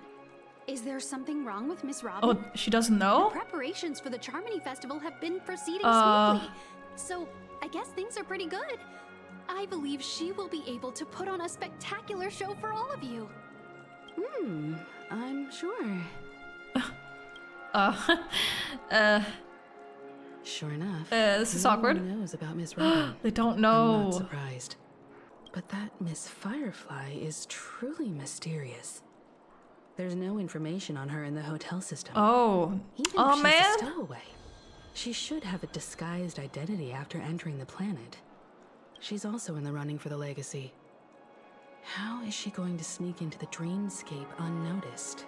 Speaker 21: Is there something wrong with Miss Robin?
Speaker 1: Oh, she doesn't know?
Speaker 21: The preparations for the Charmony Festival have been proceeding
Speaker 1: Uh.
Speaker 21: smoothly. So, I guess things are pretty good. I believe she will be able to put on a spectacular show for all of you.
Speaker 4: I'm sure. Sure enough.
Speaker 1: This is
Speaker 4: no
Speaker 1: awkward.
Speaker 4: one knows about Miss Robin.
Speaker 1: They don't
Speaker 4: I'm
Speaker 1: know.
Speaker 4: not surprised. But that Miss Firefly is truly mysterious. There's no information on her in the hotel system.
Speaker 1: Oh.
Speaker 4: Even
Speaker 1: Oh,
Speaker 4: if she's
Speaker 1: man.
Speaker 4: a stowaway, she should have a disguised identity after entering the planet. She's also in the running for the legacy. How is she going to sneak into the dreamscape unnoticed?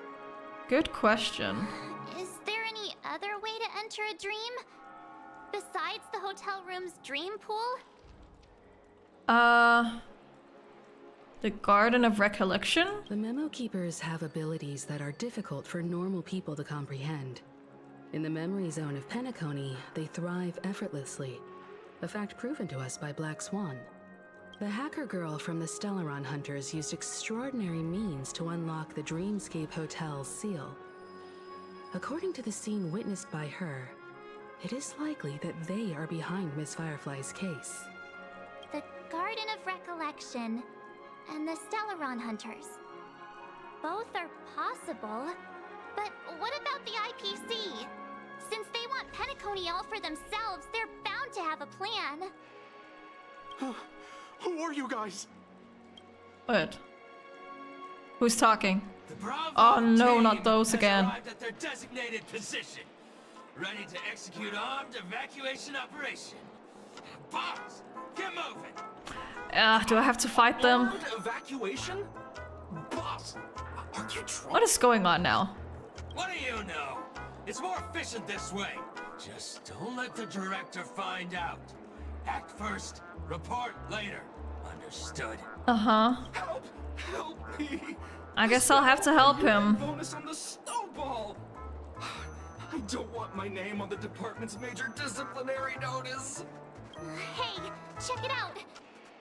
Speaker 1: Good question.
Speaker 7: Is there any other way to enter a dream? Besides the hotel room's dream pool?
Speaker 1: The Garden of Recollection?
Speaker 4: The Memo Keepers have abilities that are difficult for normal people to comprehend. In the memory zone of Penacony, they thrive effortlessly, a fact proven to us by Black Swan. The hacker girl from the Stellaron Hunters used extraordinary means to unlock the Dreamscape Hotel's seal. According to the scene witnessed by her, it is likely that they are behind Miss Firefly's case.
Speaker 7: The Garden of Recollection and the Stellaron Hunters. Both are possible, but what about the IPC? Since they want Penacony all for themselves, they're bound to have a plan.
Speaker 9: Who are you guys?
Speaker 1: What? Who's talking?
Speaker 22: The Bravo
Speaker 1: Oh no,
Speaker 22: team
Speaker 1: not those
Speaker 22: has
Speaker 1: again.
Speaker 22: arrived at their designated position, ready to execute armed evacuation operation. Boss, get moving.
Speaker 1: Do I have to fight them?
Speaker 9: Armed evacuation? Boss, are you drunk?
Speaker 1: What is going on now?
Speaker 22: What do you know? It's more efficient this way. Just don't let the director find out. Act first, report later. Understood?
Speaker 1: Uh-huh.
Speaker 9: Help me!
Speaker 1: I guess I'll have to help him.
Speaker 9: Bonus on the snowball. I don't want my name on the department's major disciplinary notice.
Speaker 7: Hey, check it out.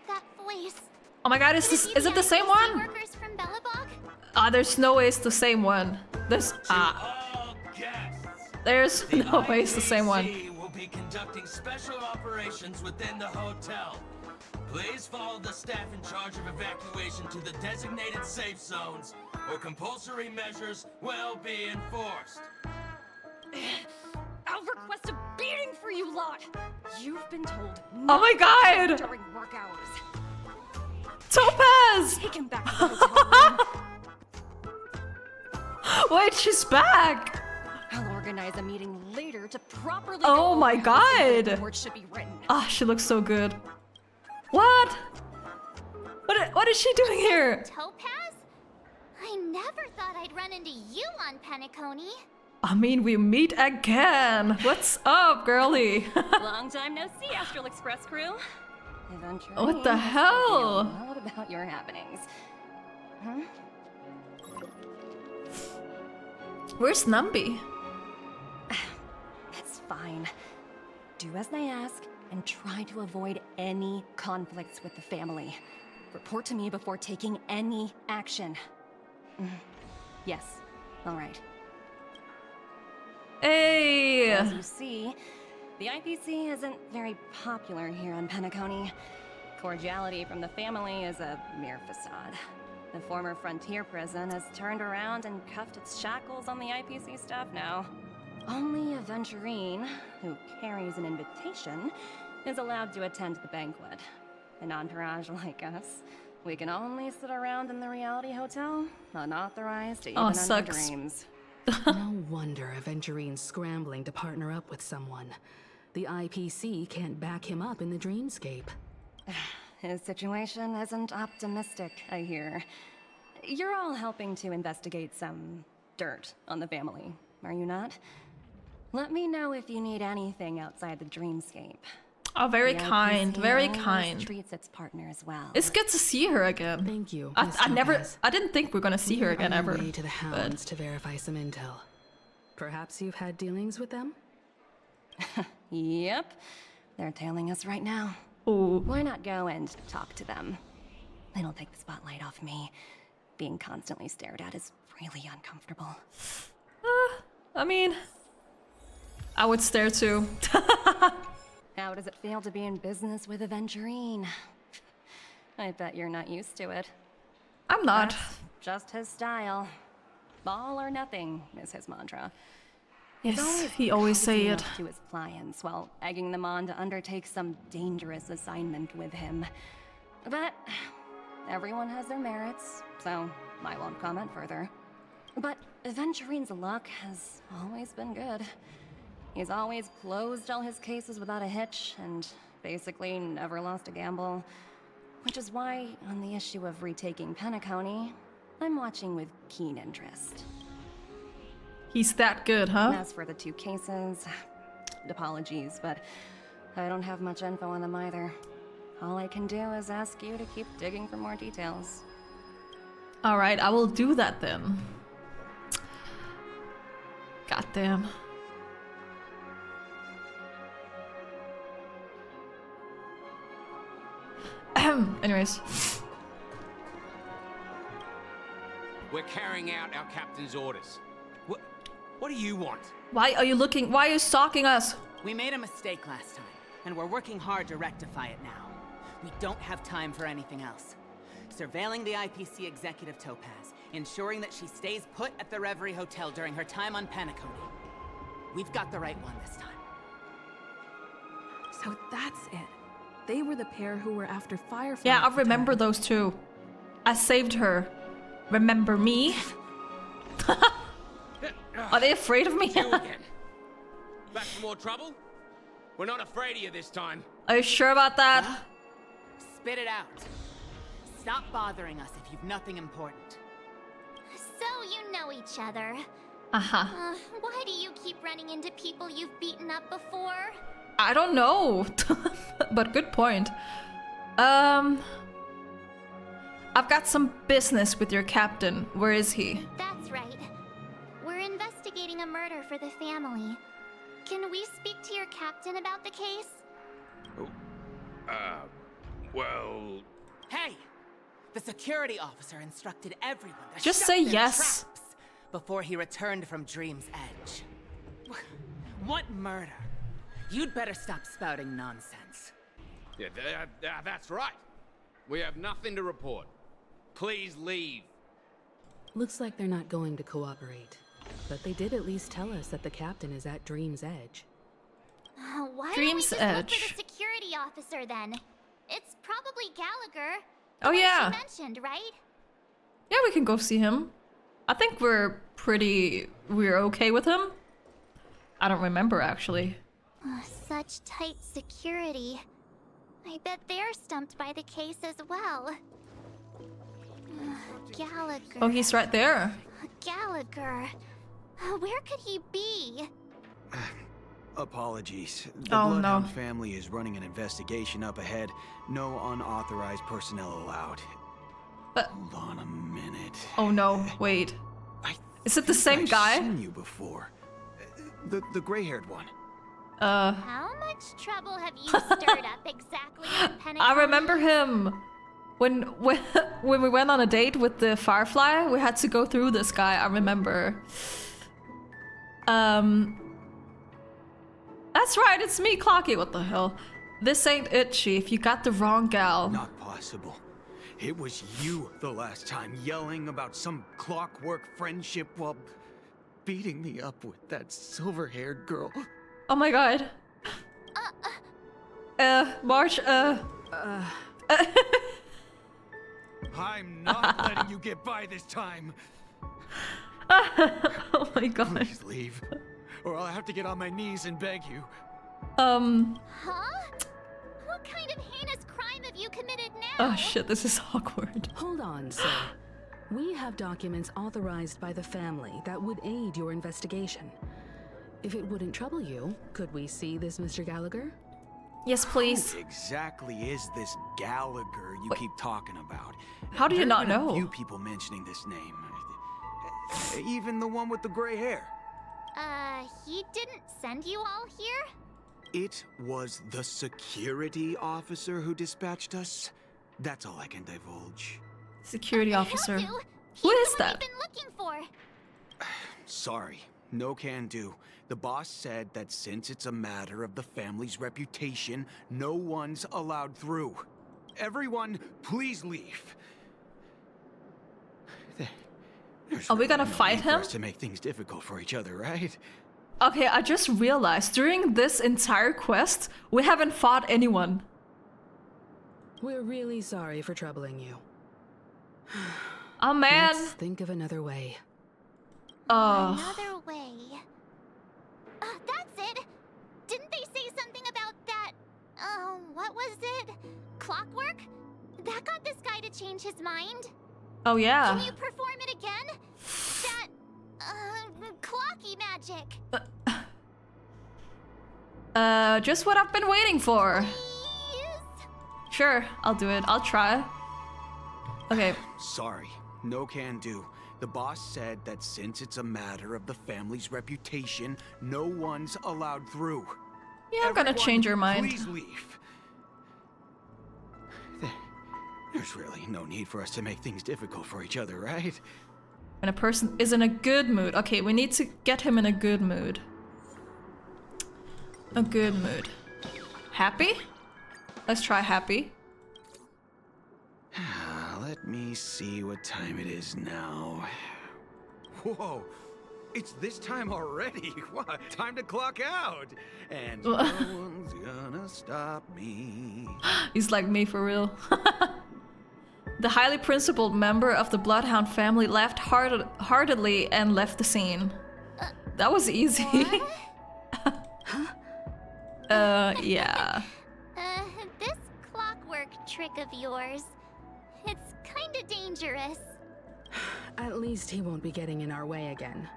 Speaker 7: That voice.
Speaker 1: Oh my god, is it the same one?
Speaker 7: Workers from Bellabog?
Speaker 1: There's no way it's the same one. There's no way it's the same one.
Speaker 22: IPC will be conducting special operations within the hotel. Please follow the staff in charge of evacuation to the designated safe zones, or compulsory measures will be enforced.
Speaker 16: I'll request a beating for you lot. You've been told.
Speaker 1: Oh my god!
Speaker 16: During work hours.
Speaker 1: Topaz!
Speaker 16: Take him back to the hotel room.
Speaker 1: Wait, she's back!
Speaker 16: I'll organize a meeting later to properly.
Speaker 1: Oh
Speaker 16: go
Speaker 1: my
Speaker 16: over how the
Speaker 1: god!
Speaker 16: report should be written.
Speaker 1: She looks so good. What? What is she doing here?
Speaker 7: Topaz? I never thought I'd run into you on Penacony.
Speaker 1: I mean, we meet again. What's up, girlie?
Speaker 23: Long time no see, Astral Express crew. Eventually,
Speaker 1: What the hell?
Speaker 23: What about your happenings? Huh?
Speaker 1: Where's Numby?
Speaker 23: It's fine. Do as they ask and try to avoid any conflicts with the family. Report to me before taking any action. Yes. All right.
Speaker 1: Hey!
Speaker 23: As you see, the IPC isn't very popular here on Penacony. Cordiality from the family is a mere facade. The former frontier prison has turned around and cuffed its shackles on the IPC staff now. Only a Venturine, who carries an invitation, is allowed to attend the banquet. An entourage like us, we can only sit around in the reality hotel, unauthorized even under
Speaker 1: sucks.
Speaker 23: dreams.
Speaker 4: No wonder Aventurine's scrambling to partner up with someone. The IPC can't back him up in the dreamscape.
Speaker 23: His situation isn't optimistic, I hear. You're all helping to investigate some dirt on the family, are you not? Let me know if you need anything outside the dreamscape.
Speaker 1: Oh, very
Speaker 23: The
Speaker 1: kind,
Speaker 23: IPC
Speaker 1: very
Speaker 23: always
Speaker 1: kind.
Speaker 23: treats its partners well.
Speaker 1: It's good to see her again.
Speaker 4: Thank you.
Speaker 1: I didn't think we're gonna see her again
Speaker 4: On our
Speaker 1: ever.
Speaker 4: way to the Hounds to verify some intel. Perhaps you've had dealings with them?
Speaker 23: Yep. They're tailing us right now.
Speaker 1: Ooh.
Speaker 23: Why not go and talk to them? It'll take the spotlight off me. Being constantly stared at is really uncomfortable.
Speaker 1: I mean, I would stare too.
Speaker 23: How does it feel to be in business with Aventurine? I bet you're not used to it.
Speaker 1: I'm not.
Speaker 23: That's just his style. All or nothing is his mantra.
Speaker 1: Yes, he always say it.
Speaker 23: To his clients while egging them on to undertake some dangerous assignment with him. But everyone has their merits, so I won't comment further. But Aventurine's luck has always been good. He's always closed all his cases without a hitch and basically never lost a gamble. Which is why, on the issue of retaking Penacony, I'm watching with keen interest.
Speaker 1: He's that good, huh?
Speaker 23: As for the 2 cases, apologies, but I don't have much info on them either. All I can do is ask you to keep digging for more details.
Speaker 1: Alright, I will do that then. Goddamn. Anyways.
Speaker 5: We're carrying out our captain's orders. What do you want?
Speaker 1: Why are you looking? Why are you stalking us?
Speaker 6: We made a mistake last time, and we're working hard to rectify it now. We don't have time for anything else. Surveilling the IPC executive Topaz, ensuring that she stays put at the Reverie Hotel during her time on Penacony. We've got the right one this time.
Speaker 4: So that's it. They were the pair who were after Firefly.
Speaker 1: Yeah, I remember those 2. I saved her. Remember me? Are they afraid of me?
Speaker 5: You again. Back for more trouble? We're not afraid of you this time.
Speaker 1: Are you sure about that?
Speaker 6: Huh? Spit it out. Stop bothering us if you've nothing important.
Speaker 7: So you know each other.
Speaker 1: Uh-huh.
Speaker 7: Why do you keep running into people you've beaten up before?
Speaker 1: I don't know. But good point. I've got some business with your captain. Where is he?
Speaker 7: That's right. We're investigating a murder for the family. Can we speak to your captain about the case?
Speaker 5: Well...
Speaker 6: Hey! The security officer instructed everyone to
Speaker 1: just
Speaker 6: shut
Speaker 1: say
Speaker 6: their
Speaker 1: yes
Speaker 6: traps before he returned from Dream's Edge. What murder? You'd better stop spouting nonsense.
Speaker 5: Yeah, that's right. We have nothing to report. Please leave.
Speaker 4: Looks like they're not going to cooperate. But they did at least tell us that the captain is at Dream's Edge.
Speaker 7: Why
Speaker 1: Dream's
Speaker 7: don't we just
Speaker 1: Edge.
Speaker 7: look for the security officer then? It's probably Gallagher.
Speaker 1: Oh yeah.
Speaker 7: You mentioned, right?
Speaker 1: Yeah, we can go see him. I think we're okay with him. I don't remember actually.
Speaker 7: Such tight security. I bet they're stumped by the case as well. Gallagher.
Speaker 1: Oh, he's right there.
Speaker 7: Gallagher. Where could he be?
Speaker 11: Apologies. The
Speaker 1: Oh,
Speaker 11: Bloodhound
Speaker 1: no.
Speaker 11: family is running an investigation up ahead. No unauthorized personnel allowed.
Speaker 1: But
Speaker 11: hold on a minute.
Speaker 1: Oh no, wait. Is it the same
Speaker 11: I've
Speaker 1: guy?
Speaker 11: seen you before. The gray-haired one.
Speaker 7: How much trouble have you stirred up exactly on Penacony?
Speaker 1: I remember him. When we went on a date with the Firefly, we had to go through this guy, I remember. That's right, it's me, Clocky. What the hell? This ain't it, Chief. You got the wrong gal.
Speaker 11: Not possible. It was you the last time yelling about some clockwork friendship while beating me up with that silver-haired girl.
Speaker 1: Oh my god. March,
Speaker 11: I'm not letting you get by this time.
Speaker 1: Oh my god.
Speaker 11: Please leave, or I'll have to get on my knees and beg you.
Speaker 7: Huh? What kind of heinous crime have you committed now?
Speaker 1: Oh shit, this is awkward.
Speaker 4: Hold on, sir. We have documents authorized by the family that would aid your investigation. If it wouldn't trouble you, could we see this Mr. Gallagher?
Speaker 1: Yes, please.
Speaker 11: Who exactly is this Gallagher you keep talking about?
Speaker 1: How do you
Speaker 11: There's
Speaker 1: not
Speaker 11: been
Speaker 1: know?
Speaker 11: A few people mentioning this name. Even the one with the gray hair.
Speaker 7: He didn't send you all here?
Speaker 11: It was the security officer who dispatched us. That's all I can divulge.
Speaker 1: Security officer.
Speaker 7: He'll do.
Speaker 1: Who
Speaker 7: He's
Speaker 1: is
Speaker 7: the one
Speaker 1: that?
Speaker 7: you've been looking for.
Speaker 11: Sorry, no can do. The boss said that since it's a matter of the family's reputation, no one's allowed through. Everyone, please leave.
Speaker 1: Are we gonna fight him?
Speaker 11: To make things difficult for each other, right?
Speaker 1: Okay, I just realized during this entire quest, we haven't fought anyone.
Speaker 4: We're really sorry for troubling you.
Speaker 1: Oh man.
Speaker 4: Let's think of another way.
Speaker 7: Another way. That's it. Didn't they say something about that? What was it? Clockwork? That got this guy to change his mind.
Speaker 1: Oh yeah.
Speaker 7: Can you perform it again? That, clocky magic.
Speaker 1: Just what I've been waiting for.
Speaker 7: Please?
Speaker 1: Sure, I'll do it. I'll try. Okay.
Speaker 11: Sorry, no can do. The boss said that since it's a matter of the family's reputation, no one's allowed through.
Speaker 1: Yeah, I'm gonna change your mind.
Speaker 11: Please leave. There's really no need for us to make things difficult for each other, right?
Speaker 1: When a person is in a good mood. Okay, we need to get him in a good mood. A good mood. Happy? Let's try happy.
Speaker 11: Let me see what time it is now. Whoa! It's this time already. What? Time to clock out. And no one's gonna stop me.
Speaker 1: He's like me for real. The highly principled member of the Bloodhound family laughed heartedly and left the scene. That was easy. Yeah.
Speaker 7: This clockwork trick of yours, it's kinda dangerous.
Speaker 4: At least he won't be getting in our way again.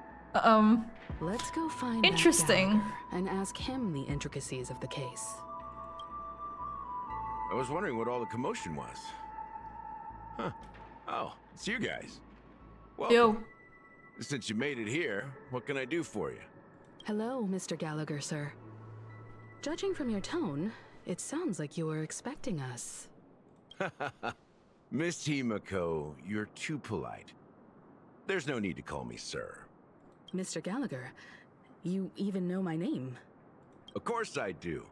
Speaker 4: Let's go find
Speaker 1: interesting.
Speaker 4: that Gallagher and ask him the intricacies of the case.
Speaker 8: I was wondering what all the commotion was. Huh. Oh, it's you guys. Welcome.
Speaker 1: Yo.
Speaker 8: Since you made it here, what can I do for you?
Speaker 4: Hello, Mr. Gallagher, sir. Judging from your tone, it sounds like you were expecting us.
Speaker 8: Miss Himiko, you're too polite. There's no need to call me sir.
Speaker 4: Mr. Gallagher, you even know my name.
Speaker 8: Of course I do.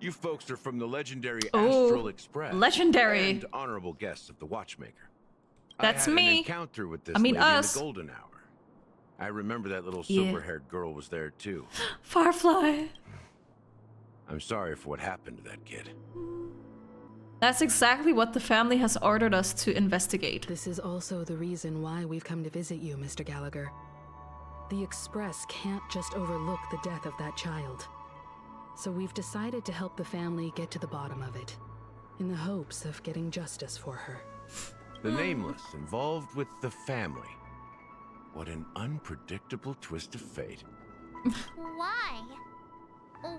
Speaker 8: You folks are from the legendary
Speaker 1: Oh,
Speaker 8: Astral Express.
Speaker 1: legendary.
Speaker 8: And honorable guests of the Watchmaker.
Speaker 1: That's
Speaker 8: I had
Speaker 1: me.
Speaker 8: An encounter with this
Speaker 1: I mean
Speaker 8: lady
Speaker 1: us.
Speaker 8: in the golden hour. I remember that little
Speaker 1: Yeah.
Speaker 8: silver-haired girl was there too.
Speaker 1: Firefly.
Speaker 8: I'm sorry for what happened to that kid.
Speaker 1: That's exactly what the family has ordered us to investigate.
Speaker 4: This is also the reason why we've come to visit you, Mr. Gallagher. The Express can't just overlook the death of that child. So we've decided to help the family get to the bottom of it, in the hopes of getting justice for her.
Speaker 8: The Nameless involved with the family. What an unpredictable twist of fate.
Speaker 7: Why?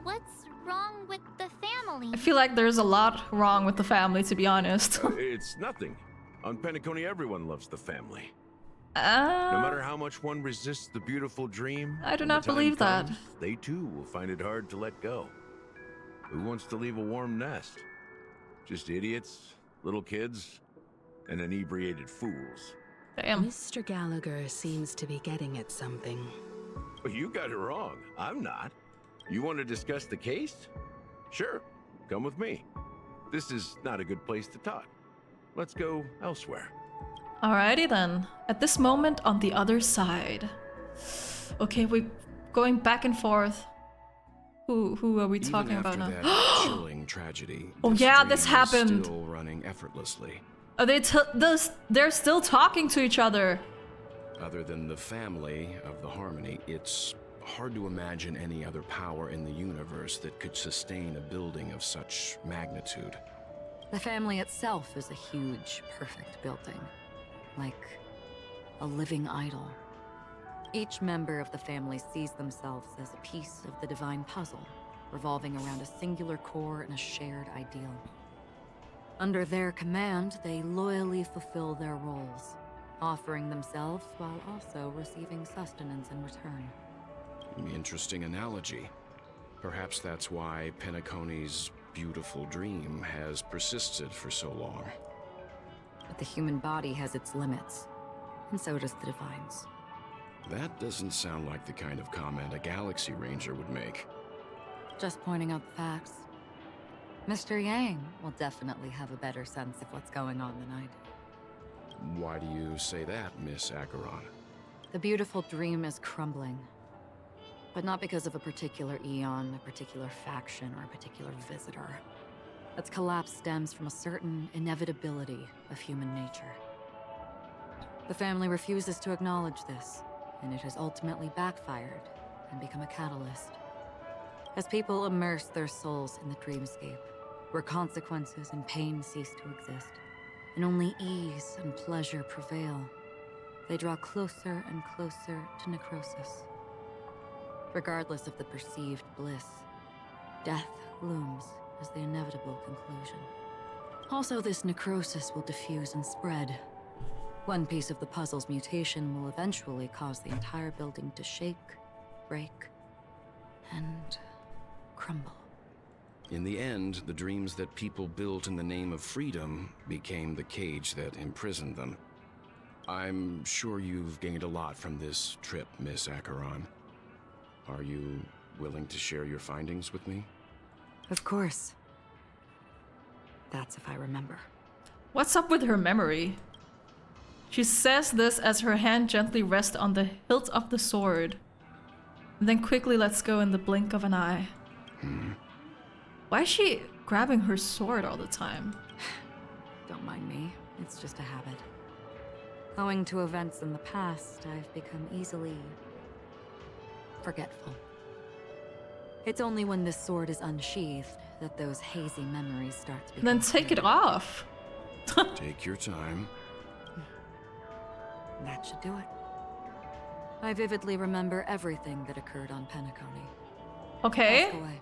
Speaker 7: What's wrong with the family?
Speaker 1: I feel like there's a lot wrong with the family, to be honest.
Speaker 8: It's nothing. On Penacony, everyone loves the family. No matter how much one resists the beautiful dream,
Speaker 1: I do
Speaker 8: when
Speaker 1: not
Speaker 8: the time
Speaker 1: believe that.
Speaker 8: comes, they too will find it hard to let go. Who wants to leave a warm nest? Just idiots, little kids, and inebriated fools.
Speaker 1: Damn.
Speaker 4: Mr. Gallagher seems to be getting at something.
Speaker 8: Well, you got it wrong. I'm not. You want to discuss the case? Sure, come with me. This is not a good place to talk. Let's go elsewhere.
Speaker 1: Alrighty then. At this moment on the other side. Okay, we're going back and forth. Who are we talking about now?
Speaker 8: that chilling tragedy.
Speaker 1: Oh yeah, this happened.
Speaker 8: Still running effortlessly.
Speaker 1: Are they're still talking to each other.
Speaker 8: Other than the family of the Harmony, it's hard to imagine any other power in the universe that could sustain a building of such magnitude.
Speaker 3: The family itself is a huge, perfect building. Like a living idol. Each member of the family sees themselves as a piece of the divine puzzle, revolving around a singular core and a shared ideal. Under their command, they loyally fulfill their roles, offering themselves while also receiving sustenance in return.
Speaker 8: Interesting analogy. Perhaps that's why Penacony's beautiful dream has persisted for so long.
Speaker 3: But the human body has its limits, and so does the Divine's.
Speaker 8: That doesn't sound like the kind of comment a Galaxy Ranger would make.
Speaker 3: Just pointing out the facts. Mr. Yang will definitely have a better sense of what's going on than I do.
Speaker 8: Why do you say that, Miss Acheron?
Speaker 3: The beautiful dream is crumbling. But not because of a particular eon, a particular faction, or a particular visitor. Its collapse stems from a certain inevitability of human nature. The family refuses to acknowledge this, and it has ultimately backfired and become a catalyst. As people immerse their souls in the dreamscape, where consequences and pain cease to exist, and only ease and pleasure prevail, they draw closer and closer to necrosis. Regardless of the perceived bliss, death looms as the inevitable conclusion. Also, this necrosis will diffuse and spread. One piece of the puzzle's mutation will eventually cause the entire building to shake, break, and crumble.
Speaker 8: In the end, the dreams that people built in the name of freedom became the cage that imprisoned them. I'm sure you've gained a lot from this trip, Miss Acheron. Are you willing to share your findings with me?
Speaker 3: Of course. That's if I remember.
Speaker 1: What's up with her memory? She says this as her hand gently rests on the hilt of the sword, and then quickly lets go in the blink of an eye. Why is she grabbing her sword all the time?
Speaker 3: Don't mind me. It's just a habit. Owing to events in the past, I've become easily forgetful. It's only when this sword is unsheathed that those hazy memories start to become
Speaker 1: Then take it off.
Speaker 8: Take your time.
Speaker 3: That should do it. I vividly remember everything that occurred on Penacony.
Speaker 1: Okay.
Speaker 3: Ask away.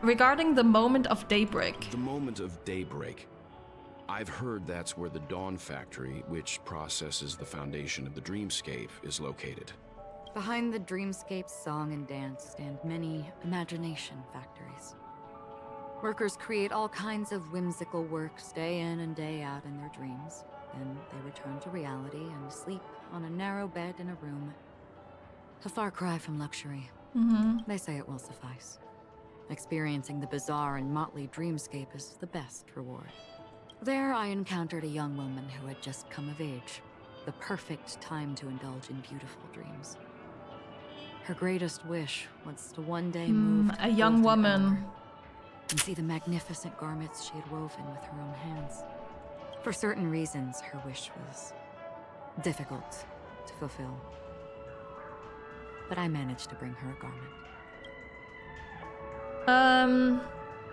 Speaker 1: Regarding the moment of daybreak.
Speaker 8: The moment of daybreak. I've heard that's where the Dawn Factory, which processes the foundation of the dreamscape, is located.
Speaker 3: Behind the dreamscape's song and dance stand many imagination factories. Workers create all kinds of whimsical works day in and day out in their dreams. Then they return to reality and sleep on a narrow bed in a room. A far cry from luxury. They say it will suffice. Experiencing the bizarre and motley dreamscape is the best reward. There I encountered a young woman who had just come of age. The perfect time to indulge in beautiful dreams. Her greatest wish was to one day move to
Speaker 1: a young woman.
Speaker 3: and see the magnificent garments she had woven with her own hands. For certain reasons, her wish was difficult to fulfill. But I managed to bring her a garment.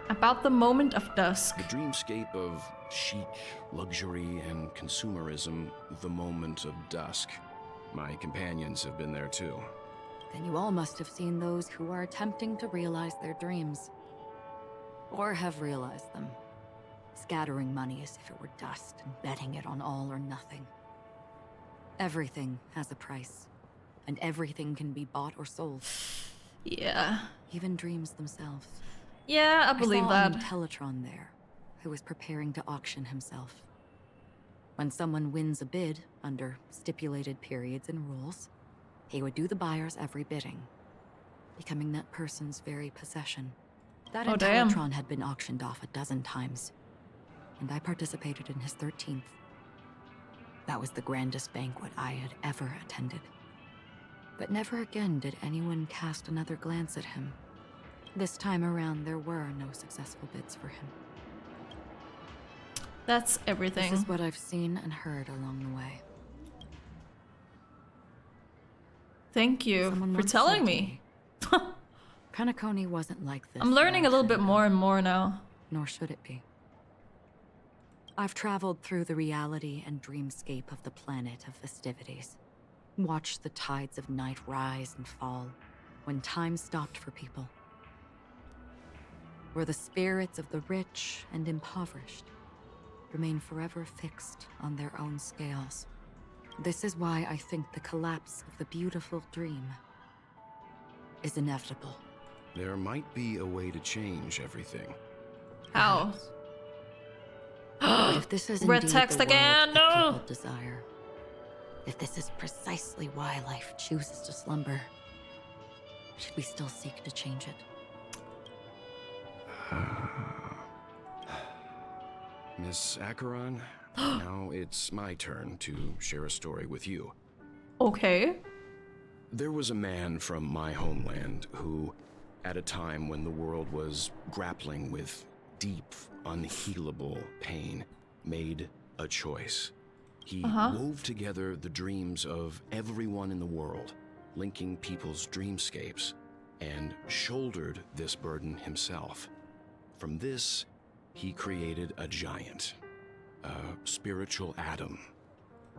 Speaker 1: About the moment of dusk.
Speaker 8: The dreamscape of chic, luxury, and consumerism, the moment of dusk. My companions have been there too.
Speaker 3: Then you all must have seen those who are attempting to realize their dreams. Or have realized them. Scattering money as if it were dust and betting it on all or nothing. Everything has a price. And everything can be bought or sold.
Speaker 1: Yeah.
Speaker 3: Even dreams themselves.
Speaker 1: Yeah, I believe
Speaker 3: saw
Speaker 1: that.
Speaker 3: an Teletron there, who was preparing to auction himself. When someone wins a bid under stipulated periods and rules, he would do the buyer's every bidding, becoming that person's very possession. That
Speaker 1: damn.
Speaker 3: Teletron had been auctioned off a dozen times, and I participated in his 13th. That was the grandest banquet I had ever attended. But never again did anyone cast another glance at him. This time around, there were no successful bids for him.
Speaker 1: That's everything.
Speaker 3: This is what I've seen and heard along the way.
Speaker 1: Thank you
Speaker 3: Someone
Speaker 1: for
Speaker 3: once
Speaker 1: telling
Speaker 3: said to
Speaker 1: me.
Speaker 3: Penacony wasn't like this.
Speaker 1: I'm learning a little bit more and more now.
Speaker 3: Nor should it be. I've traveled through the reality and dreamscape of the planet of festivities. Watched the tides of night rise and fall when time stopped for people. Where the spirits of the rich and impoverished remain forever fixed on their own scales. This is why I think the collapse of the beautiful dream is inevitable.
Speaker 8: There might be a way to change everything.
Speaker 1: How?
Speaker 3: But if this is
Speaker 1: Red
Speaker 3: indeed
Speaker 1: text
Speaker 3: the world
Speaker 1: again,
Speaker 3: that
Speaker 1: no!
Speaker 3: people desire, if this is precisely why life chooses to slumber, should we still seek to change it?
Speaker 8: Miss Acheron, now it's my turn to share a story with you.
Speaker 1: Okay.
Speaker 8: There was a man from my homeland who, at a time when the world was grappling with deep, unhealable pain, made a choice. He wove together the dreams of everyone in the world, linking people's dreamscapes, and shouldered this burden himself. From this, he created a giant, a spiritual atom.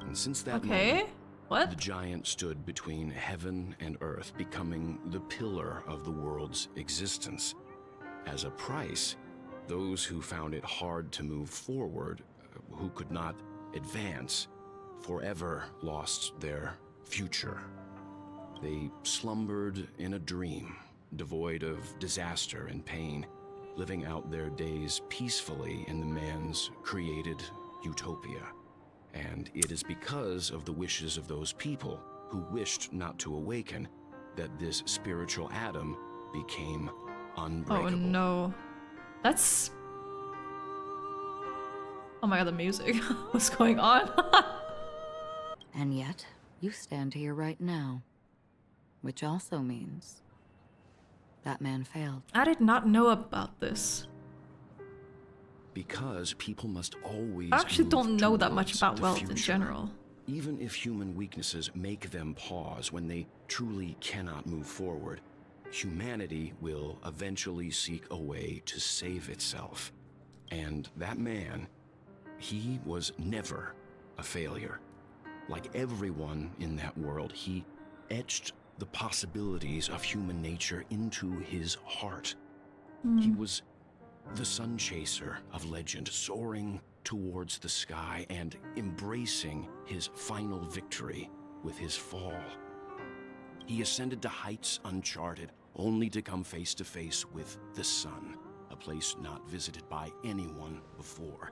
Speaker 8: And since that moment, the giant stood between heaven and earth, becoming the pillar of the world's existence. As a price, those who found it hard to move forward, who could not advance, forever lost their future. They slumbered in a dream, devoid of disaster and pain, living out their days peacefully in the man's created utopia. And it is because of the wishes of those people who wished not to awaken that this spiritual atom became unbreakable.
Speaker 1: Oh no. That's... Oh my god, the music. What's going on?
Speaker 3: And yet, you stand here right now. Which also means that man failed.
Speaker 1: I did not know about this.
Speaker 8: Because people must always
Speaker 1: I actually
Speaker 8: move
Speaker 1: don't know that
Speaker 8: towards
Speaker 1: much about
Speaker 8: the
Speaker 1: wealth in
Speaker 8: future.
Speaker 1: general.
Speaker 8: Even if human weaknesses make them pause when they truly cannot move forward, humanity will eventually seek a way to save itself. And that man, he was never a failure. Like everyone in that world, he etched the possibilities of human nature into his heart. He was the sun chaser of legend, soaring towards the sky and embracing his final victory with his fall. He ascended to heights uncharted, only to come face to face with the sun, a place not visited by anyone before.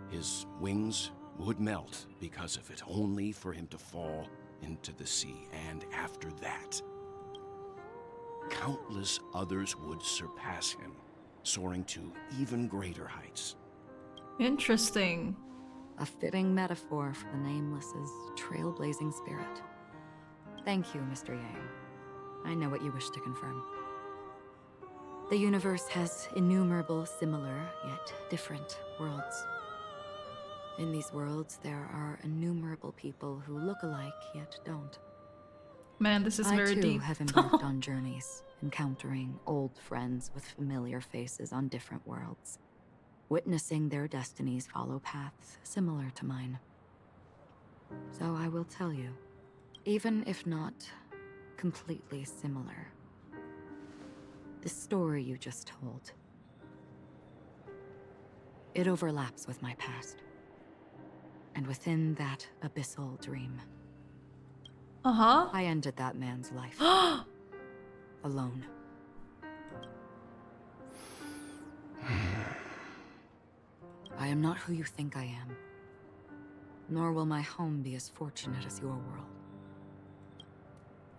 Speaker 8: His wings would melt because of it, only for him to fall into the sea. And after that, countless others would surpass him, soaring to even greater heights.
Speaker 1: Interesting.
Speaker 3: A fitting metaphor for the Nameless's trailblazing spirit. Thank you, Mr. Yang. I know what you wish to confirm. The universe has innumerable similar, yet different worlds. In these worlds, there are innumerable people who look alike, yet don't.
Speaker 1: Man, this is very
Speaker 3: I too
Speaker 1: deep.
Speaker 3: have embarked on journeys, encountering old friends with familiar faces on different worlds, witnessing their destinies follow paths similar to mine. So I will tell you, even if not completely similar, the story you just told, it overlaps with my past. And within that abyssal dream, I ended that man's life. Alone. I am not who you think I am. Nor will my home be as fortunate as your world.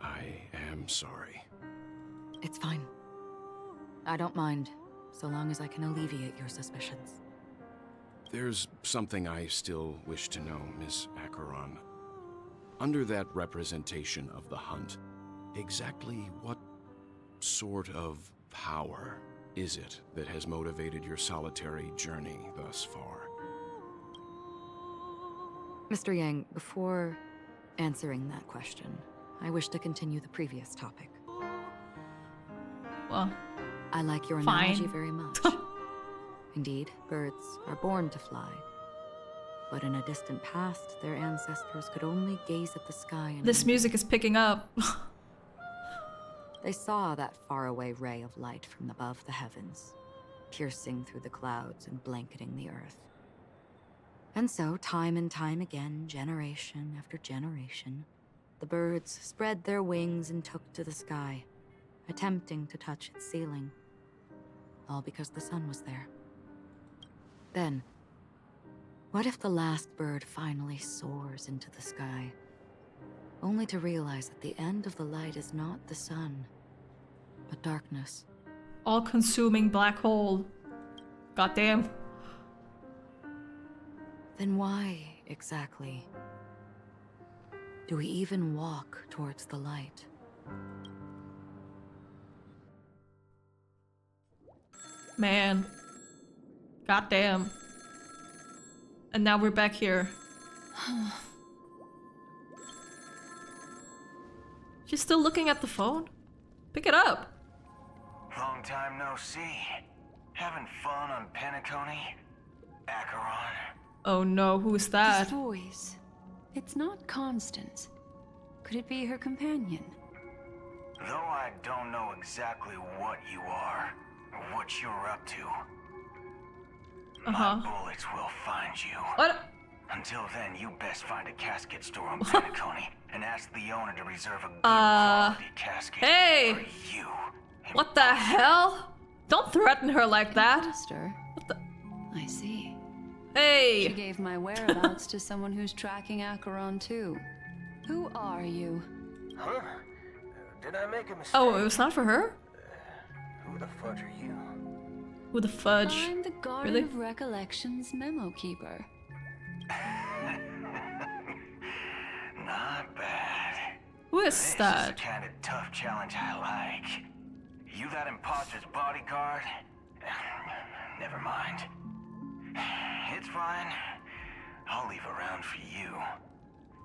Speaker 8: I am sorry.
Speaker 3: It's fine. I don't mind, so long as I can alleviate your suspicions.
Speaker 8: There's something I still wish to know, Miss Acheron. Under that representation of the hunt, exactly what sort of power is it that has motivated your solitary journey thus far?
Speaker 3: Mr. Yang, before answering that question, I wish to continue the previous topic.
Speaker 1: Well,
Speaker 3: I like your
Speaker 1: fine.
Speaker 3: analogy very much. Indeed, birds are born to fly. But in a distant past, their ancestors could only gaze at the sky and
Speaker 1: This music is picking up.
Speaker 3: they saw that faraway ray of light from above the heavens, piercing through the clouds and blanketing the earth. And so, time and time again, generation after generation, the birds spread their wings and took to the sky, attempting to touch its ceiling. All because the sun was there. Then, what if the last bird finally soars into the sky, only to realize that the end of the light is not the sun, but darkness?
Speaker 1: All-consuming black hole. Goddamn.
Speaker 3: Then why, exactly, do we even walk towards the light?
Speaker 1: Man. Goddamn. And now we're back here. She's still looking at the phone? Pick it up.
Speaker 10: Long time no see. Having fun on Penacony? Acheron?
Speaker 1: Oh no, who's that?
Speaker 12: This voice. It's not Constance. Could it be her companion?
Speaker 10: Though I don't know exactly what you are, or what you're up to, my bullets will find you.
Speaker 1: What?
Speaker 10: Until then, you best find a casket store on Penacony and ask the owner to reserve a good quality casket
Speaker 1: hey!
Speaker 10: for you.
Speaker 1: What the hell? Don't threaten her like that.
Speaker 12: What the? I see.
Speaker 1: Hey!
Speaker 12: She gave my whereabouts to someone who's tracking Acheron too. Who are you?
Speaker 10: Huh? Did I make a mistake?
Speaker 1: Oh, it was not for her?
Speaker 10: Who the fudge are you?
Speaker 1: Who the fudge?
Speaker 12: I'm the Garden
Speaker 1: Really?
Speaker 12: of Recollection's memo keeper.
Speaker 10: Not bad.
Speaker 1: Who is
Speaker 10: This
Speaker 1: that?
Speaker 10: is the kind of tough challenge I like. You that imposter's bodyguard? Never mind. It's fine. I'll leave a round for you.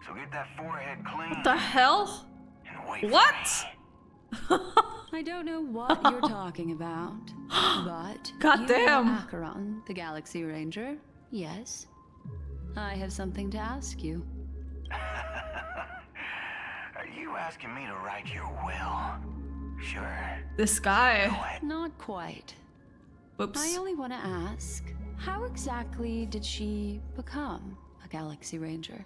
Speaker 10: So get that forehead clean.
Speaker 1: What the hell?
Speaker 10: And wait
Speaker 1: What?
Speaker 12: I don't know what you're talking about, but
Speaker 1: Goddamn.
Speaker 12: you know Acheron, the Galaxy Ranger. Yes. I have something to ask you.
Speaker 10: Are you asking me to write your will? Sure.
Speaker 1: This guy.
Speaker 12: Not quite.
Speaker 1: Whoops.
Speaker 12: I only want to ask, how exactly did she become a Galaxy Ranger?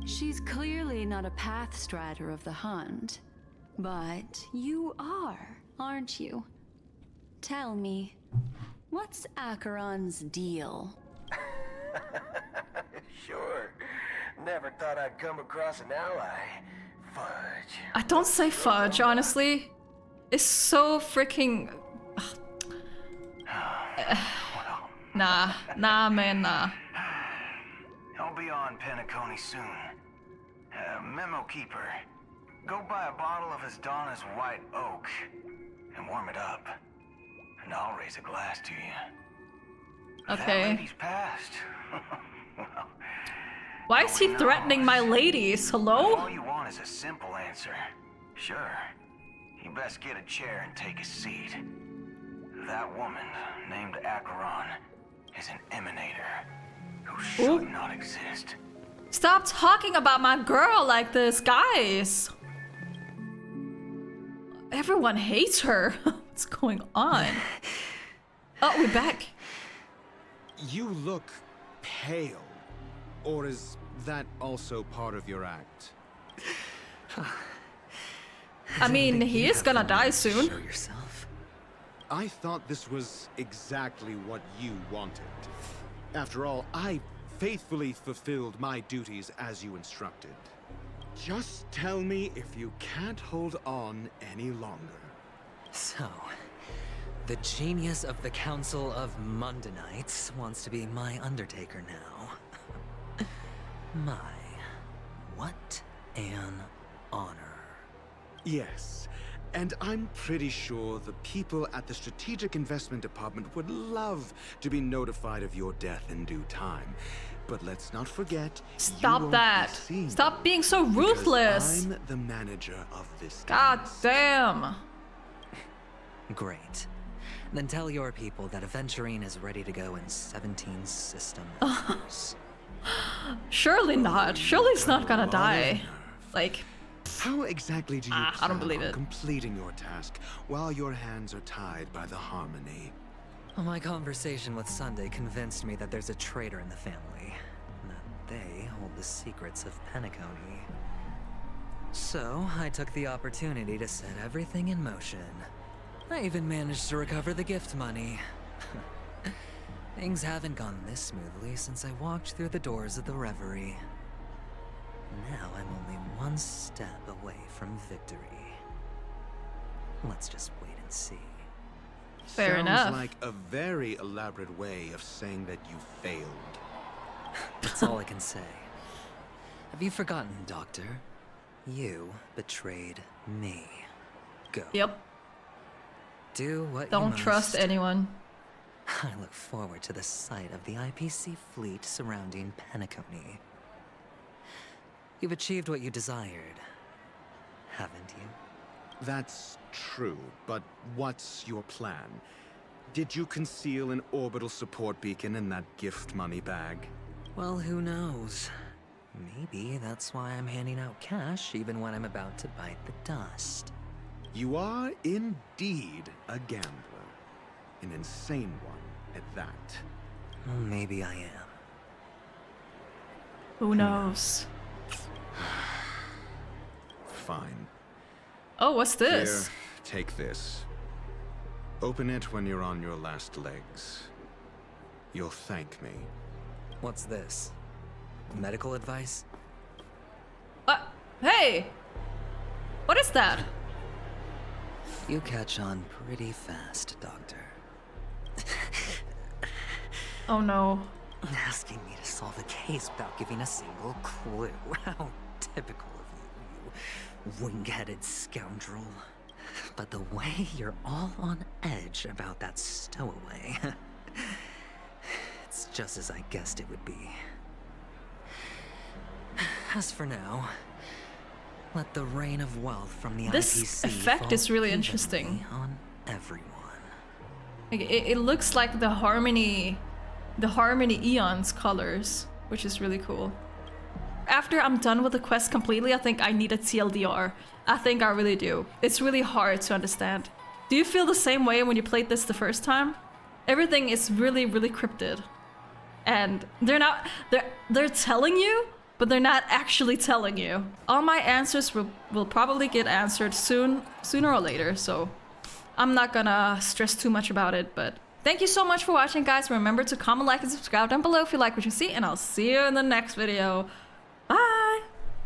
Speaker 12: She's clearly not a path strider of the Hunt, but you are, aren't you? Tell me, what's Acheron's deal?
Speaker 10: Sure. Never thought I'd come across an ally. Fudge.
Speaker 1: I don't say fudge, honestly. It's so freaking... Nah, man, nah.
Speaker 10: I'll be on Penacony soon. Memo keeper, go buy a bottle of his Donna's White Oak and warm it up. And I'll raise a glass to you. That
Speaker 1: Okay.
Speaker 10: lady's passed. Well,
Speaker 1: Why is he threatening my ladies? Hello?
Speaker 10: all you want is a simple answer. Sure. You best get a chair and take a seat. That woman, named Acheron, is an emanator who should not exist.
Speaker 1: Stop talking about my girl like this, guys. Everyone hates her. What's going on? Oh, we're back.
Speaker 19: You look pale. Or is that also part of your act?
Speaker 1: I mean, he is gonna die soon.
Speaker 2: Show yourself.
Speaker 19: I thought this was exactly what you wanted. After all, I faithfully fulfilled my duties as you instructed. Just tell me if you can't hold on any longer.
Speaker 2: So, the genius of the Council of Mundanites wants to be my Undertaker now. My, what an honor.
Speaker 19: Yes, and I'm pretty sure the people at the Strategic Investment Department would love to be notified of your death in due time. But let's not forget,
Speaker 1: Stop that. Stop being so ruthless.
Speaker 19: I'm the manager of this.
Speaker 1: God damn.
Speaker 2: Great. Then tell your people that Aventurine is ready to go in 17 system hours.
Speaker 1: Surely not. Surely he's not gonna die. Like...
Speaker 19: How exactly do you
Speaker 1: I don't believe
Speaker 19: plan on
Speaker 1: it.
Speaker 19: completing your task while your hands are tied by the harmony?
Speaker 2: My conversation with Sunday convinced me that there's a traitor in the family, and that they hold the secrets of Penacony. So, I took the opportunity to set everything in motion. I even managed to recover the gift money. Things haven't gone this smoothly since I walked through the doors of the Reverie. Now I'm only one step away from victory. Let's just wait and see.
Speaker 1: Fair enough.
Speaker 19: Sounds like a very elaborate way of saying that you failed.
Speaker 2: That's all I can say. Have you forgotten, Doctor? You betrayed me. Go.
Speaker 1: Yep.
Speaker 2: Do what you
Speaker 1: Don't
Speaker 2: must.
Speaker 1: trust anyone.
Speaker 2: I look forward to the sight of the IPC fleet surrounding Penacony. You've achieved what you desired, haven't you?
Speaker 19: That's true, but what's your plan? Did you conceal an orbital support beacon in that gift money bag?
Speaker 2: Well, who knows? Maybe that's why I'm handing out cash even when I'm about to bite the dust.
Speaker 19: You are indeed a gambler. An insane one at that.
Speaker 2: Well, maybe I am.
Speaker 1: Who knows?
Speaker 19: Fine.
Speaker 1: Oh, what's this?
Speaker 19: Here, take this. Open it when you're on your last legs. You'll thank me.
Speaker 2: What's this? Medical advice?
Speaker 1: Hey! What is that?
Speaker 2: You catch on pretty fast, Doctor.
Speaker 1: Oh no.
Speaker 2: Asking me to solve a case without giving a single clue. How typical of you, you wing-headed scoundrel. But the way you're all on edge about that stowaway, it's just as I guessed it would be. As for now, let the rain of wealth from the
Speaker 1: This
Speaker 2: IPC
Speaker 1: effect
Speaker 2: fall
Speaker 1: is really
Speaker 2: evenly
Speaker 1: interesting.
Speaker 2: on everyone.
Speaker 1: Like, it looks like the Harmony Eons colors, which is really cool. After I'm done with the quest completely, I think I need a TLDR. I think I really do. It's really hard to understand. Do you feel the same way when you played this the first time? Everything is really, really cryptid. And they're telling you, but they're not actually telling you. All my answers will probably get answered sooner or later, so I'm not gonna stress too much about it, but thank you so much for watching, guys. Remember to comment, like, and subscribe down below if you like what you see, and I'll see you in the next video.